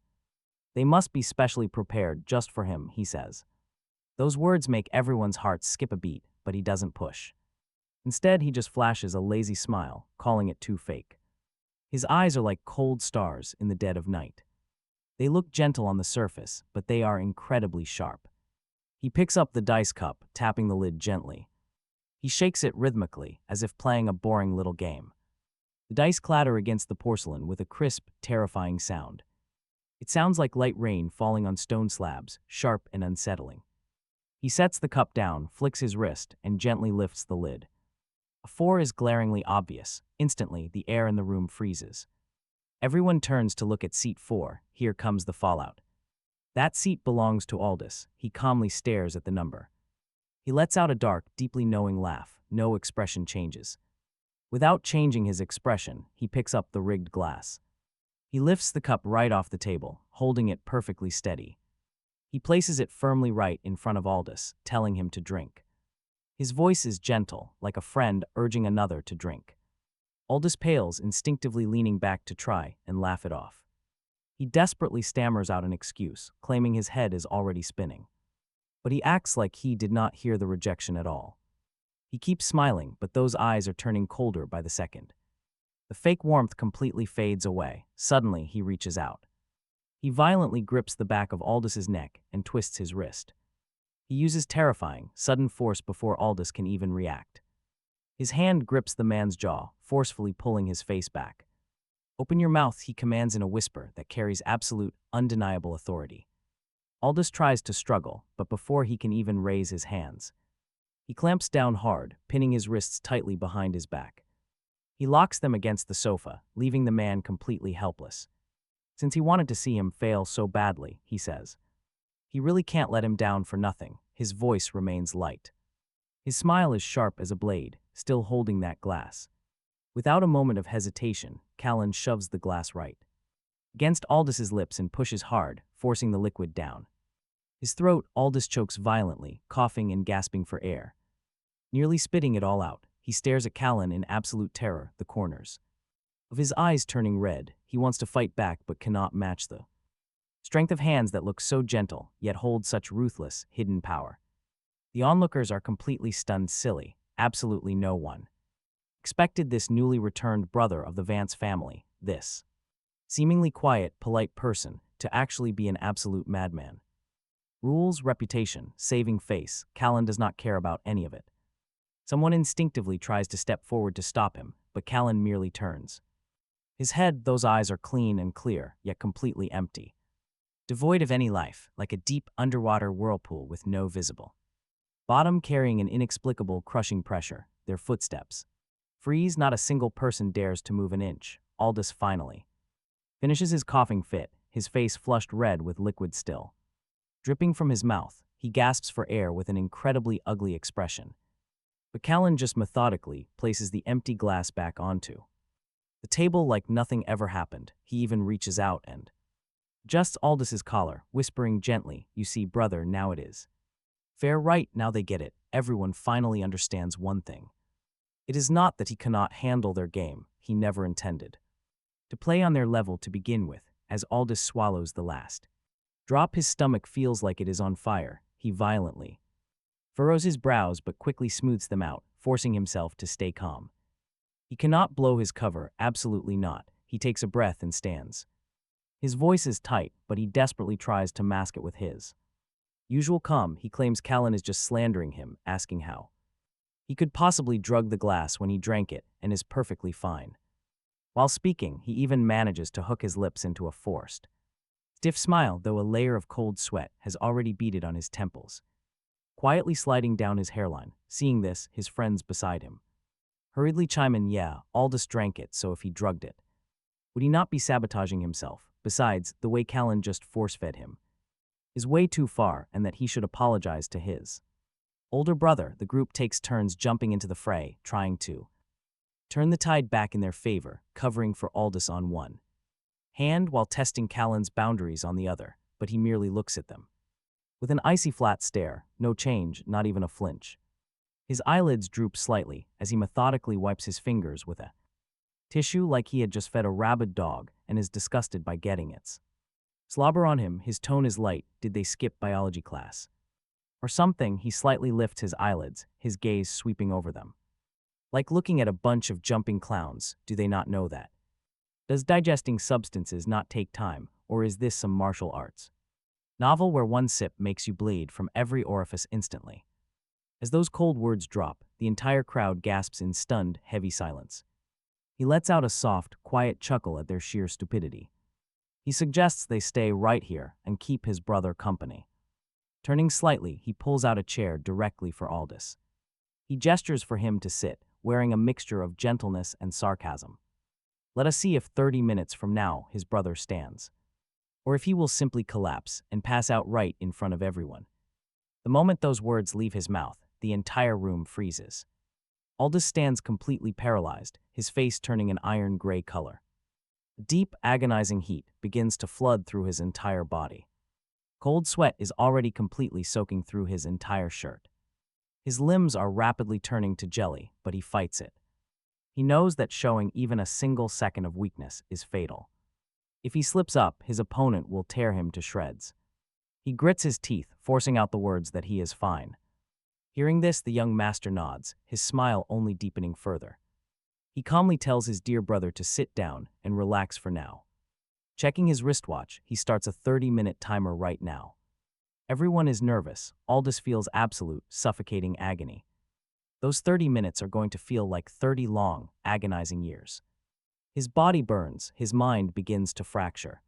They must be specially prepared just for him, he says. Those words make everyone's hearts skip a beat, but he doesn't push. Instead, he just flashes a lazy smile, calling it too fake. His eyes are like cold stars in the dead of night. They look gentle on the surface, but they are incredibly sharp. He picks up the dice cup, tapping the lid gently. He shakes it rhythmically, as if playing a boring little game. The dice clatter against the porcelain with a crisp, terrifying sound. It sounds like light rain falling on stone slabs, sharp and unsettling. He sets the cup down, flicks his wrist, and gently lifts the lid. A 4 is glaringly obvious. Instantly, the air in the room freezes. Everyone turns to look at seat 4. Here comes the fallout. That seat belongs to Aldous. He calmly stares at the number. He lets out a dark, deeply knowing laugh. No expression changes. Without changing his expression, he picks up the rigged glass. He lifts the cup right off the table, holding it perfectly steady. He places it firmly right in front of Aldous, telling him to drink. His voice is gentle, like a friend urging another to drink. Aldous pales, instinctively leaning back to try and laugh it off. He desperately stammers out an excuse, claiming his head is already spinning. But he acts like he did not hear the rejection at all. He keeps smiling, but those eyes are turning colder by the second. The fake warmth completely fades away. Suddenly, he reaches out. He violently grips the back of Aldous's neck and twists his wrist. He uses terrifying, sudden force before Aldous can even react. His hand grips the man's jaw, forcefully pulling his face back. "Open your mouth," he commands in a whisper that carries absolute, undeniable authority. Aldous tries to struggle, but before he can even raise his hands, he clamps down hard, pinning his wrists tightly behind his back. He locks them against the sofa, leaving the man completely helpless. Since he wanted to see him fail so badly, he says. He really can't let him down for nothing. His voice remains light. His smile is sharp as a blade, still holding that glass. Without a moment of hesitation, Callan shoves the glass right against Aldous's lips and pushes hard, forcing the liquid down. His throat, Aldous chokes violently, coughing and gasping for air. Nearly spitting it all out, he stares at Callan in absolute terror, the corners of his eyes turning red. He wants to fight back but cannot match the strength of hands that look so gentle, yet hold such ruthless, hidden power. The onlookers are completely stunned silly. Absolutely no one expected this newly returned brother of the Vance family, this seemingly quiet, polite person, to actually be an absolute madman. Rules, reputation, saving face, Callan does not care about any of it. Someone instinctively tries to step forward to stop him, but Callan merely turns. His head, those eyes are clean and clear, yet completely empty. Devoid of any life, like a deep underwater whirlpool with no visible bottom, carrying an inexplicable crushing pressure. Their footsteps freeze. Not a single person dares to move an inch. Aldous finally finishes his coughing fit, his face flushed red with liquid still dripping from his mouth. He gasps for air with an incredibly ugly expression. But Callan just methodically places the empty glass back onto the table like nothing ever happened. He even reaches out and adjusts Aldous's collar, whispering gently, "You see, brother, now it is fair, right? Now they get it. Everyone finally understands one thing. It is not that he cannot handle their game. He never intended to play on their level to begin with." As Aldous swallows the last drop, his stomach feels like it is on fire. He violently furrows his brows but quickly smooths them out, forcing himself to stay calm. He cannot blow his cover, absolutely not. He takes a breath and stands. His voice is tight, but he desperately tries to mask it with his usual calm. He claims Callan is just slandering him, asking how he could possibly drug the glass when he drank it and is perfectly fine. While speaking, he even manages to hook his lips into a forced stiff smile, though a layer of cold sweat has already beaded on his temples, quietly sliding down his hairline. Seeing this, his friends beside him hurriedly chime in. Yeah, Aldous drank it, so if he drugged it, would he not be sabotaging himself? Besides, the way Callan just force-fed him is way too far, and that he should apologize to his older brother. The group takes turns jumping into the fray, trying to turn the tide back in their favor, covering for Aldous on one hand while testing Callan's boundaries on the other, but he merely looks at them with an icy flat stare. No change, not even a flinch. His eyelids droop slightly as he methodically wipes his fingers with a tissue like he had just fed a rabid dog and is disgusted by getting its slobber on him. His tone is light. Did they skip biology class or something? He slightly lifts his eyelids, his gaze sweeping over them, like looking at a bunch of jumping clowns. Do they not know that? Does digesting substances not take time, or is this some martial arts novel where one sip makes you bleed from every orifice instantly? As those cold words drop, the entire crowd gasps in stunned, heavy silence. He lets out a soft, quiet chuckle at their sheer stupidity. He suggests they stay right here and keep his brother company. Turning slightly, he pulls out a chair directly for Aldous. He gestures for him to sit, wearing a mixture of gentleness and sarcasm. Let us see if 30 minutes from now his brother stands, or if he will simply collapse and pass out right in front of everyone. The moment those words leave his mouth, the entire room freezes. Aldous stands completely paralyzed, his face turning an iron gray color. Deep, agonizing heat begins to flood through his entire body. Cold sweat is already completely soaking through his entire shirt. His limbs are rapidly turning to jelly, but he fights it. He knows that showing even a single second of weakness is fatal. If he slips up, his opponent will tear him to shreds. He grits his teeth, forcing out the words that he is fine. Hearing this, the young master nods, his smile only deepening further. He calmly tells his dear brother to sit down and relax for now. Checking his wristwatch, he starts a 30-minute timer right now. Everyone is nervous. Aldous feels absolute, suffocating agony. Those 30 minutes are going to feel like 30 long, agonizing years. His body burns, his mind begins to fracture.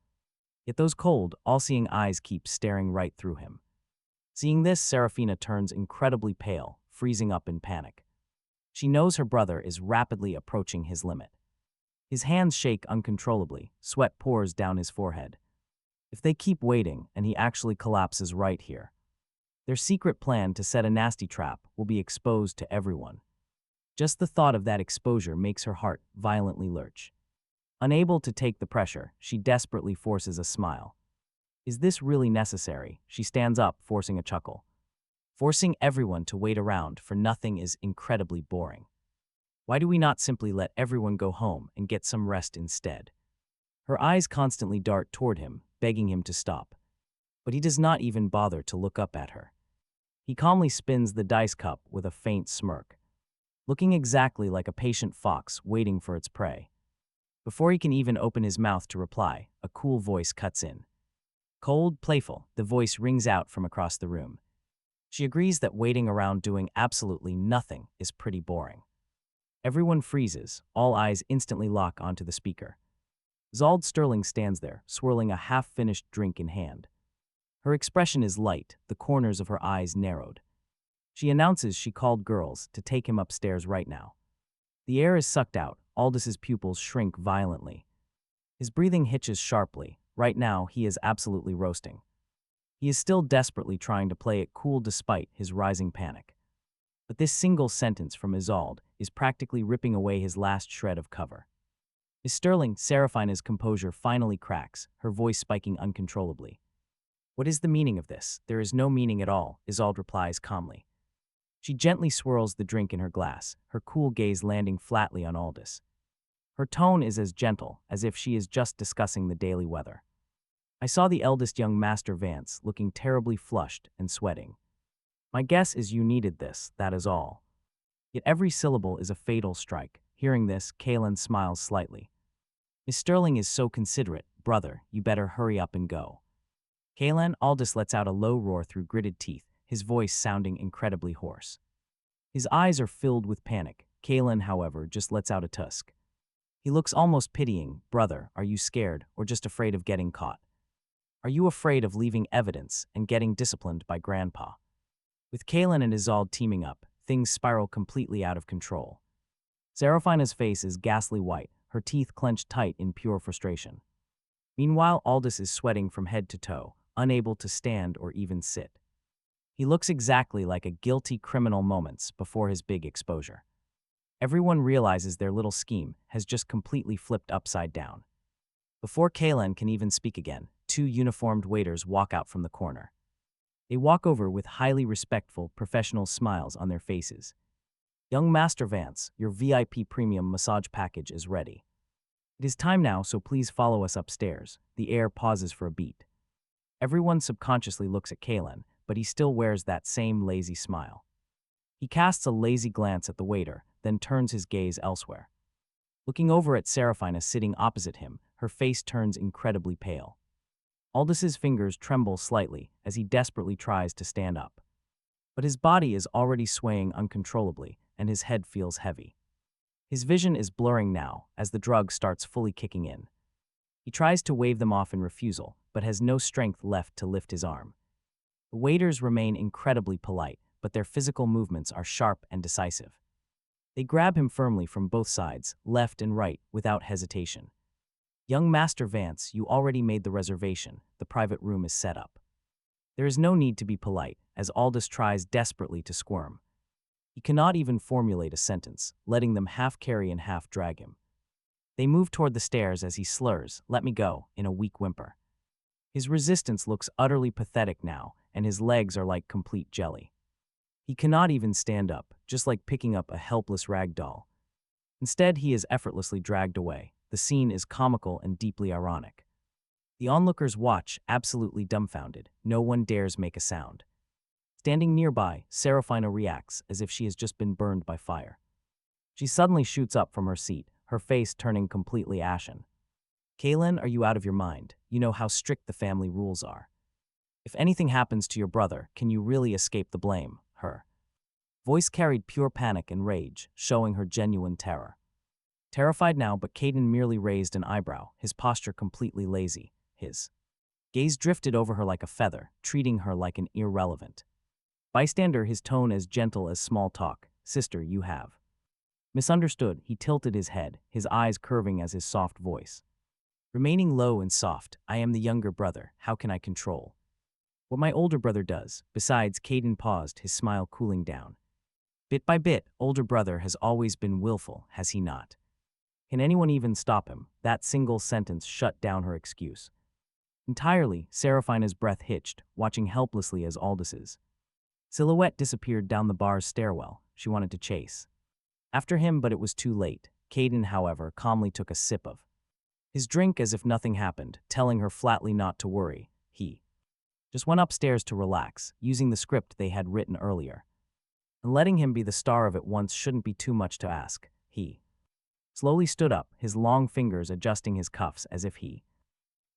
Yet those cold, all-seeing eyes keep staring right through him. Seeing this, Serafina turns incredibly pale, freezing up in panic. She knows her brother is rapidly approaching his limit. His hands shake uncontrollably, sweat pours down his forehead. If they keep waiting and he actually collapses right here, their secret plan to set a nasty trap will be exposed to everyone. Just the thought of that exposure makes her heart violently lurch. Unable to take the pressure, she desperately forces a smile. Is this really necessary? She stands up, forcing a chuckle. Forcing everyone to wait around for nothing is incredibly boring. Why do we not simply let everyone go home and get some rest instead? Her eyes constantly dart toward him, begging him to stop. But he does not even bother to look up at her. He calmly spins the dice cup with a faint smirk, looking exactly like a patient fox waiting for its prey. Before he can even open his mouth to reply, a cool voice cuts in. Cold, playful, the voice rings out from across the room. She agrees that waiting around doing absolutely nothing is pretty boring. Everyone freezes, all eyes instantly lock onto the speaker. Zald Sterling stands there, swirling a half-finished drink in hand. Her expression is light, the corners of her eyes narrowed. She announces she called girls to take him upstairs right now. The air is sucked out, Aldous' pupils shrink violently. His breathing hitches sharply. Right now, he is absolutely roasting. He is still desperately trying to play it cool despite his rising panic. But this single sentence from Isolde is practically ripping away his last shred of cover. Miss Sterling, Serafina's composure finally cracks, her voice spiking uncontrollably. What is the meaning of this? There is no meaning at all, Isolde replies calmly. She gently swirls the drink in her glass, her cool gaze landing flatly on Aldous. Her tone is as gentle as if she is just discussing the daily weather. I saw the eldest young Master Vance looking terribly flushed and sweating. My guess is you needed this, that is all. Yet every syllable is a fatal strike. Hearing this, Kaelin smiles slightly. Miss Sterling is so considerate. Brother, you better hurry up and go. Kaelin, Aldous lets out a low roar through gritted teeth, his voice sounding incredibly hoarse. His eyes are filled with panic. Kaelin, however, just lets out a tusk. He looks almost pitying. Brother, are you scared or just afraid of getting caught? Are you afraid of leaving evidence and getting disciplined by Grandpa? With Kaelin and Isolde teaming up, things spiral completely out of control. Serafina's face is ghastly white, her teeth clenched tight in pure frustration. Meanwhile, Aldous is sweating from head to toe, unable to stand or even sit. He looks exactly like a guilty criminal moments before his big exposure. Everyone realizes their little scheme has just completely flipped upside down. Before Kaelin can even speak again, two uniformed waiters walk out from the corner. They walk over with highly respectful, professional smiles on their faces. Young Master Vance, your VIP premium massage package is ready. It is time now, so please follow us upstairs. The air pauses for a beat. Everyone subconsciously looks at Kaelin, but he still wears that same lazy smile. He casts a lazy glance at the waiter, then turns his gaze elsewhere. Looking over at Serafina sitting opposite him, her face turns incredibly pale. Aldous' fingers tremble slightly as he desperately tries to stand up. But his body is already swaying uncontrollably, and his head feels heavy. His vision is blurring now as the drug starts fully kicking in. He tries to wave them off in refusal, but has no strength left to lift his arm. The waiters remain incredibly polite, but their physical movements are sharp and decisive. They grab him firmly from both sides, left and right, without hesitation. Young Master Vance, you already made the reservation. The private room is set up. There is no need to be polite, as Aldous tries desperately to squirm. He cannot even formulate a sentence, letting them half carry and half drag him. They move toward the stairs as he slurs, "Let me go," in a weak whimper. His resistance looks utterly pathetic now, and his legs are like complete jelly. He cannot even stand up, just like picking up a helpless rag doll. Instead, he is effortlessly dragged away. The scene is comical and deeply ironic. The onlookers watch, absolutely dumbfounded. No one dares make a sound. Standing nearby, Serafina reacts as if she has just been burned by fire. She suddenly shoots up from her seat, her face turning completely ashen. "Kaylin, are you out of your mind? You know how strict the family rules are. If anything happens to your brother, can you really escape the blame?" Her voice carried pure panic and rage, showing her genuine terror. Terrified now, but Caden merely raised an eyebrow, his posture completely lazy. His gaze drifted over her like a feather, treating her like an irrelevant bystander, his tone as gentle as small talk. "Sister, you have misunderstood." He tilted his head, his eyes curving as his soft voice remaining low and soft. "I am the younger brother. How can I control what my older brother does? Besides," Caden paused, his smile cooling down. "Bit by bit, older brother has always been willful, has he not? Can anyone even stop him?" That single sentence shut down her excuse entirely. Serafina's breath hitched, watching helplessly as Aldous' silhouette disappeared down the bar's stairwell. She wanted to chase after him, but it was too late. Caden, however, calmly took a sip of his drink as if nothing happened, telling her flatly not to worry. He just went upstairs to relax, using the script they had written earlier. And letting him be the star of it once shouldn't be too much to ask. He slowly stood up, his long fingers adjusting his cuffs as if he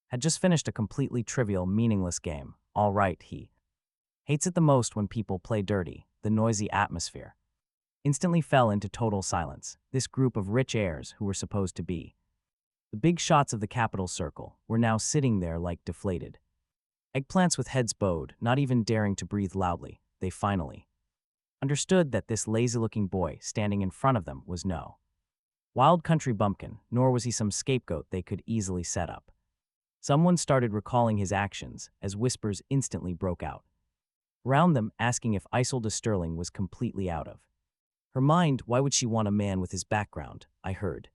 had just finished a completely trivial, meaningless game. All right, he hates it the most when people play dirty. The noisy atmosphere instantly fell into total silence. This group of rich heirs, who were supposed to be the big shots of the capital circle, were now sitting there like deflated eggplants with heads bowed, not even daring to breathe loudly. They finally understood that this lazy-looking boy standing in front of them was no wild country bumpkin, nor was he some scapegoat they could easily set up. Someone started recalling his actions as whispers instantly broke out around them, asking if Isolde Sterling was completely out of her mind. Why would she want a man with his background? I heard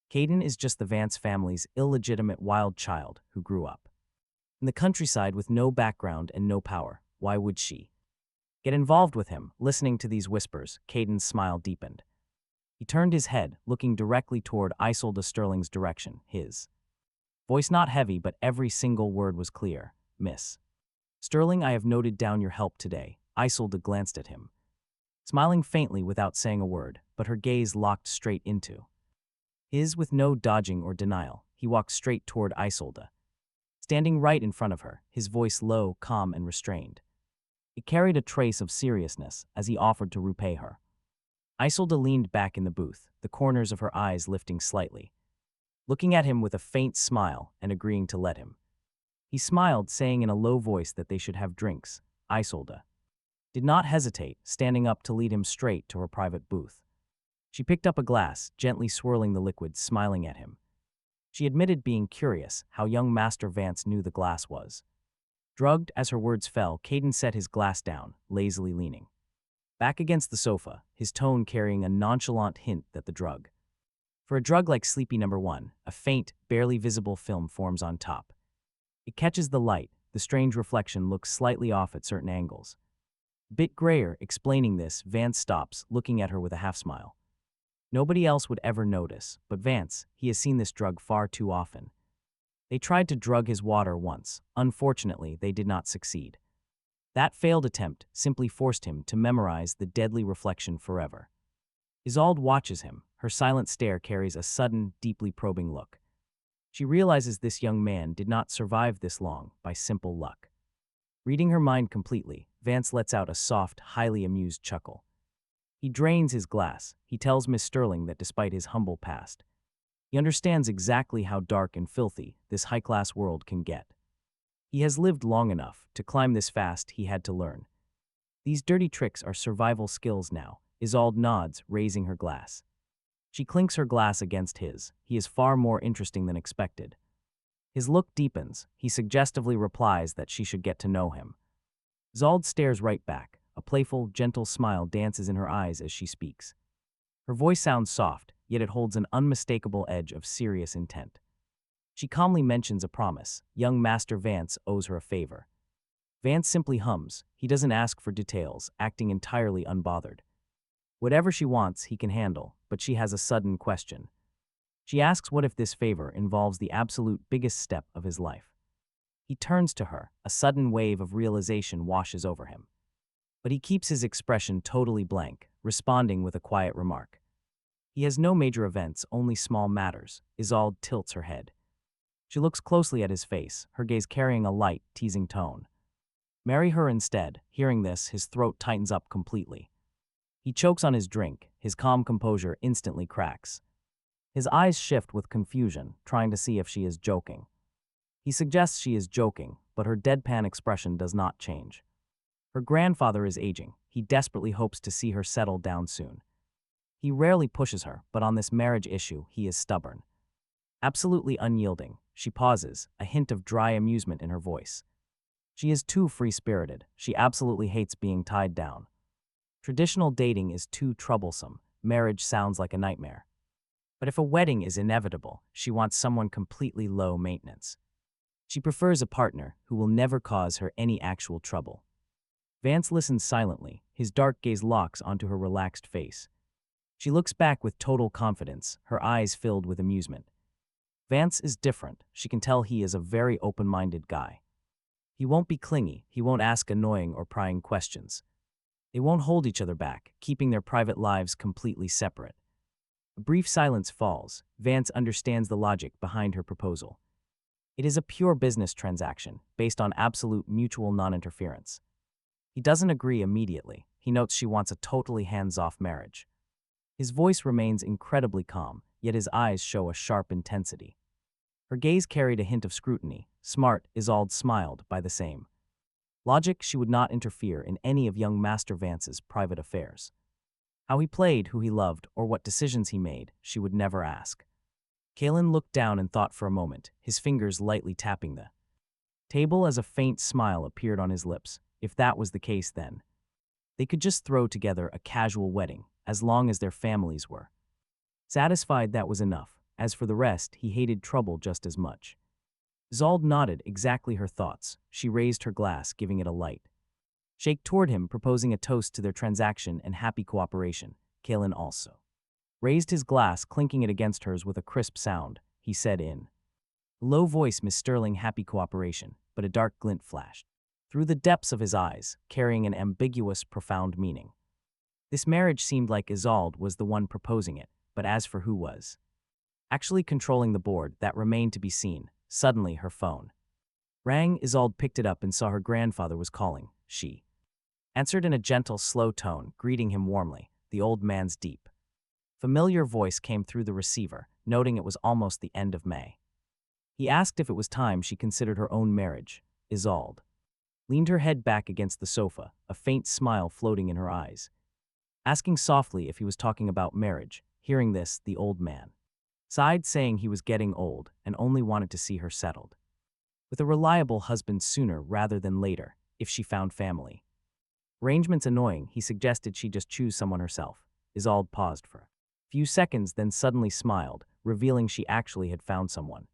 Caden is just the Vance family's illegitimate wild child who grew up in the countryside with no background and no power. Why would she get involved with him? Listening to these whispers, Caden's smile deepened. He turned his head, looking directly toward Isolde Sterling's direction, his voice not heavy, but every single word was clear. "Miss Sterling, I have noted down your help today." Isolde glanced at him, smiling faintly without saying a word, but her gaze locked straight into his with no dodging or denial. He walked straight toward Isolde, standing right in front of her, his voice low, calm, and restrained. It carried a trace of seriousness as he offered to repay her. Isolde leaned back in the booth, the corners of her eyes lifting slightly, looking at him with a faint smile and agreeing to let him. He smiled, saying in a low voice that they should have drinks. Isolde did not hesitate, standing up to lead him straight to her private booth. She picked up a glass, gently swirling the liquid, smiling at him. She admitted being curious how young Master Vance knew the glass was drugged. As her words fell, Caden set his glass down, lazily leaning back against the sofa, his tone carrying a nonchalant hint that the drug. For a drug like Sleepy Number 1, a faint, barely visible film forms on top. It catches the light. The strange reflection looks slightly off at certain angles. A bit grayer. Explaining this, Vance stops, looking at her with a half-smile. Nobody else would ever notice, but Vance, he has seen this drug far too often. They tried to drug his water once. Unfortunately, they did not succeed. That failed attempt simply forced him to memorize the deadly reflection forever. Isolde watches him. Her silent stare carries a sudden, deeply probing look. She realizes this young man did not survive this long by simple luck. Reading her mind completely, Vance lets out a soft, highly amused chuckle. He drains his glass. He tells Miss Sterling that despite his humble past, He understands exactly how dark and filthy this high-class world can get. He has lived long enough to climb this fast. He had to learn. These dirty tricks are survival skills now. Isolde nods, raising her glass. She clinks her glass against his. He is far more interesting than expected. His look deepens. He suggestively replies that she should get to know him. Isolde stares right back. A playful, gentle smile dances in her eyes as she speaks. Her voice sounds soft, yet it holds an unmistakable edge of serious intent. She calmly mentions a promise. Young Master Vance owes her a favor. Vance simply hums. He doesn't ask for details, acting entirely unbothered. Whatever she wants, he can handle, but she has a sudden question. She asks what if this favor involves the absolute biggest step of his life. He turns to her. A sudden wave of realization washes over him. But he keeps his expression totally blank, responding with a quiet remark. He has no major events, only small matters. Isolde tilts her head. She looks closely at his face, her gaze carrying a light, teasing tone. Marry her instead. Hearing this, his throat tightens up completely. He chokes on his drink. His calm composure instantly cracks. His eyes shift with confusion, trying to see if she is joking. He suggests she is joking, but her deadpan expression does not change. Her grandfather is aging. He desperately hopes to see her settle down soon. He rarely pushes her, but on this marriage issue, he is stubborn. Absolutely unyielding, she pauses, a hint of dry amusement in her voice. She is too free-spirited. She absolutely hates being tied down. Traditional dating is too troublesome. Marriage sounds like a nightmare. But if a wedding is inevitable, she wants someone completely low maintenance. She prefers a partner who will never cause her any actual trouble. Vance listens silently, his dark gaze locks onto her relaxed face. She looks back with total confidence, her eyes filled with amusement. Vance is different. She can tell he is a very open-minded guy. He won't be clingy, he won't ask annoying or prying questions. They won't hold each other back, keeping their private lives completely separate. A brief silence falls. Vance understands the logic behind her proposal. It is a pure business transaction, based on absolute mutual non-interference. He doesn't agree immediately. He notes she wants a totally hands-off marriage. His voice remains incredibly calm, yet his eyes show a sharp intensity. Her gaze carried a hint of scrutiny. Smart, Isolde smiled by the same. Logic, she would not interfere in any of young Master Vance's private affairs. How he played, who he loved, or what decisions he made, she would never ask. Kalen looked down and thought for a moment, his fingers lightly tapping the table as a faint smile appeared on his lips. If that was the case, then they could just throw together a casual wedding, as long as their families were satisfied. That was enough. As for the rest, he hated trouble just as much. Isolde nodded exactly her thoughts. She raised her glass, giving it a light shake toward him, proposing a toast to their transaction and happy cooperation. Kalen also raised his glass, clinking it against hers with a crisp sound. He said in a low voice, "Miss Sterling, happy cooperation," but a dark glint flashed through the depths of his eyes, carrying an ambiguous, profound meaning. This marriage seemed like Isolde was the one proposing it, but as for who was actually controlling the board, that remained to be seen. Suddenly, her phone rang. Isolde picked it up and saw her grandfather was calling. She answered in a gentle, slow tone, greeting him warmly. The old man's deep, familiar voice came through the receiver, noting it was almost the end of May. He asked if it was time she considered her own marriage. Isolde leaned her head back against the sofa, a faint smile floating in her eyes, asking softly if he was talking about marriage. Hearing this, the old man sighed, saying he was getting old and only wanted to see her settled with a reliable husband sooner rather than later, if she found family arrangements annoying. He suggested she just choose someone herself. Isolde paused for a few seconds, then suddenly smiled, revealing she actually had found someone.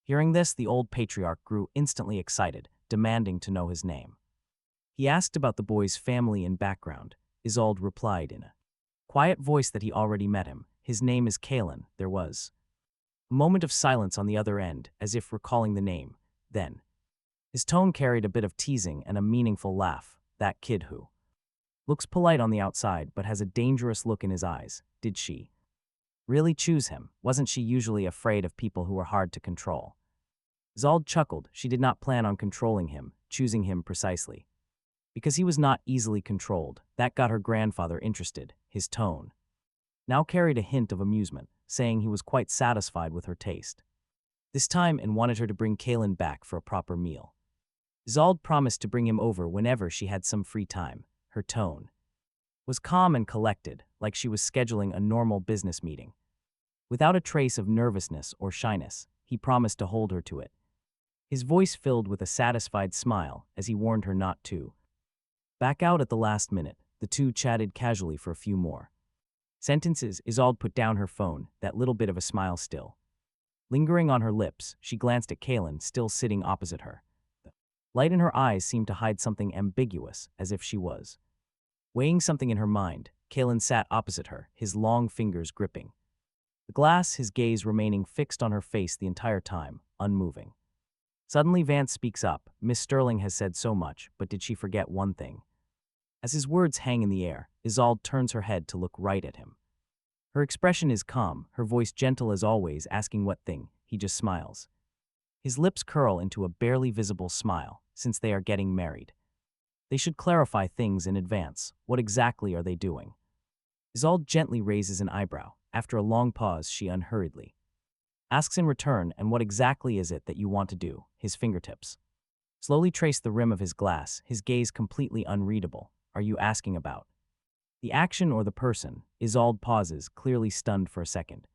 Hearing this, the old patriarch grew instantly excited, demanding to know his name. He asked about the boy's family and background. Isolde replied in a quiet voice that he already met him. His name is Kalen. There was a moment of silence on the other end, as if recalling the name. Then his tone carried a bit of teasing and a meaningful laugh. That kid who looks polite on the outside but has a dangerous look in his eyes. Did she really choose him? Wasn't she usually afraid of people who were hard to control? Isolde chuckled. She did not plan on controlling him, choosing him precisely because he was not easily controlled. That got her grandfather interested. His tone now carried a hint of amusement. saying he was quite satisfied with her taste this time and wanted her to bring Kalen back for a proper meal. Isolde promised to bring him over whenever she had some free time. Her tone was calm and collected, like she was scheduling a normal business meeting. Without a trace of nervousness or shyness, he promised to hold her to it. His voice filled with a satisfied smile as he warned her not to back out at the last minute. The two chatted casually for a few more sentences. Isolde put down her phone, that little bit of a smile still lingering on her lips. She glanced at Kalen, still sitting opposite her. The light in her eyes seemed to hide something ambiguous, as if she was weighing something in her mind. Kalen sat opposite her, his long fingers gripping the glass, his gaze remaining fixed on her face the entire time, unmoving. Suddenly Vance speaks up. Miss Sterling has said so much, but did she forget one thing? As his words hang in the air, Isolde turns her head to look right at him. Her expression is calm, her voice gentle as always, asking what thing. He just smiles. His lips curl into a barely visible smile. Since they are getting married, they should clarify things in advance. What exactly are they doing? Isolde gently raises an eyebrow. After a long pause, she unhurriedly asks in return, and what exactly is it that you want to do? His fingertips slowly trace the rim of his glass, his gaze completely unreadable. Are you asking about the action or the person? Isolde pauses, clearly stunned for a second.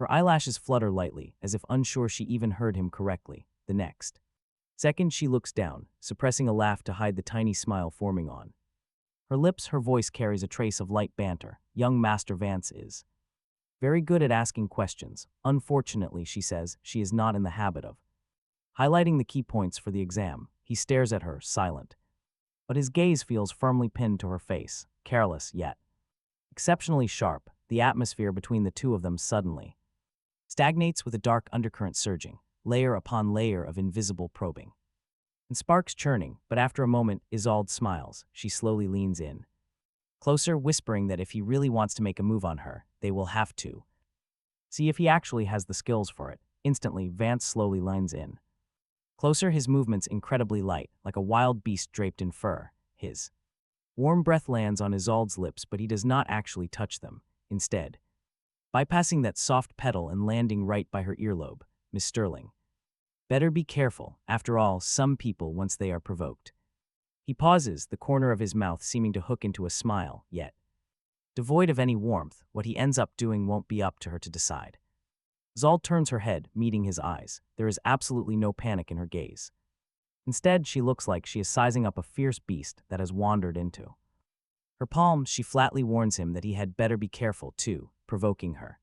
Her eyelashes flutter lightly, as if unsure she even heard him correctly. The next second, she looks down, suppressing a laugh to hide the tiny smile forming on her lips. Her voice carries a trace of light banter. Young Master Vance is very good at asking questions. Unfortunately, she says, she is not in the habit of highlighting the key points for the exam. He stares at her, silent, but his gaze feels firmly pinned to her face, careless yet exceptionally sharp. The atmosphere between the two of them suddenly stagnates, with a dark undercurrent surging, layer upon layer of invisible probing and sparks churning. But after a moment, Isolde smiles. She slowly leans in closer, whispering that if he really wants to make a move on her, they will have to see if he actually has the skills for it. Instantly, Vance slowly leans in closer, his movements incredibly light, like a wild beast draped in fur. His warm breath lands on Isolde's lips, but he does not actually touch them. Instead, bypassing that soft petal and landing right by her earlobe. Miss Sterling, better be careful. After all, some people, once they are provoked. He pauses, the corner of his mouth seeming to hook into a smile, yet devoid of any warmth. What he ends up doing won't be up to her to decide. Isolde turns her head, meeting his eyes. There is absolutely no panic in her gaze. Instead, she looks like she is sizing up a fierce beast that has wandered into her palm. She flatly warns him that he had better be careful too. Provoking her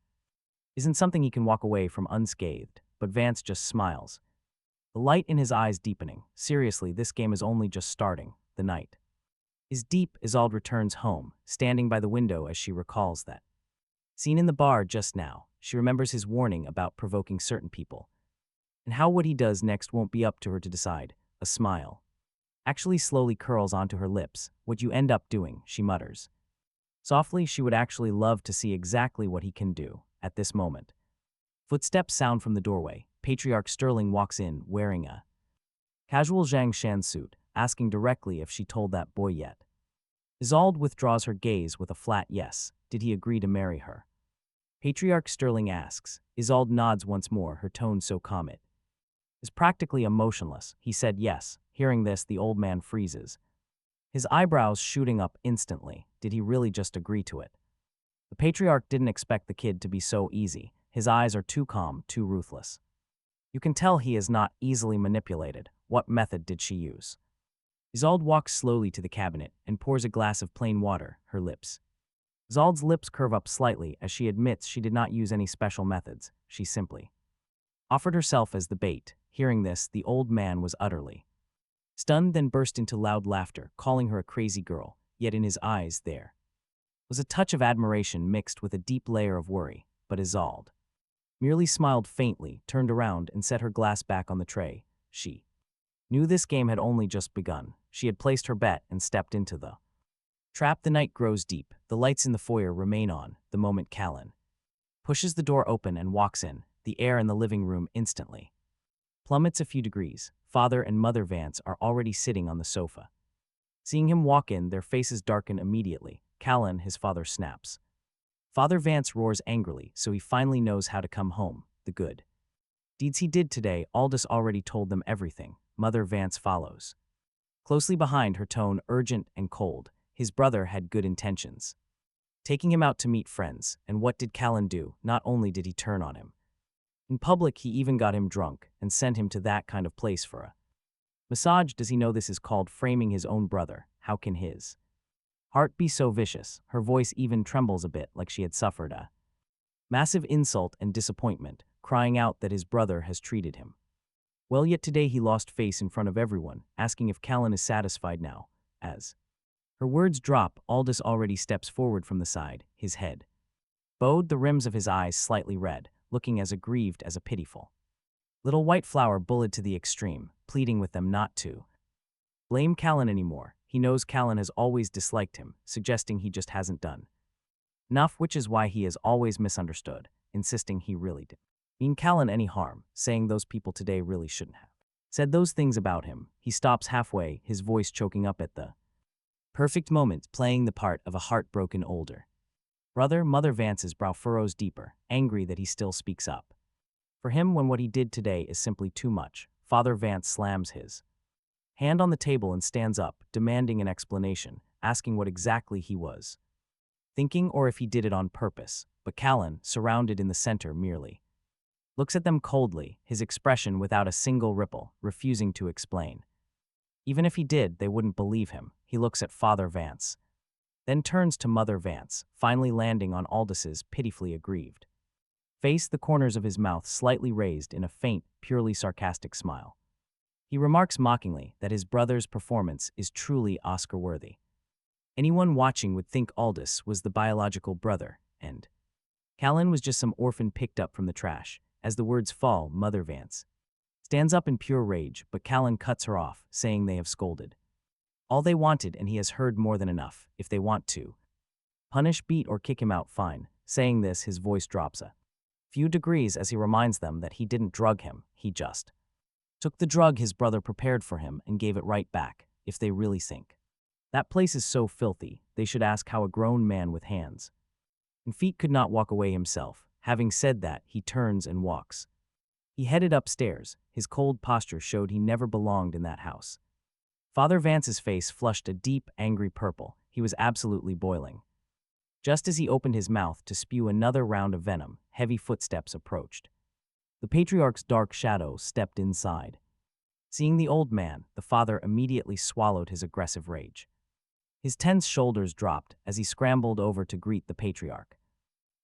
isn't something he can walk away from unscathed, but Vance just smiles, the light in his eyes deepening. Seriously, this game is only just starting. The night is deep. Isolde returns home, standing by the window as she recalls that scene in the bar just now. She remembers his warning about provoking certain people, and how what he does next won't be up to her to decide. A smile actually slowly curls onto her lips. What you end up doing, she mutters softly. She would actually love to see exactly what he can do. At this moment, footsteps sound from the doorway. Patriarch Sterling walks in, wearing a casual Zhang Shan suit, asking directly if she told that boy yet. Isolde withdraws her gaze with a flat yes. Did he agree to marry her? Patriarch Sterling asks. Isolde nods once more, her tone so calm it is practically emotionless. He said yes. Hearing this, the old man freezes, his eyebrows shooting up instantly. Did he really just agree to it? The patriarch didn't expect the kid to be so easy. His eyes are too calm, too ruthless. You can tell he is not easily manipulated. What method did she use? Isolde walks slowly to the cabinet and pours a glass of plain water. Her lips. Isolde's lips curve up slightly as she admits she did not use any special methods. She simply offered herself as the bait. Hearing this, the old man was utterly stunned, then burst into loud laughter, calling her a crazy girl. Yet in his eyes there was a touch of admiration mixed with a deep layer of worry. But Isolde merely smiled faintly, turned around, and set her glass back on the tray. She knew this game had only just begun. She had placed her bet and stepped into the trap. The night grows deep. The lights in the foyer remain on. The moment Callan pushes the door open and walks in, the air in the living room instantly plummets a few degrees. Father and Mother Vance are already sitting on the sofa. Seeing him walk in, their faces darken immediately. Callan, his father, snaps. Father Vance roars angrily, so he finally knows how to come home, the good deeds he did today. Aldous already told them everything. Mother Vance follows. Closely behind, her tone urgent and cold. His brother had good intentions, taking him out to meet friends, and what did Callan do? Not only did he turn on him in public, he even got him drunk and sent him to that kind of place for a massage. Does he know this is called framing his own brother? How can his heart be so vicious? Her voice even trembles a bit, like she had suffered a massive insult and disappointment, crying out that his brother has treated him well. Yet today he lost face in front of everyone, asking if Callan is satisfied now. As her words drop, Aldous already steps forward from the side, his head bowed, the rims of his eyes slightly red, looking as aggrieved as a pitiful little white flower bullied to the extreme, pleading with them not to blame Callan anymore. He knows Callan has always disliked him, suggesting he just hasn't done enough, which is why he is always misunderstood, insisting he really didn't mean Callan any harm, saying those people today really shouldn't have said those things about him. He stops halfway, his voice choking up at the perfect moment, playing the part of a heartbroken older brother. Mother Vance's brow furrows deeper, angry that he still speaks up for him when what he did today is simply too much. Father Vance slams his hand on the table and stands up, demanding an explanation, asking what exactly he was thinking or if he did it on purpose. But Callan, surrounded in the center, merely looks at them coldly, his expression without a single ripple, refusing to explain. Even if he did, they wouldn't believe him. He looks at Father Vance, then turns to Mother Vance, finally landing on Aldous' pitifully aggrieved face, the corners of his mouth slightly raised in a faint, purely sarcastic smile. He remarks mockingly that his brother's performance is truly Oscar-worthy. Anyone watching would think Aldous was the biological brother, and Callan was just some orphan picked up from the trash. As the words fall, Mother Vance stands up in pure rage, but Callan cuts her off, saying they have scolded all they wanted and he has heard more than enough. If they want to punish, beat, or kick him out, fine. Saying this, his voice drops a few degrees as he reminds them that he didn't drug him, he just took the drug his brother prepared for him and gave it right back. If they really think that place is so filthy, they should ask how a grown man with hands and feet could not walk away himself. Having said that, he turns and walks. He headed upstairs. His cold posture showed he never belonged in that house. Father Vance's face flushed a deep, angry purple. He was absolutely boiling. Just as he opened his mouth to spew another round of venom, heavy footsteps approached. The patriarch's dark shadow stepped inside. Seeing the old man, the father immediately swallowed his aggressive rage. His tense shoulders dropped as he scrambled over to greet the patriarch.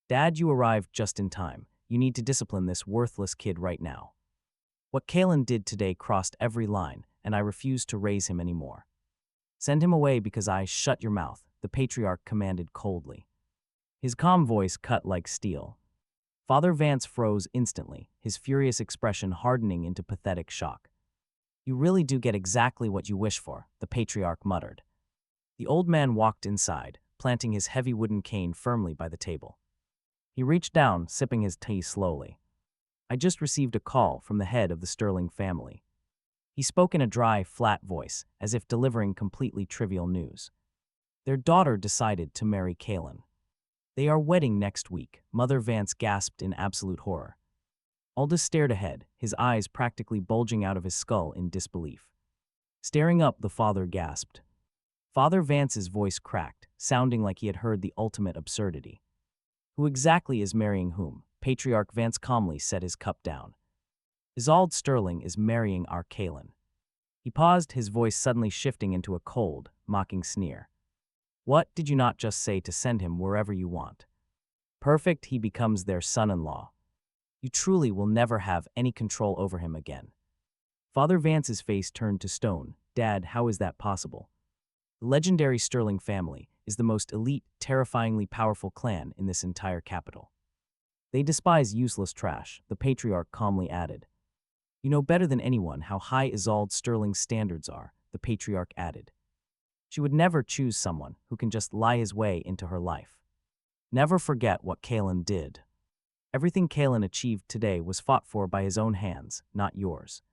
"Dad, you arrived just in time. You need to discipline this worthless kid right now. What Callan did today crossed every line, and I refuse to raise him anymore. Send him away because I shut your mouth," the patriarch commanded coldly. His calm voice cut like steel. Father Vance froze instantly, his furious expression hardening into pathetic shock. "You really do get exactly what you wish for," the patriarch muttered. The old man walked inside, planting his heavy wooden cane firmly by the table. He reached down, sipping his tea slowly. "I just received a call from the head of the Sterling family." He spoke in a dry, flat voice, as if delivering completely trivial news. "Their daughter decided to marry Callan. They are wedding next week." Mother Vance gasped in absolute horror. Aldous stared ahead, his eyes practically bulging out of his skull in disbelief. Staring up, the father gasped. Father Vance's voice cracked, sounding like he had heard the ultimate absurdity. "Who exactly is marrying whom?" Patriarch Vance calmly set his cup down. "Isolde Sterling is marrying our Callan." He paused, his voice suddenly shifting into a cold, mocking sneer. "What, did you not just say to send him wherever you want? Perfect, he becomes their son-in-law. You truly will never have any control over him again." Father Vance's face turned to stone. "Dad, how is that possible? The legendary Sterling family is the most elite, terrifyingly powerful clan in this entire capital. They despise useless trash," the patriarch calmly added. "You know better than anyone how high Isolde Sterling's standards are," the patriarch added. "She would never choose someone who can just lie his way into her life. Never forget what Callan did. Everything Callan achieved today was fought for by his own hands, not yours."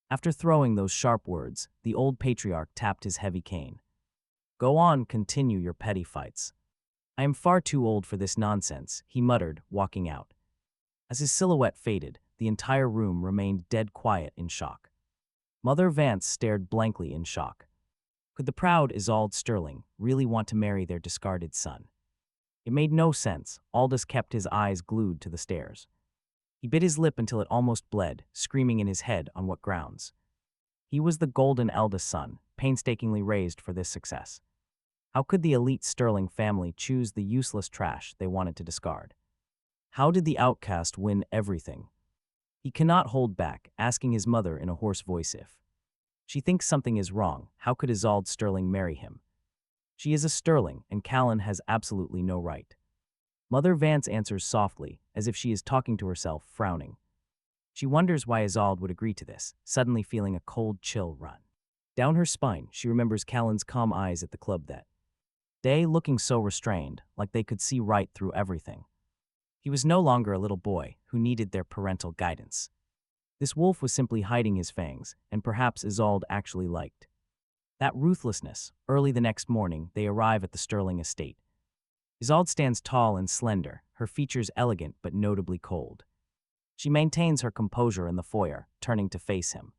After throwing those sharp words, the old patriarch tapped his heavy cane. "Go on, continue your petty fights. I am far too old for this nonsense, he muttered, walking out. As his silhouette faded, the entire room remained dead quiet in shock. Mother Vance stared blankly in shock. Could the proud Isolde Sterling really want to marry their discarded son? It made no sense. Aldous kept his eyes glued to the stairs. He bit his lip until it almost bled, screaming in his head on what grounds. He was the golden eldest son, painstakingly raised for this success. How could the elite Sterling family choose the useless trash they wanted to discard? How did the outcast win everything? He cannot hold back, asking his mother in a hoarse voice if she thinks something is wrong. How could Isolde Sterling marry him? She is a Sterling, and Callan has absolutely no right. Mother Vance answers softly, as if she is talking to herself, frowning. She wonders why Isolde would agree to this, suddenly feeling a cold chill run down her spine. She remembers Callan's calm eyes at the club that day, looking so restrained, like they could see right through everything. He was no longer a little boy who needed their parental guidance. This wolf was simply hiding his fangs, and perhaps Isolde actually liked that ruthlessness. Early the next morning, they arrive at the Sterling estate. Isolde stands tall and slender, her features elegant but notably cold. She maintains her composure in the foyer, turning to face him.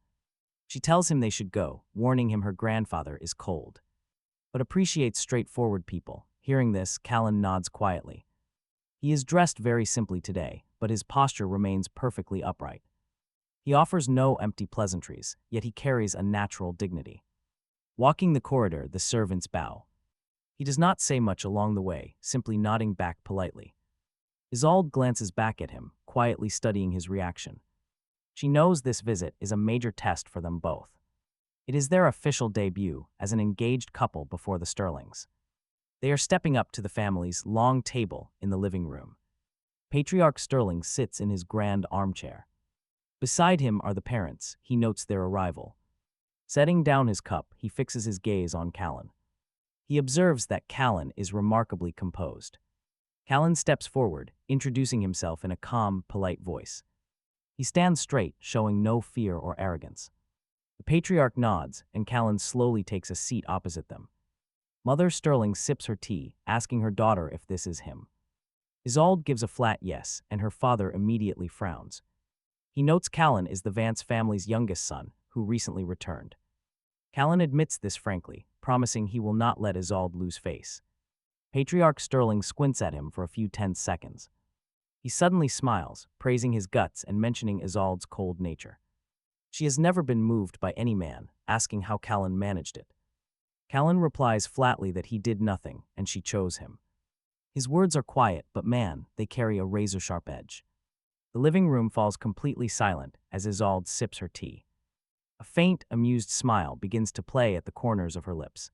She tells him they should go, warning him her grandfather is cold, but appreciates straightforward people. Hearing this, Callan nods quietly. He is dressed very simply today, but his posture remains perfectly upright. He offers no empty pleasantries, yet he carries a natural dignity. Walking the corridor, the servants bow. He does not say much along the way, simply nodding back politely. Isolde glances back at him, quietly studying his reaction. She knows this visit is a major test for them both. It is their official debut as an engaged couple before the Sterlings. They are stepping up to the family's long table in the living room. Patriarch Sterling sits in his grand armchair. Beside him are the parents. He notes their arrival. Setting down his cup, he fixes his gaze on Callan. He observes that Callan is remarkably composed. Callan steps forward, introducing himself in a calm, polite voice. He stands straight, showing no fear or arrogance. The patriarch nods, and Callan slowly takes a seat opposite them. Mother Sterling sips her tea, asking her daughter if this is him. Isolde gives a flat yes, and her father immediately frowns. He notes Callan is the Vance family's youngest son, who recently returned. Callan admits this frankly, promising he will not let Isolde lose face. Patriarch Sterling squints at him for a few tense seconds. He suddenly smiles, praising his guts and mentioning Isolde's cold nature. She has never been moved by any man, asking how Callan managed it. Callan replies flatly that he did nothing, and she chose him. His words are quiet, but man, they carry a razor-sharp edge. The living room falls completely silent as Isolde sips her tea. A faint, amused smile begins to play at the corners of her lips.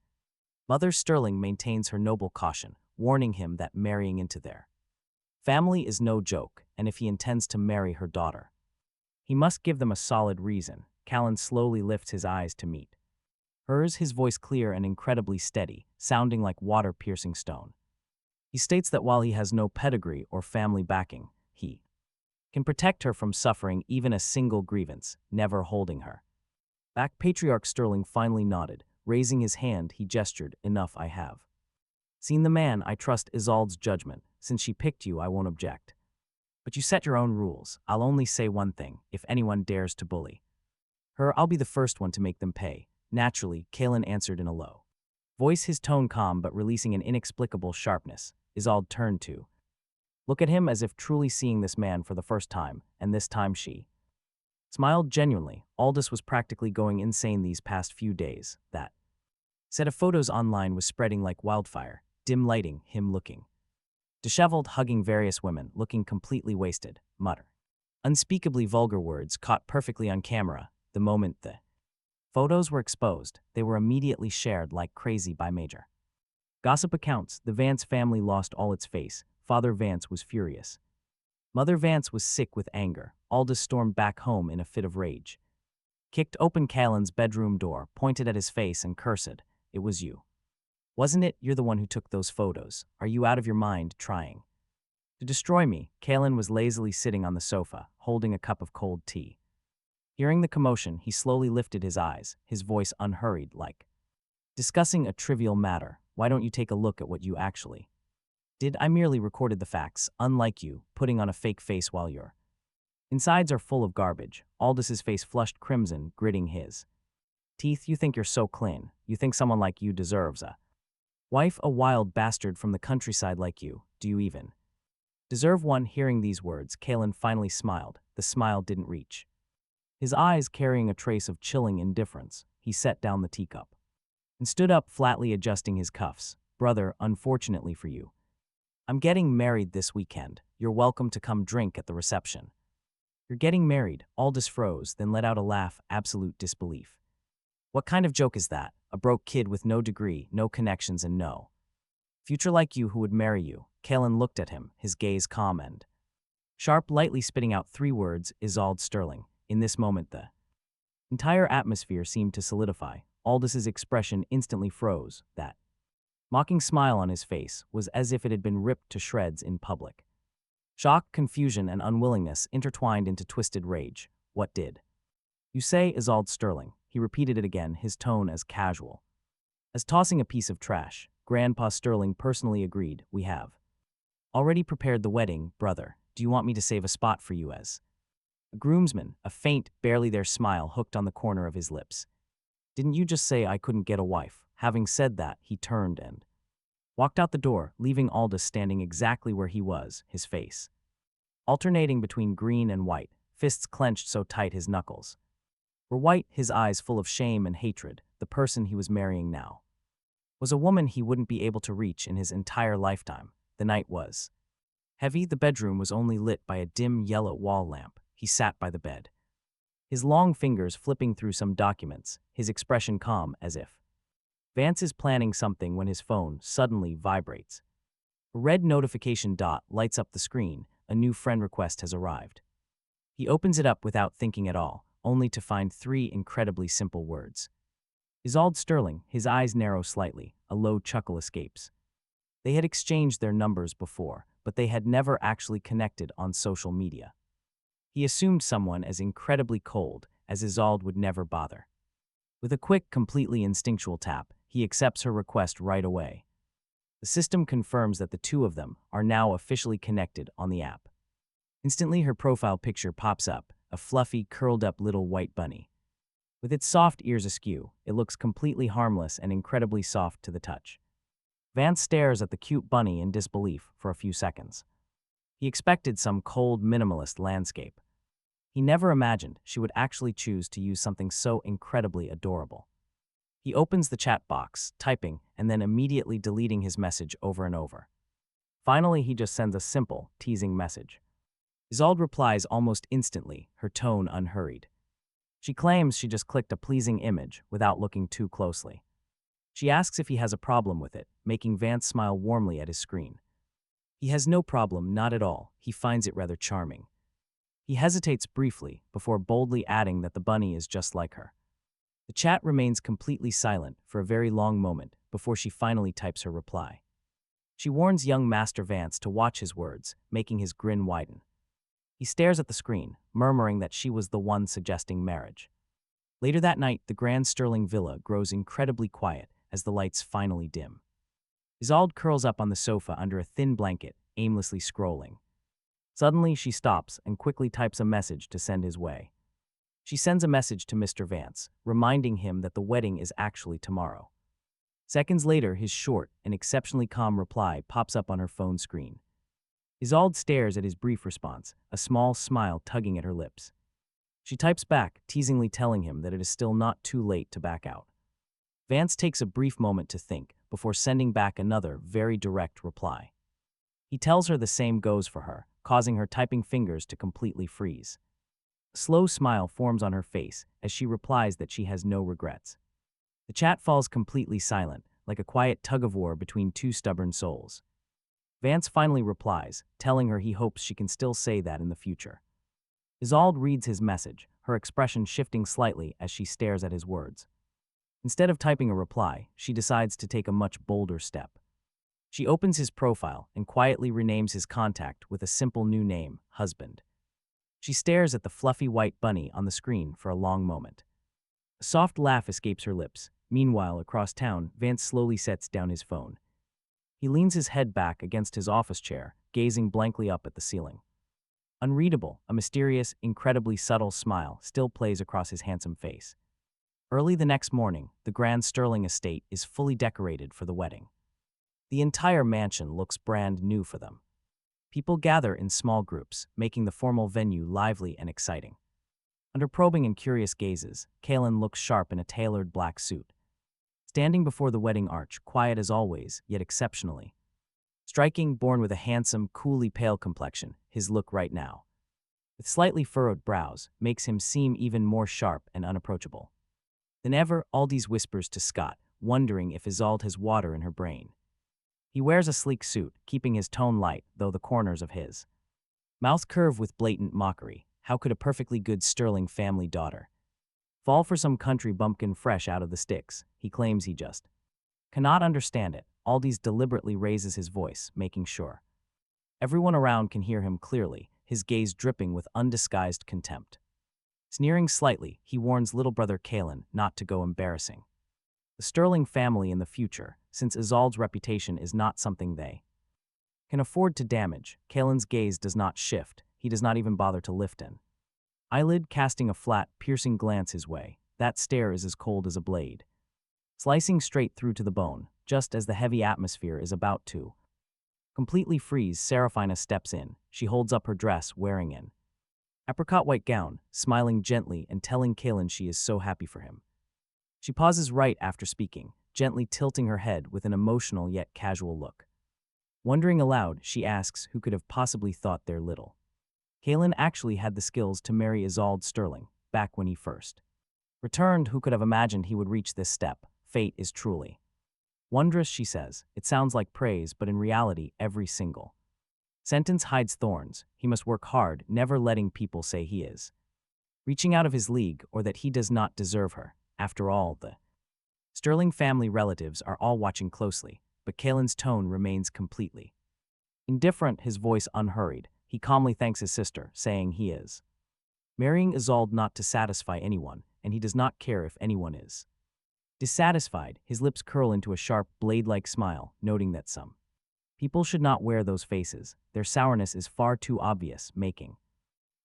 Mother Sterling maintains her noble caution, warning him that marrying into their family is no joke, and if he intends to marry her daughter, he must give them a solid reason. Callan slowly lifts his eyes to meet hers, his voice clear and incredibly steady, sounding like water-piercing stone. He states that while he has no pedigree or family backing, he can protect her from suffering even a single grievance, never holding her back. Patriarch Sterling finally nodded. Raising his hand, he gestured, "Enough, I have seen the man. I trust Isolde's judgment. Since she picked you, I won't object. But you set your own rules. I'll only say one thing: if anyone dares to bully her, I'll be the first one to make them pay." Naturally, Callan answered in a low voice, his tone calm but releasing an inexplicable sharpness. Isolde turned to look at him as if truly seeing this man for the first time, and this time she smiled genuinely. Aldous was practically going insane these past few days. That set of photos online was spreading like wildfire. Dim lighting, him looking disheveled, hugging various women, looking completely wasted, mutter unspeakably vulgar words caught perfectly on camera. The moment the photos were exposed, they were immediately shared like crazy by major gossip accounts. The Vance family lost all its face. Father Vance was furious. Mother Vance was sick with anger. Aldous stormed back home in a fit of rage. Kicked open Callan's bedroom door, pointed at his face and cursed. "It was you, wasn't it? You're the one who took those photos. Are you out of your mind trying to destroy me?" Callan was lazily sitting on the sofa, holding a cup of cold tea. Hearing the commotion, he slowly lifted his eyes, his voice unhurried, like discussing a trivial matter. "Why don't you take a look at what you actually I merely recorded the facts, unlike you, putting on a fake face while you're. Insides are full of garbage. Aldous' face flushed crimson, gritting his teeth. You think you're so clean. You think someone like you deserves a wife, a wild bastard from the countryside like you. Do you even deserve one? Hearing these words, Kalen finally smiled. The smile didn't reach his eyes, carrying a trace of chilling indifference. He set down the teacup and stood up, flatly adjusting his cuffs. Brother, unfortunately for you, I'm getting married this weekend. You're welcome to come drink at the reception. You're getting married? Aldous froze, then let out a laugh, absolute disbelief. What kind of joke is that? A broke kid with no degree, no connections, and no future like you who would marry you? Kalen looked at him, his gaze calm and sharp, lightly spitting out 3 words, Isolde Sterling. In this moment, the entire atmosphere seemed to solidify. Aldous' expression instantly froze. That mocking smile on his face was as if it had been ripped to shreds in public. Shock, confusion, and unwillingness intertwined into twisted rage. What did you say, Isolde Sterling? He repeated it again, his tone as casual as tossing a piece of trash. Grandpa Sterling personally agreed. We have already prepared the wedding, brother. Do you want me to save a spot for you as a groomsman? A faint, barely there smile hooked on the corner of his lips. Didn't you just say I couldn't get a wife? Having said that, he turned and walked out the door, leaving Aldous standing exactly where he was, his face alternating between green and white, fists clenched so tight his knuckles were white, his eyes full of shame and hatred. The person he was marrying now was a woman he wouldn't be able to reach in his entire lifetime. The night was heavy. The bedroom was only lit by a dim yellow wall lamp. He sat by the bed, his long fingers flipping through some documents, his expression calm as if Vance is planning something, when his phone suddenly vibrates. A red notification dot lights up the screen. A new friend request has arrived. He opens it up without thinking at all, only to find 3 incredibly simple words. Isolde Sterling. His eyes narrow slightly, a low chuckle escapes. They had exchanged their numbers before, but they had never actually connected on social media. He assumed someone as incredibly cold as Isolde would never bother. With a quick, completely instinctual tap, he accepts her request right away. The system confirms that the two of them are now officially connected on the app. Instantly, her profile picture pops up, a fluffy, curled-up little white bunny. With its soft ears askew, it looks completely harmless and incredibly soft to the touch. Vance stares at the cute bunny in disbelief for a few seconds. He expected some cold, minimalist landscape. He never imagined she would actually choose to use something so incredibly adorable. He opens the chat box, typing, and then immediately deleting his message over and over. Finally, he just sends a simple, teasing message. Isolde replies almost instantly, her tone unhurried. She claims she just clicked a pleasing image without looking too closely. She asks if he has a problem with it, making Vance smile warmly at his screen. He has no problem, not at all. He finds it rather charming. He hesitates briefly before boldly adding that the bunny is just like her. The chat remains completely silent for a very long moment before she finally types her reply. She warns young Master Vance to watch his words, making his grin widen. He stares at the screen, murmuring that she was the one suggesting marriage. Later that night, the Grand Sterling Villa grows incredibly quiet as the lights finally dim. Isolde curls up on the sofa under a thin blanket, aimlessly scrolling. Suddenly, she stops and quickly types a message to send his way. She sends a message to Mr. Vance, reminding him that the wedding is actually tomorrow. Seconds later, his short and exceptionally calm reply pops up on her phone screen. Isolde stares at his brief response, a small smile tugging at her lips. She types back, teasingly telling him that it is still not too late to back out. Vance takes a brief moment to think before sending back another, very direct reply. He tells her the same goes for her, causing her typing fingers to completely freeze. A slow smile forms on her face as she replies that she has no regrets. The chat falls completely silent, like a quiet tug-of-war between 2 stubborn souls. Vance finally replies, telling her he hopes she can still say that in the future. Isolde reads his message, her expression shifting slightly as she stares at his words. Instead of typing a reply, she decides to take a much bolder step. She opens his profile and quietly renames his contact with a simple new name, husband. She stares at the fluffy white bunny on the screen for a long moment. A soft laugh escapes her lips. Meanwhile, across town, Vance slowly sets down his phone. He leans his head back against his office chair, gazing blankly up at the ceiling. Unreadable, a mysterious, incredibly subtle smile still plays across his handsome face. Early the next morning, the grand Sterling estate is fully decorated for the wedding. The entire mansion looks brand new for them. People gather in small groups, making the formal venue lively and exciting. Under probing and curious gazes, Kalen looks sharp in a tailored black suit. Standing before the wedding arch, quiet as always, yet exceptionally striking, born with a handsome, coolly pale complexion, his look right now, with slightly furrowed brows, makes him seem even more sharp and unapproachable than ever. Aldis whispers to Scott, wondering if Isolde has water in her brain. He wears a sleek suit, keeping his tone light, though the corners of his mouth curve with blatant mockery. How could a perfectly good Sterling family daughter fall for some country bumpkin fresh out of the sticks? He claims he just cannot understand it. Aldis deliberately raises his voice, making sure everyone around can hear him clearly, his gaze dripping with undisguised contempt. Sneering slightly, he warns little brother Kalen not to go embarrassing the Sterling family in the future, since Isolde's reputation is not something they can afford to damage. Kalen's gaze does not shift. He does not even bother to lift an eyelid, casting a flat, piercing glance his way. That stare is as cold as a blade, slicing straight through to the bone. Just as the heavy atmosphere is about to completely freeze, Serafina steps in. She holds up her dress, wearing an apricot white gown, smiling gently and telling Kalen she is so happy for him. She pauses right after speaking, gently tilting her head with an emotional yet casual look. Wondering aloud, she asks who could have possibly thought their little Kalen actually had the skills to marry Isolde Sterling, back when he first returned. Who could have imagined he would reach this step? Fate is truly wondrous, she says. It sounds like praise, but in reality, every single sentence hides thorns. He must work hard, never letting people say he is reaching out of his league or that he does not deserve her. After all, the Sterling family relatives are all watching closely, but Kalen's tone remains completely indifferent, his voice unhurried. He calmly thanks his sister, saying he is marrying Isolde not to satisfy anyone, and he does not care if anyone is dissatisfied. His lips curl into a sharp, blade-like smile, noting that some people should not wear those faces. Their sourness is far too obvious, making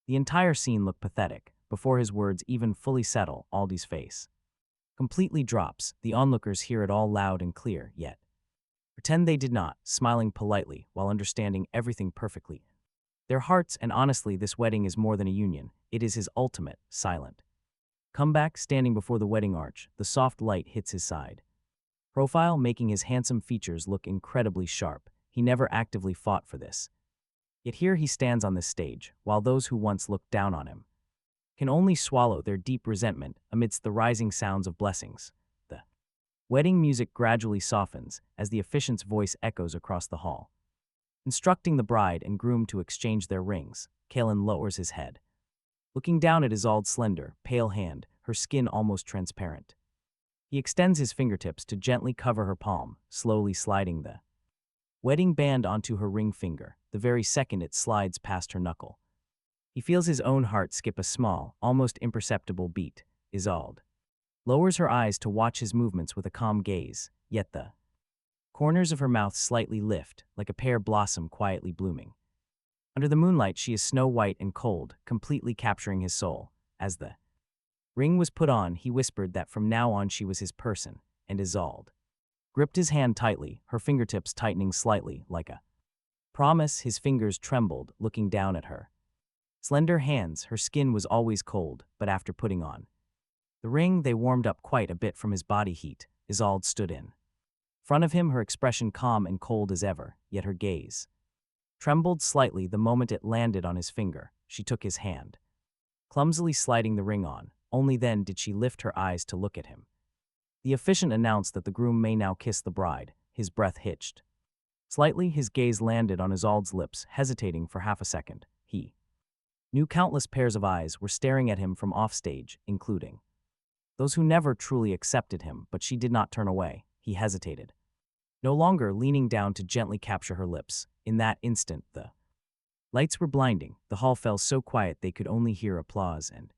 the entire scene look pathetic. Before his words even fully settle, Aldi's face completely drops. The onlookers hear it all loud and clear, yet pretend they did not, smiling politely while understanding everything perfectly. Their hearts, and honestly, this wedding is more than a union. It is his ultimate, silent comeback. Standing before the wedding arch, the soft light hits his side profile, making his handsome features look incredibly sharp. He never actively fought for this. Yet here he stands on this stage, while those who once looked down on him can only swallow their deep resentment amidst the rising sounds of blessings. The wedding music gradually softens as the officiant's voice echoes across the hall, instructing the bride and groom to exchange their rings. Kalen lowers his head, looking down at Isolde's slender, pale hand, her skin almost transparent. He extends his fingertips to gently cover her palm, slowly sliding the wedding band onto her ring finger. The very second it slides past her knuckle, he feels his own heart skip a small, almost imperceptible beat. Isolde lowers her eyes to watch his movements with a calm gaze, yet the corners of her mouth slightly lift, like a pear blossom quietly blooming. Under the moonlight, she is snow white and cold, completely capturing his soul. As the ring was put on, he whispered that from now on she was his person, and Isolde gripped his hand tightly, her fingertips tightening slightly, like a promise. His fingers trembled, looking down at her slender hands. Her skin was always cold, but after putting on the ring, they warmed up quite a bit from his body heat. Isolde stood in front of him, her expression calm and cold as ever, yet her gaze trembled slightly the moment it landed on his finger. She took his hand, clumsily sliding the ring on. Only then did she lift her eyes to look at him. The officiant announced that the groom may now kiss the bride. His breath hitched slightly, his gaze landed on Isolde's lips, hesitating for half a second. He knew countless pairs of eyes were staring at him from offstage, including those who never truly accepted him, but she did not turn away. He hesitated, no longer leaning down to gently capture her lips. In that instant, the lights were blinding. The hall fell so quiet they could only hear applause and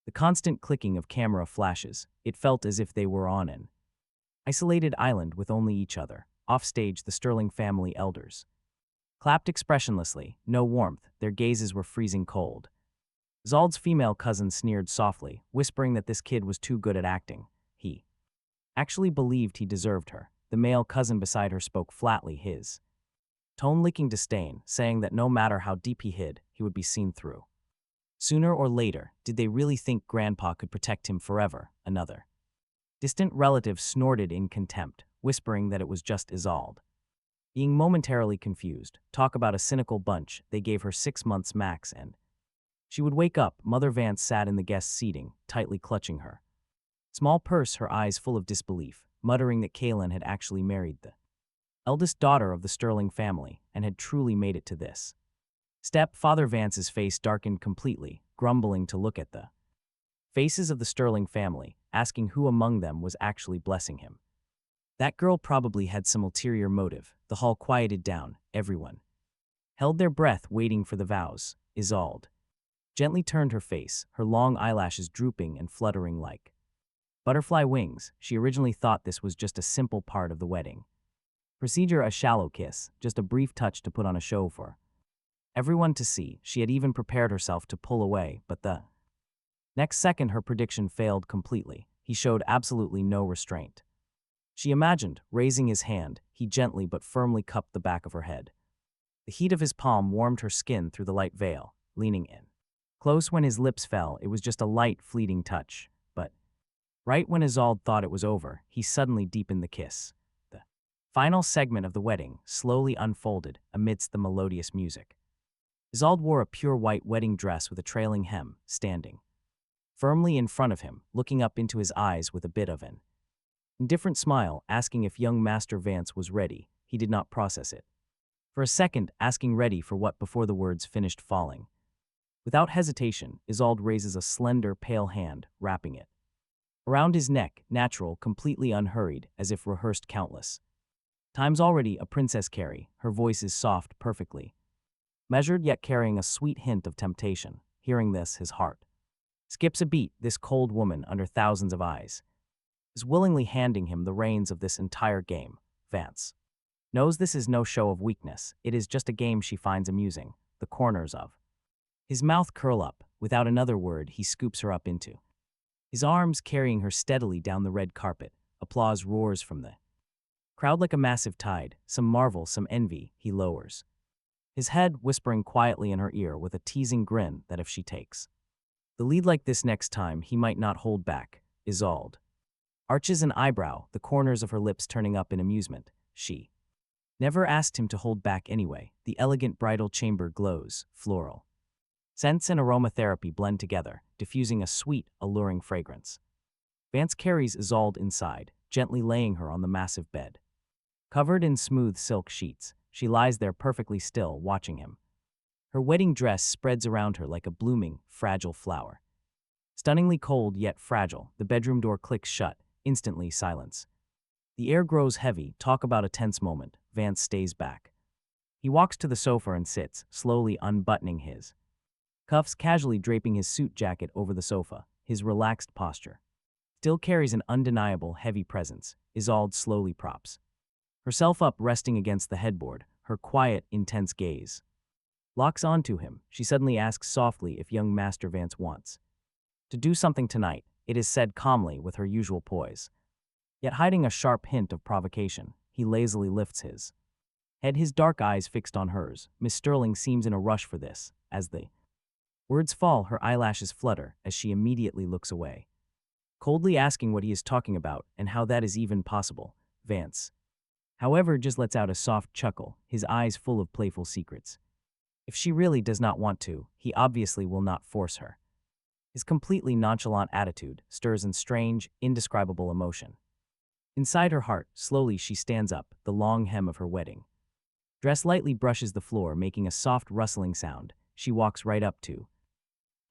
the constant clicking of camera flashes. It felt as if they were on an isolated island with only each other. Offstage, the Sterling family elders clapped expressionlessly, no warmth, their gazes were freezing cold. Zold's female cousin sneered softly, whispering that this kid was too good at acting. He actually believed he deserved her. The male cousin beside her spoke flatly, his tone licking disdain, saying that no matter how deep he hid, he would be seen through. Sooner or later, did they really think Grandpa could protect him forever? Another distant relative snorted in contempt, whispering that it was just Isolde. Being momentarily confused, talk about a cynical bunch, they gave her 6 months max and she would wake up. Mother Vance sat in the guest seating, tightly clutching her small purse, her eyes full of disbelief, muttering that Kaylin had actually married the eldest daughter of the Sterling family and had truly made it to this step. Father Vance's face darkened completely, grumbling to look at the faces of the Sterling family, asking who among them was actually blessing him. That girl probably had some ulterior motive. The hall quieted down, everyone held their breath waiting for the vows. Isolde gently turned her face, her long eyelashes drooping and fluttering like butterfly wings. She originally thought this was just a simple part of the wedding procedure, a shallow kiss, just a brief touch to put on a show for everyone to see. She had even prepared herself to pull away, but the next second her prediction failed completely. He showed absolutely no restraint. She imagined, raising his hand, he gently but firmly cupped the back of her head. The heat of his palm warmed her skin through the light veil, leaning in close when his lips fell. It was just a light, fleeting touch, but right when Isolde thought it was over, he suddenly deepened the kiss. The final segment of the wedding slowly unfolded amidst the melodious music. Isolde wore a pure white wedding dress with a trailing hem, standing firmly in front of him, looking up into his eyes with a bit of an indifferent smile, asking if young Master Vance was ready. He did not process it for a second, asking ready for what before the words finished falling. Without hesitation, Isolde raises a slender, pale hand, wrapping it around his neck, natural, completely unhurried, as if rehearsed countless times already. A Princess Carrie, her voice is soft, perfectly measured, yet carrying a sweet hint of temptation. Hearing this, his heart skips a beat. This cold woman, under thousands of eyes, is willingly handing him the reins of this entire game. Vance knows this is no show of weakness. It is just a game she finds amusing. The corners of his mouth curl up. Without another word, he scoops her up into his arms, carrying her steadily down the red carpet. Applause roars from the crowd like a massive tide. Some marvel, some envy. He lowers his head, whispering quietly in her ear with a teasing grin that if she takes the lead like this next time, he might not hold back. Isolde arches an eyebrow, the corners of her lips turning up in amusement. She never asked him to hold back anyway. The elegant bridal chamber glows, floral scents and aromatherapy blend together, diffusing a sweet, alluring fragrance. Vance carries Isolde inside, gently laying her on the massive bed. Covered in smooth silk sheets, she lies there perfectly still, watching him. Her wedding dress spreads around her like a blooming, fragile flower. Stunningly cold yet fragile, the bedroom door clicks shut, instantly silence. The air grows heavy. Talk about a tense moment. Vance stays back. He walks to the sofa and sits, slowly unbuttoning his cuffs, casually draping his suit jacket over the sofa. His relaxed posture still carries an undeniable, heavy presence. Isolde slowly props herself up, resting against the headboard, her quiet, intense gaze locks onto him. She suddenly asks softly if young Master Vance wants to do something tonight. It is said calmly with her usual poise, yet hiding a sharp hint of provocation. He lazily lifts his head, his dark eyes fixed on hers. Miss Sterling seems in a rush for this. As the words fall, her eyelashes flutter as she immediately looks away, coldly asking what he is talking about and how that is even possible. Vance, however, just lets out a soft chuckle, his eyes full of playful secrets. If she really does not want to, he obviously will not force her. His completely nonchalant attitude stirs a strange, indescribable emotion inside her heart. Slowly she stands up, the long hem of her wedding dress lightly brushes the floor, making a soft rustling sound. She walks right up to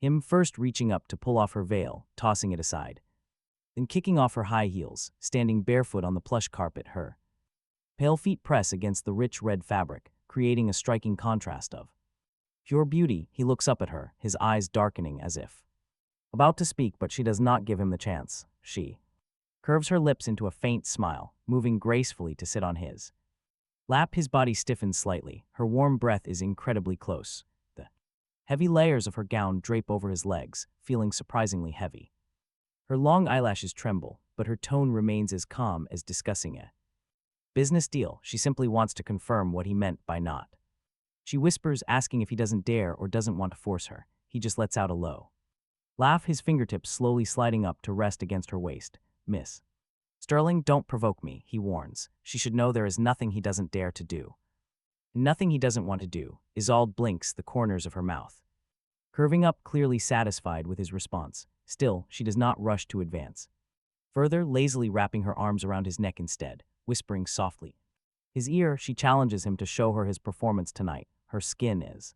him, first reaching up to pull off her veil, tossing it aside, then kicking off her high heels, standing barefoot on the plush carpet. Her pale feet press against the rich red fabric, creating a striking contrast of pure beauty. He looks up at her, his eyes darkening as if about to speak, but she does not give him the chance. She curves her lips into a faint smile, moving gracefully to sit on his His body stiffens slightly. Her warm breath is incredibly close. The heavy layers of her gown drape over his legs, feeling surprisingly heavy. Her long eyelashes tremble, but her tone remains as calm as discussing a business deal. She simply wants to confirm what he meant by not. She whispers, asking if he doesn't dare or doesn't want to force her. He just lets out a low laugh, his fingertips slowly sliding up to rest against her waist. Miss Sterling, don't provoke me, he warns. She should know there is nothing he doesn't dare to do. Nothing he doesn't want to do. Isolde blinks, the corners of her mouth curving up, clearly satisfied with his response. Still, she does not rush to advance. Further, lazily wrapping her arms around his neck instead, whispering softly. His ear, she challenges him to show her his performance tonight. Her skin is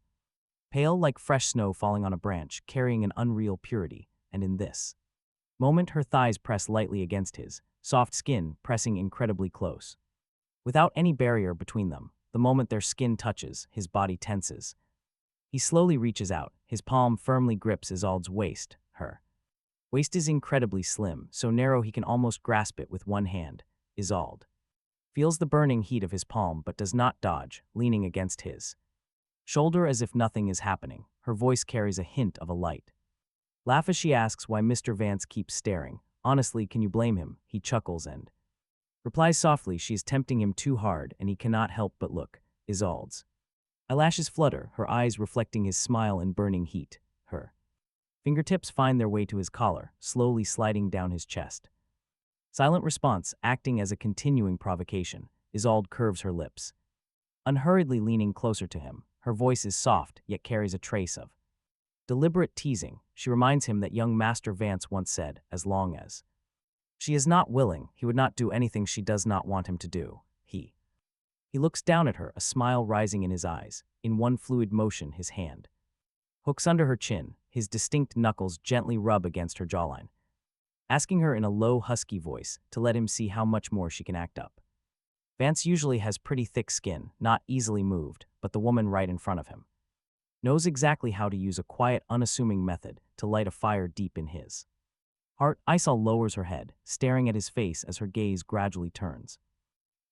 pale like fresh snow falling on a branch, carrying an unreal purity, and in this moment her thighs press lightly against his, soft skin pressing incredibly close. Without any barrier between them, the moment their skin touches, his body tenses. He slowly reaches out, his palm firmly grips Isolde's waist. Her waist is incredibly slim, so narrow he can almost grasp it with one hand. Isolde feels the burning heat of his palm but does not dodge, leaning against his shoulder as if nothing is happening. Her voice carries a hint of a light laugh as she asks why Mr. Vance keeps staring. Honestly, can you blame him? He chuckles and replies softly she is tempting him too hard and he cannot help but look. Isolde's eyelashes flutter, her eyes reflecting his smile in burning heat. Her fingertips find their way to his collar, slowly sliding down his chest. Silent response, acting as a continuing provocation. Isolde curves her lips, unhurriedly leaning closer to him. Her voice is soft, yet carries a trace of deliberate teasing. She reminds him that young Master Vance once said, as long as she is not willing, he would not do anything she does not want him to do. He looks down at her, a smile rising in his eyes. In one fluid motion, his hand hooks under her chin, his distinct knuckles gently rub against her jawline, asking her in a low, husky voice to let him see how much more she can act up. Vance usually has pretty thick skin, not easily moved, but the woman right in front of him knows exactly how to use a quiet, unassuming method to light a fire deep in his heart. Isolde lowers her head, staring at his face as her gaze gradually turns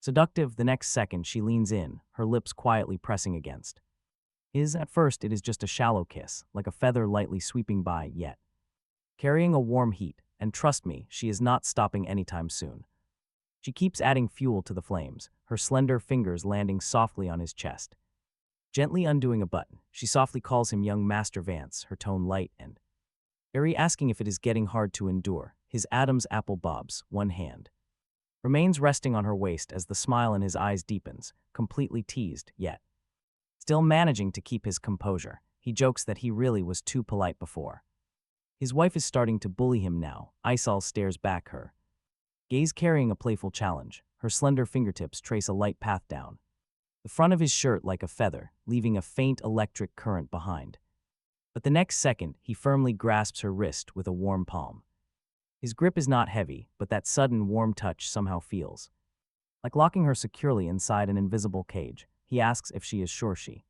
seductive. The next second, she leans in, her lips quietly pressing against his. At first, it is just a shallow kiss, like a feather lightly sweeping by, yet carrying a warm heat, and trust me, she is not stopping anytime soon. She keeps adding fuel to the flames, her slender fingers landing softly on his chest. Gently undoing a button, she softly calls him young Master Vance, her tone light and airy, asking if it is getting hard to endure. His Adam's apple bobs, one hand remains resting on her waist as the smile in his eyes deepens, completely teased, yet still managing to keep his composure. He jokes that he really was too polite before. His wife is starting to bully him now. Isolde stares back, her gaze carrying a playful challenge. Her slender fingertips trace a light path down the front of his shirt like a feather, leaving a faint electric current behind. But the next second, he firmly grasps her wrist with a warm palm. His grip is not heavy, but that sudden warm touch somehow feels like locking her securely inside an invisible cage. He asks if she is sure she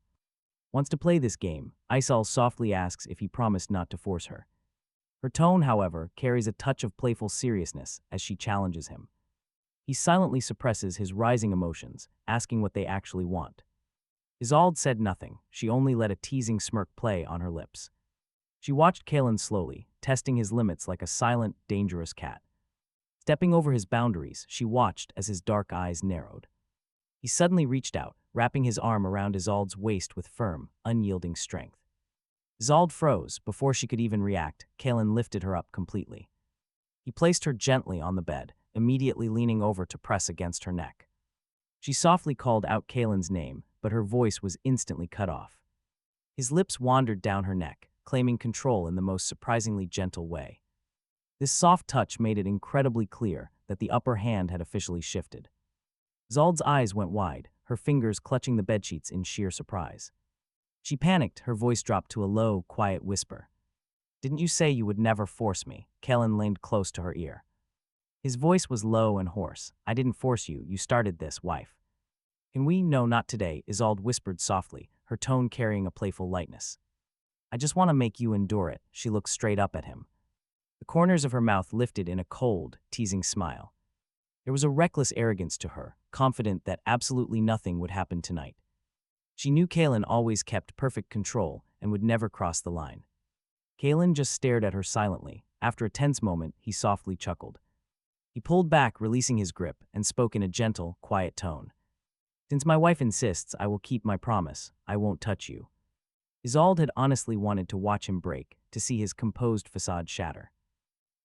wants to play this game. Isolde softly asks if he promised not to force her. Her tone, however, carries a touch of playful seriousness as she challenges him. He silently suppresses his rising emotions, asking what they actually want. Isolde said nothing. She only let a teasing smirk play on her lips. She watched Kalen slowly, testing his limits like a silent, dangerous cat. Stepping over his boundaries, she watched as his dark eyes narrowed. He suddenly reached out, wrapping his arm around Isolde's waist with firm, unyielding strength. Isolde froze. Before she could even react, Kalen lifted her up completely. He placed her gently on the bed, immediately leaning over to press against her neck. She softly called out Kalen's name, but her voice was instantly cut off. His lips wandered down her neck, claiming control in the most surprisingly gentle way. This soft touch made it incredibly clear that the upper hand had officially shifted. Isolde's eyes went wide, her fingers clutching the bedsheets in sheer surprise. She panicked, her voice dropped to a low, quiet whisper. "Didn't you say you would never force me?" Kalen leaned close to her ear. His voice was low and hoarse. "I didn't force you, you started this, wife." "Can we? No, not today," Isolde whispered softly, her tone carrying a playful lightness. "I just want to make you endure it." She looked straight up at him. The corners of her mouth lifted in a cold, teasing smile. There was a reckless arrogance to her, confident that absolutely nothing would happen tonight. She knew Kalen always kept perfect control and would never cross the line. Kalen just stared at her silently. After a tense moment, he softly chuckled. He pulled back, releasing his grip, and spoke in a gentle, quiet tone. Since my wife insists, I will keep my promise. I won't touch you. Isolde had honestly wanted to watch him break, to see his composed facade shatter.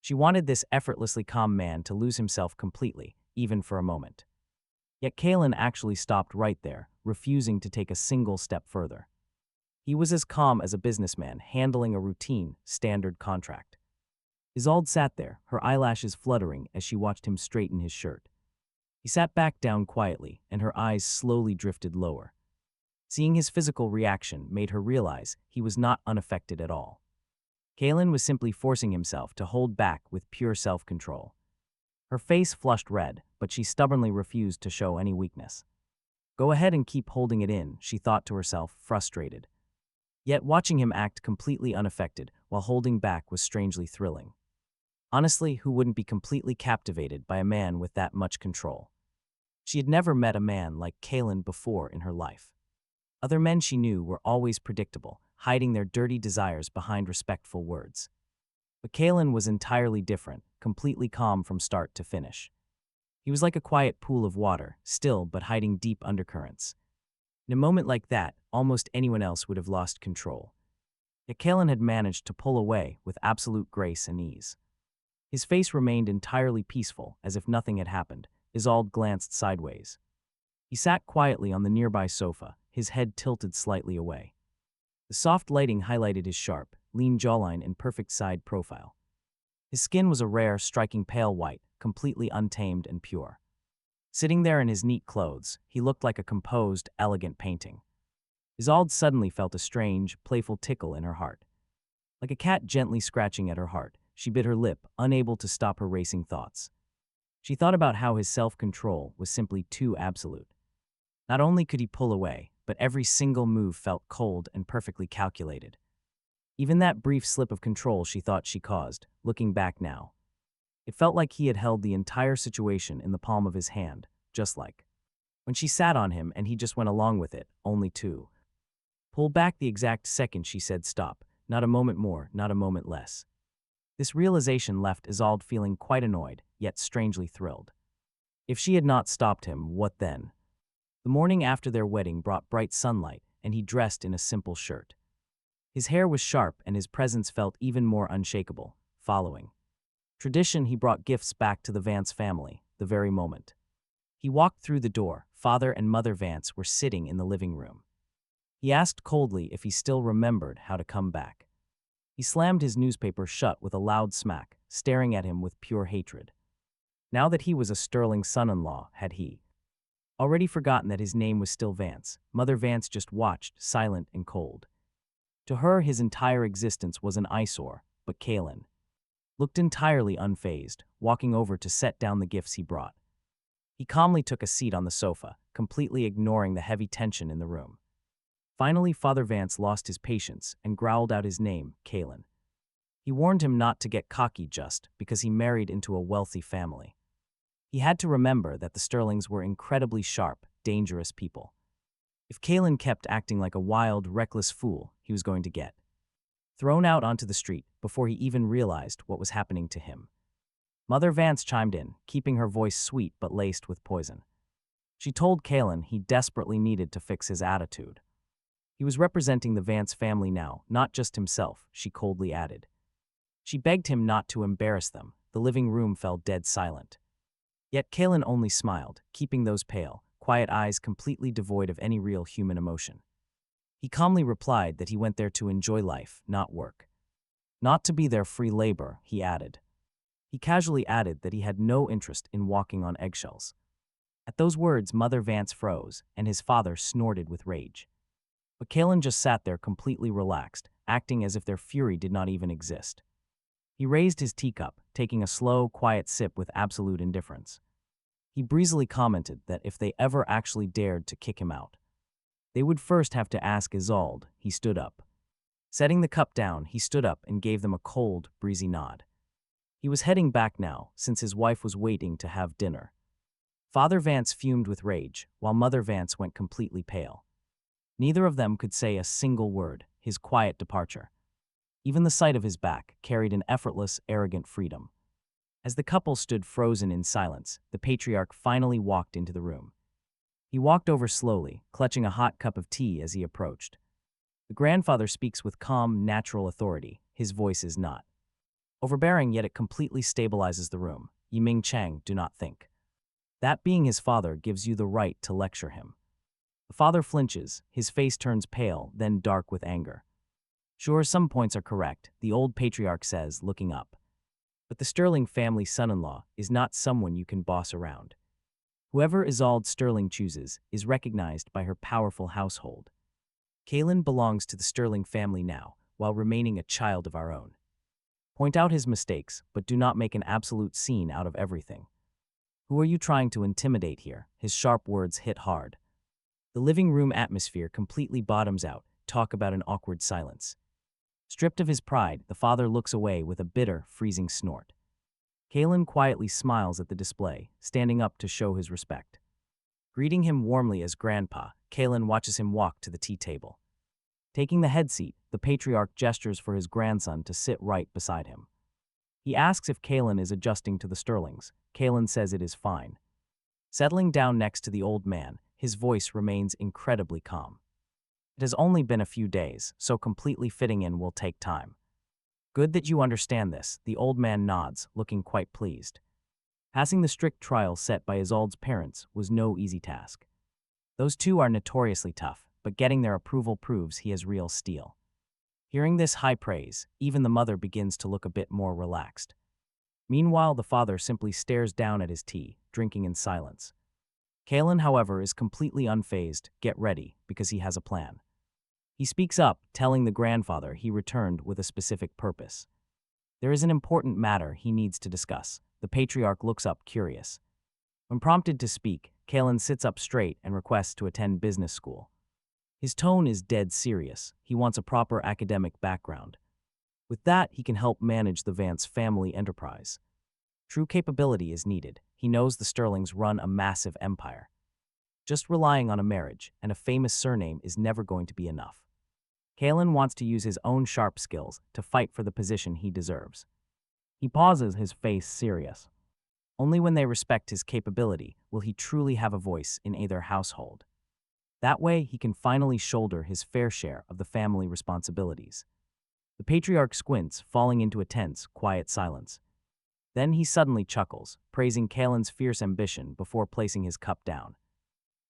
She wanted this effortlessly calm man to lose himself completely, even for a moment. Yet Kalen actually stopped right there, refusing to take a single step further. He was as calm as a businessman handling a routine, standard contract. Isolde sat there, her eyelashes fluttering as she watched him straighten his shirt. He sat back down quietly, and her eyes slowly drifted lower. Seeing his physical reaction made her realize he was not unaffected at all. Kalen was simply forcing himself to hold back with pure self-control. Her face flushed red, but she stubbornly refused to show any weakness. Go ahead and keep holding it in, she thought to herself, frustrated. Yet watching him act completely unaffected while holding back was strangely thrilling. Honestly, who wouldn't be completely captivated by a man with that much control? She had never met a man like Kalen before in her life. Other men she knew were always predictable, hiding their dirty desires behind respectful words. But Kalen was entirely different, completely calm from start to finish. He was like a quiet pool of water, still but hiding deep undercurrents. In a moment like that, almost anyone else would have lost control. Yet Kalen had managed to pull away with absolute grace and ease. His face remained entirely peaceful, as if nothing had happened. Isolde glanced sideways. He sat quietly on the nearby sofa, his head tilted slightly away. The soft lighting highlighted his sharp, lean jawline and perfect side profile. His skin was a rare, striking pale white, completely untamed and pure. Sitting there in his neat clothes, he looked like a composed, elegant painting. Isolde suddenly felt a strange, playful tickle in her heart. Like a cat gently scratching at her heart, she bit her lip, unable to stop her racing thoughts. She thought about how his self-control was simply too absolute. Not only could he pull away, but every single move felt cold and perfectly calculated. Even that brief slip of control she thought she caused, looking back now. It felt like he had held the entire situation in the palm of his hand, just like when she sat on him and he just went along with it, only to pull back the exact second she said stop, not a moment more, not a moment less. This realization left Isolde feeling quite annoyed, yet strangely thrilled. If she had not stopped him, what then? The morning after their wedding brought bright sunlight, and he dressed in a simple shirt. His hair was sharp and his presence felt even more unshakable. Following tradition, he brought gifts back to the Vance family, the very moment he walked through the door, Father and Mother Vance were sitting in the living room. He asked coldly if he still remembered how to come back. He slammed his newspaper shut with a loud smack, staring at him with pure hatred. Now that he was a sterling son-in-law, had he already forgotten that his name was still Vance? Mother Vance just watched, silent and cold. To her, his entire existence was an eyesore, but Kalen looked entirely unfazed, walking over to set down the gifts he brought. He calmly took a seat on the sofa, completely ignoring the heavy tension in the room. Finally, Father Vance lost his patience and growled out his name, Kalen. He warned him not to get cocky just because he married into a wealthy family. He had to remember that the Sterlings were incredibly sharp, dangerous people. If Kalen kept acting like a wild, reckless fool, he was going to get thrown out onto the street before he even realized what was happening to him. Mother Vance chimed in, keeping her voice sweet but laced with poison. She told Kalen he desperately needed to fix his attitude. He was representing the Vance family now, not just himself, she coldly added. She begged him not to embarrass them. The living room fell dead silent. Yet Kalen only smiled, keeping those pale, quiet eyes completely devoid of any real human emotion. He calmly replied that he went there to enjoy life, not work. Not to be their free labor, he added. He casually added that he had no interest in walking on eggshells. At those words, Mother Vance froze, and his father snorted with rage. But Kalen just sat there completely relaxed, acting as if their fury did not even exist. He raised his teacup, taking a slow, quiet sip with absolute indifference. He breezily commented that if they ever actually dared to kick him out, they would first have to ask Isolde. He stood up. Setting the cup down, he stood up and gave them a cold, breezy nod. He was heading back now, since his wife was waiting to have dinner. Father Vance fumed with rage, while Mother Vance went completely pale. Neither of them could say a single word, his quiet departure. Even the sight of his back carried an effortless, arrogant freedom. As the couple stood frozen in silence, the patriarch finally walked into the room. He walked over slowly, clutching a hot cup of tea as he approached. The grandfather speaks with calm, natural authority. His voice is not overbearing, yet it completely stabilizes the room. Yiming Chang, do not think that being his father gives you the right to lecture him. The father flinches, his face turns pale, then dark with anger. Sure, some points are correct, the old patriarch says, looking up. But the Sterling family son-in-law is not someone you can boss around. Whoever Isolde Sterling chooses is recognized by her powerful household. Kaylin belongs to the Sterling family now, while remaining a child of our own. Point out his mistakes, but do not make an absolute scene out of everything. Who are you trying to intimidate here? His sharp words hit hard. The living room atmosphere completely bottoms out. Talk about an awkward silence. Stripped of his pride, the father looks away with a bitter, freezing snort. Kaylin quietly smiles at the display, standing up to show his respect. Greeting him warmly as grandpa, Kaylin watches him walk to the tea table. Taking the head seat, the patriarch gestures for his grandson to sit right beside him. He asks if Kaylin is adjusting to the Sterlings. Kaylin says it is fine. Settling down next to the old man, his voice remains incredibly calm. It has only been a few days, so completely fitting in will take time. Good that you understand this, the old man nods, looking quite pleased. Passing the strict trial set by Isolde's parents was no easy task. Those two are notoriously tough, but getting their approval proves he has real steel. Hearing this high praise, even the mother begins to look a bit more relaxed. Meanwhile, the father simply stares down at his tea, drinking in silence. Kaylin, however, is completely unfazed. Get ready, because he has a plan. He speaks up, telling the grandfather he returned with a specific purpose. There is an important matter he needs to discuss. The patriarch looks up, curious. When prompted to speak, Kaylin sits up straight and requests to attend business school. His tone is dead serious. He wants a proper academic background. With that, he can help manage the Vance family enterprise. True capability is needed. He knows the Sterlings run a massive empire. Just relying on a marriage and a famous surname is never going to be enough. Kaylin wants to use his own sharp skills to fight for the position he deserves. He pauses, his face serious. Only when they respect his capability will he truly have a voice in either household. That way, he can finally shoulder his fair share of the family responsibilities. The patriarch squints, falling into a tense, quiet silence. Then he suddenly chuckles, praising Kaylin's fierce ambition before placing his cup down.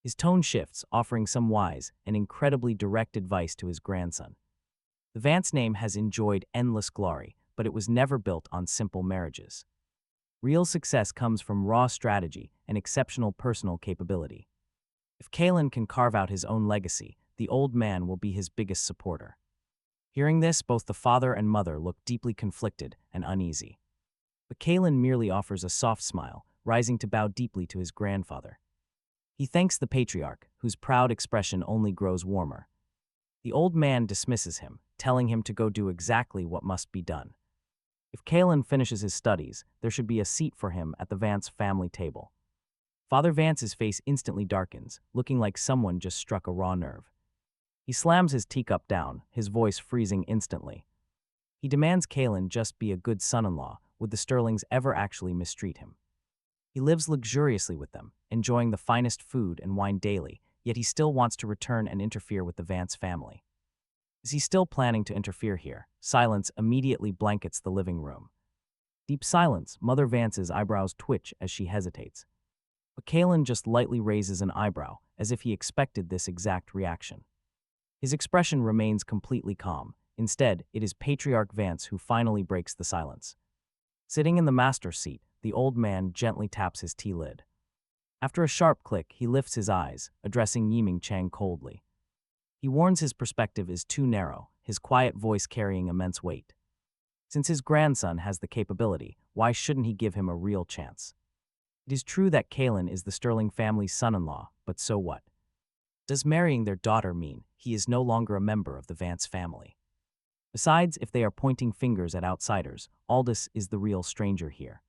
His tone shifts, offering some wise and incredibly direct advice to his grandson. The Vance name has enjoyed endless glory, but it was never built on simple marriages. Real success comes from raw strategy and exceptional personal capability. If Kaylin can carve out his own legacy, the old man will be his biggest supporter. Hearing this, both the father and mother look deeply conflicted and uneasy. But Kaylin merely offers a soft smile, rising to bow deeply to his grandfather. He thanks the patriarch, whose proud expression only grows warmer. The old man dismisses him, telling him to go do exactly what must be done. If Kaylin finishes his studies, there should be a seat for him at the Vance family table. Father Vance's face instantly darkens, looking like someone just struck a raw nerve. He slams his teacup down, his voice freezing instantly. He demands Kaylin just be a good son-in-law. Would the Sterlings ever actually mistreat him? He lives luxuriously with them, enjoying the finest food and wine daily, yet he still wants to return and interfere with the Vance family. Is he still planning to interfere here? Silence immediately blankets the living room. Deep silence, Mother Vance's eyebrows twitch as she hesitates. But Kaylin just lightly raises an eyebrow, as if he expected this exact reaction. His expression remains completely calm. Instead, it is Patriarch Vance who finally breaks the silence. Sitting in the master seat, the old man gently taps his tea lid. After a sharp click, he lifts his eyes, addressing Yiming Chang coldly. He warns his perspective is too narrow, his quiet voice carrying immense weight. Since his grandson has the capability, why shouldn't he give him a real chance? It is true that Kaylin is the Sterling family's son-in-law, but so what? Does marrying their daughter mean he is no longer a member of the Vance family? Besides, if they are pointing fingers at outsiders, Aldous is the real stranger here.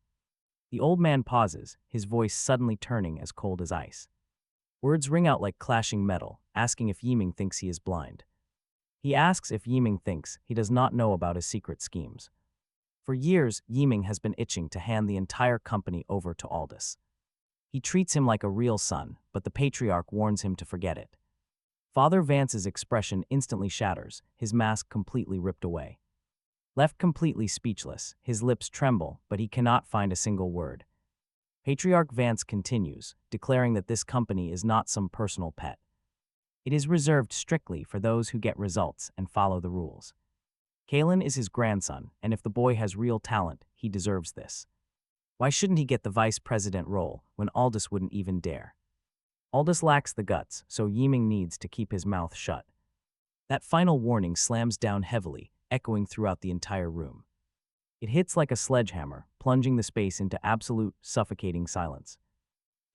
The old man pauses, his voice suddenly turning as cold as ice. Words ring out like clashing metal, asking if Yiming thinks he is blind. He asks if Yiming thinks he does not know about his secret schemes. For years, Yiming has been itching to hand the entire company over to Aldous. He treats him like a real son, but the patriarch warns him to forget it. Father Vance's expression instantly shatters, his mask completely ripped away. Left completely speechless, his lips tremble, but he cannot find a single word. Patriarch Vance continues, declaring that this company is not some personal pet. It is reserved strictly for those who get results and follow the rules. Kalen is his grandson, and if the boy has real talent, he deserves this. Why shouldn't he get the vice president role when Aldous wouldn't even dare? Aldous lacks the guts, so Yiming needs to keep his mouth shut. That final warning slams down heavily, echoing throughout the entire room. It hits like a sledgehammer, plunging the space into absolute, suffocating silence.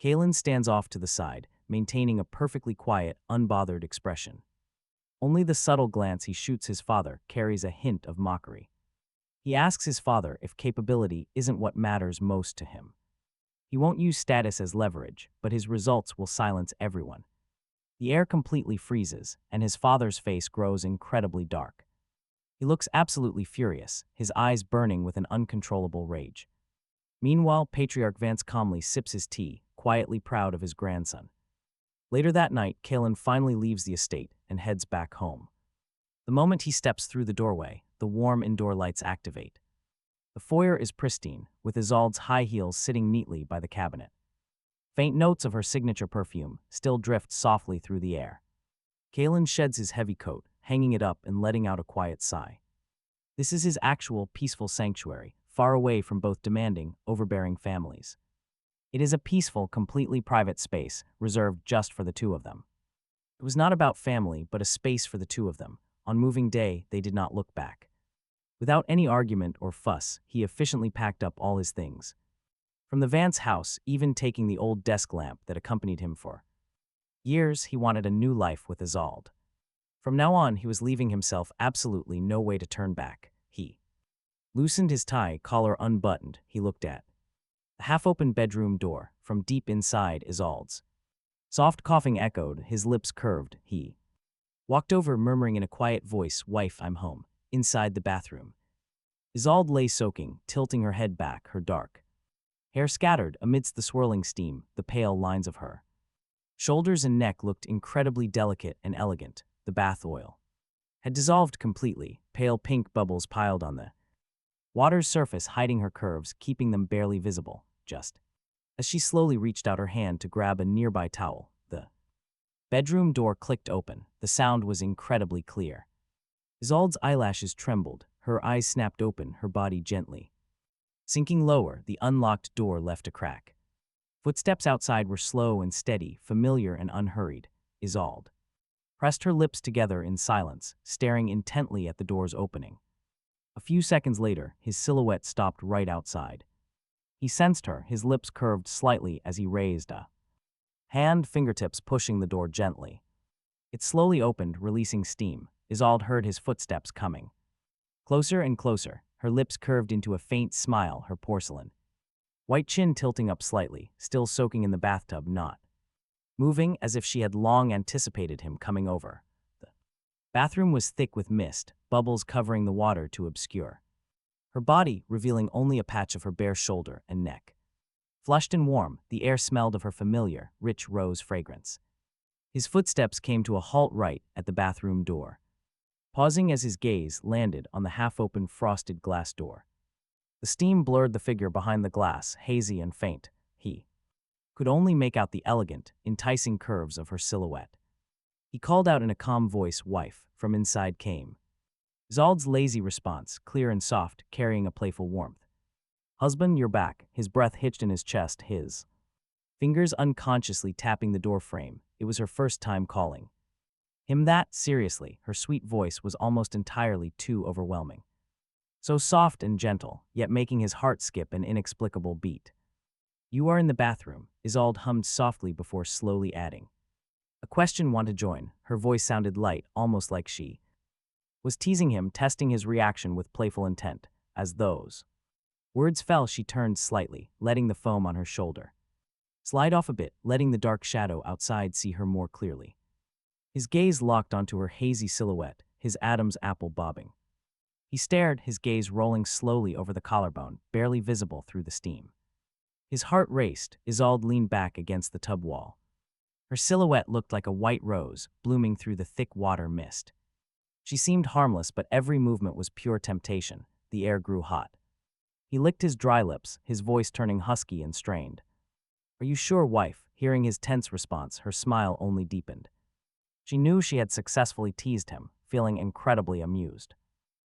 Kalen stands off to the side, maintaining a perfectly quiet, unbothered expression. Only the subtle glance he shoots his father carries a hint of mockery. He asks his father if capability isn't what matters most to him. He won't use status as leverage, but his results will silence everyone. The air completely freezes, and his father's face grows incredibly dark. He looks absolutely furious, his eyes burning with an uncontrollable rage. Meanwhile, Patriarch Vance calmly sips his tea, quietly proud of his grandson. Later that night, Kalen finally leaves the estate and heads back home. The moment he steps through the doorway, the warm indoor lights activate. The foyer is pristine, with Isolde's high heels sitting neatly by the cabinet. Faint notes of her signature perfume still drift softly through the air. Kalen sheds his heavy coat, hanging it up and letting out a quiet sigh. This is his actual peaceful sanctuary, far away from both demanding, overbearing families. It is a peaceful, completely private space, reserved just for the two of them. It was not about family, but a space for the two of them. On moving day, they did not look back. Without any argument or fuss, he efficiently packed up all his things. From the Vance house, even taking the old desk lamp that accompanied him for years, he wanted a new life with Isolde. From now on, he was leaving himself absolutely no way to turn back. He loosened his tie, collar unbuttoned, he looked at the half-open bedroom door, from deep inside Isolde's. Soft coughing echoed, his lips curved, he walked over, murmuring in a quiet voice, "Wife, I'm home." Inside the bathroom, Isolde lay soaking, tilting her head back, her dark hair scattered amidst the swirling steam, the pale lines of her shoulders and neck looked incredibly delicate and elegant. The bath oil had dissolved completely, pale pink bubbles piled on the water's surface, hiding her curves, keeping them barely visible. Just as she slowly reached out her hand to grab a nearby towel, the bedroom door clicked open. The sound was incredibly clear. Isolde's eyelashes trembled, her eyes snapped open, her body gently sinking lower. The unlocked door left a crack. Footsteps outside were slow and steady, familiar and unhurried. Isolde pressed her lips together in silence, staring intently at the door's opening. A few seconds later, his silhouette stopped right outside. He sensed her, his lips curved slightly as he raised a hand, fingertips pushing the door gently. It slowly opened, releasing steam. Isolde heard his footsteps coming. Closer and closer, her lips curved into a faint smile, her porcelain white chin tilting up slightly, still soaking in the bathtub, not moving, as if she had long anticipated him coming over. The bathroom was thick with mist, bubbles covering the water to obscure her body, revealing only a patch of her bare shoulder and neck. Flushed and warm, the air smelled of her familiar, rich rose fragrance. His footsteps came to a halt right at the bathroom door, pausing as his gaze landed on the half-open frosted glass door. The steam blurred the figure behind the glass, hazy and faint. He could only make out the elegant, enticing curves of her silhouette. He called out in a calm voice, "Wife." From inside came Isolde's lazy response, clear and soft, carrying a playful warmth. "Husband, you're back." His breath hitched in his chest, his fingers unconsciously tapping the door frame. It was her first time calling him that, seriously. Her sweet voice was almost entirely too overwhelming. So soft and gentle, yet making his heart skip an inexplicable beat. "You are in the bathroom," Isolde hummed softly before slowly adding, "A question want to join." Her voice sounded light, almost like she was teasing him, testing his reaction with playful intent, as those Words fell, she turned slightly, letting the foam on her shoulder slide off a bit, letting the dark shadow outside see her more clearly. His gaze locked onto her hazy silhouette, his Adam's apple bobbing. He stared, his gaze rolling slowly over the collarbone, barely visible through the steam. His heart raced. Isolde leaned back against the tub wall. Her silhouette looked like a white rose, blooming through the thick water mist. She seemed harmless, but every movement was pure temptation. The air grew hot. He licked his dry lips, his voice turning husky and strained. "Are you sure, wife?" Hearing his tense response, her smile only deepened. She knew she had successfully teased him, feeling incredibly amused.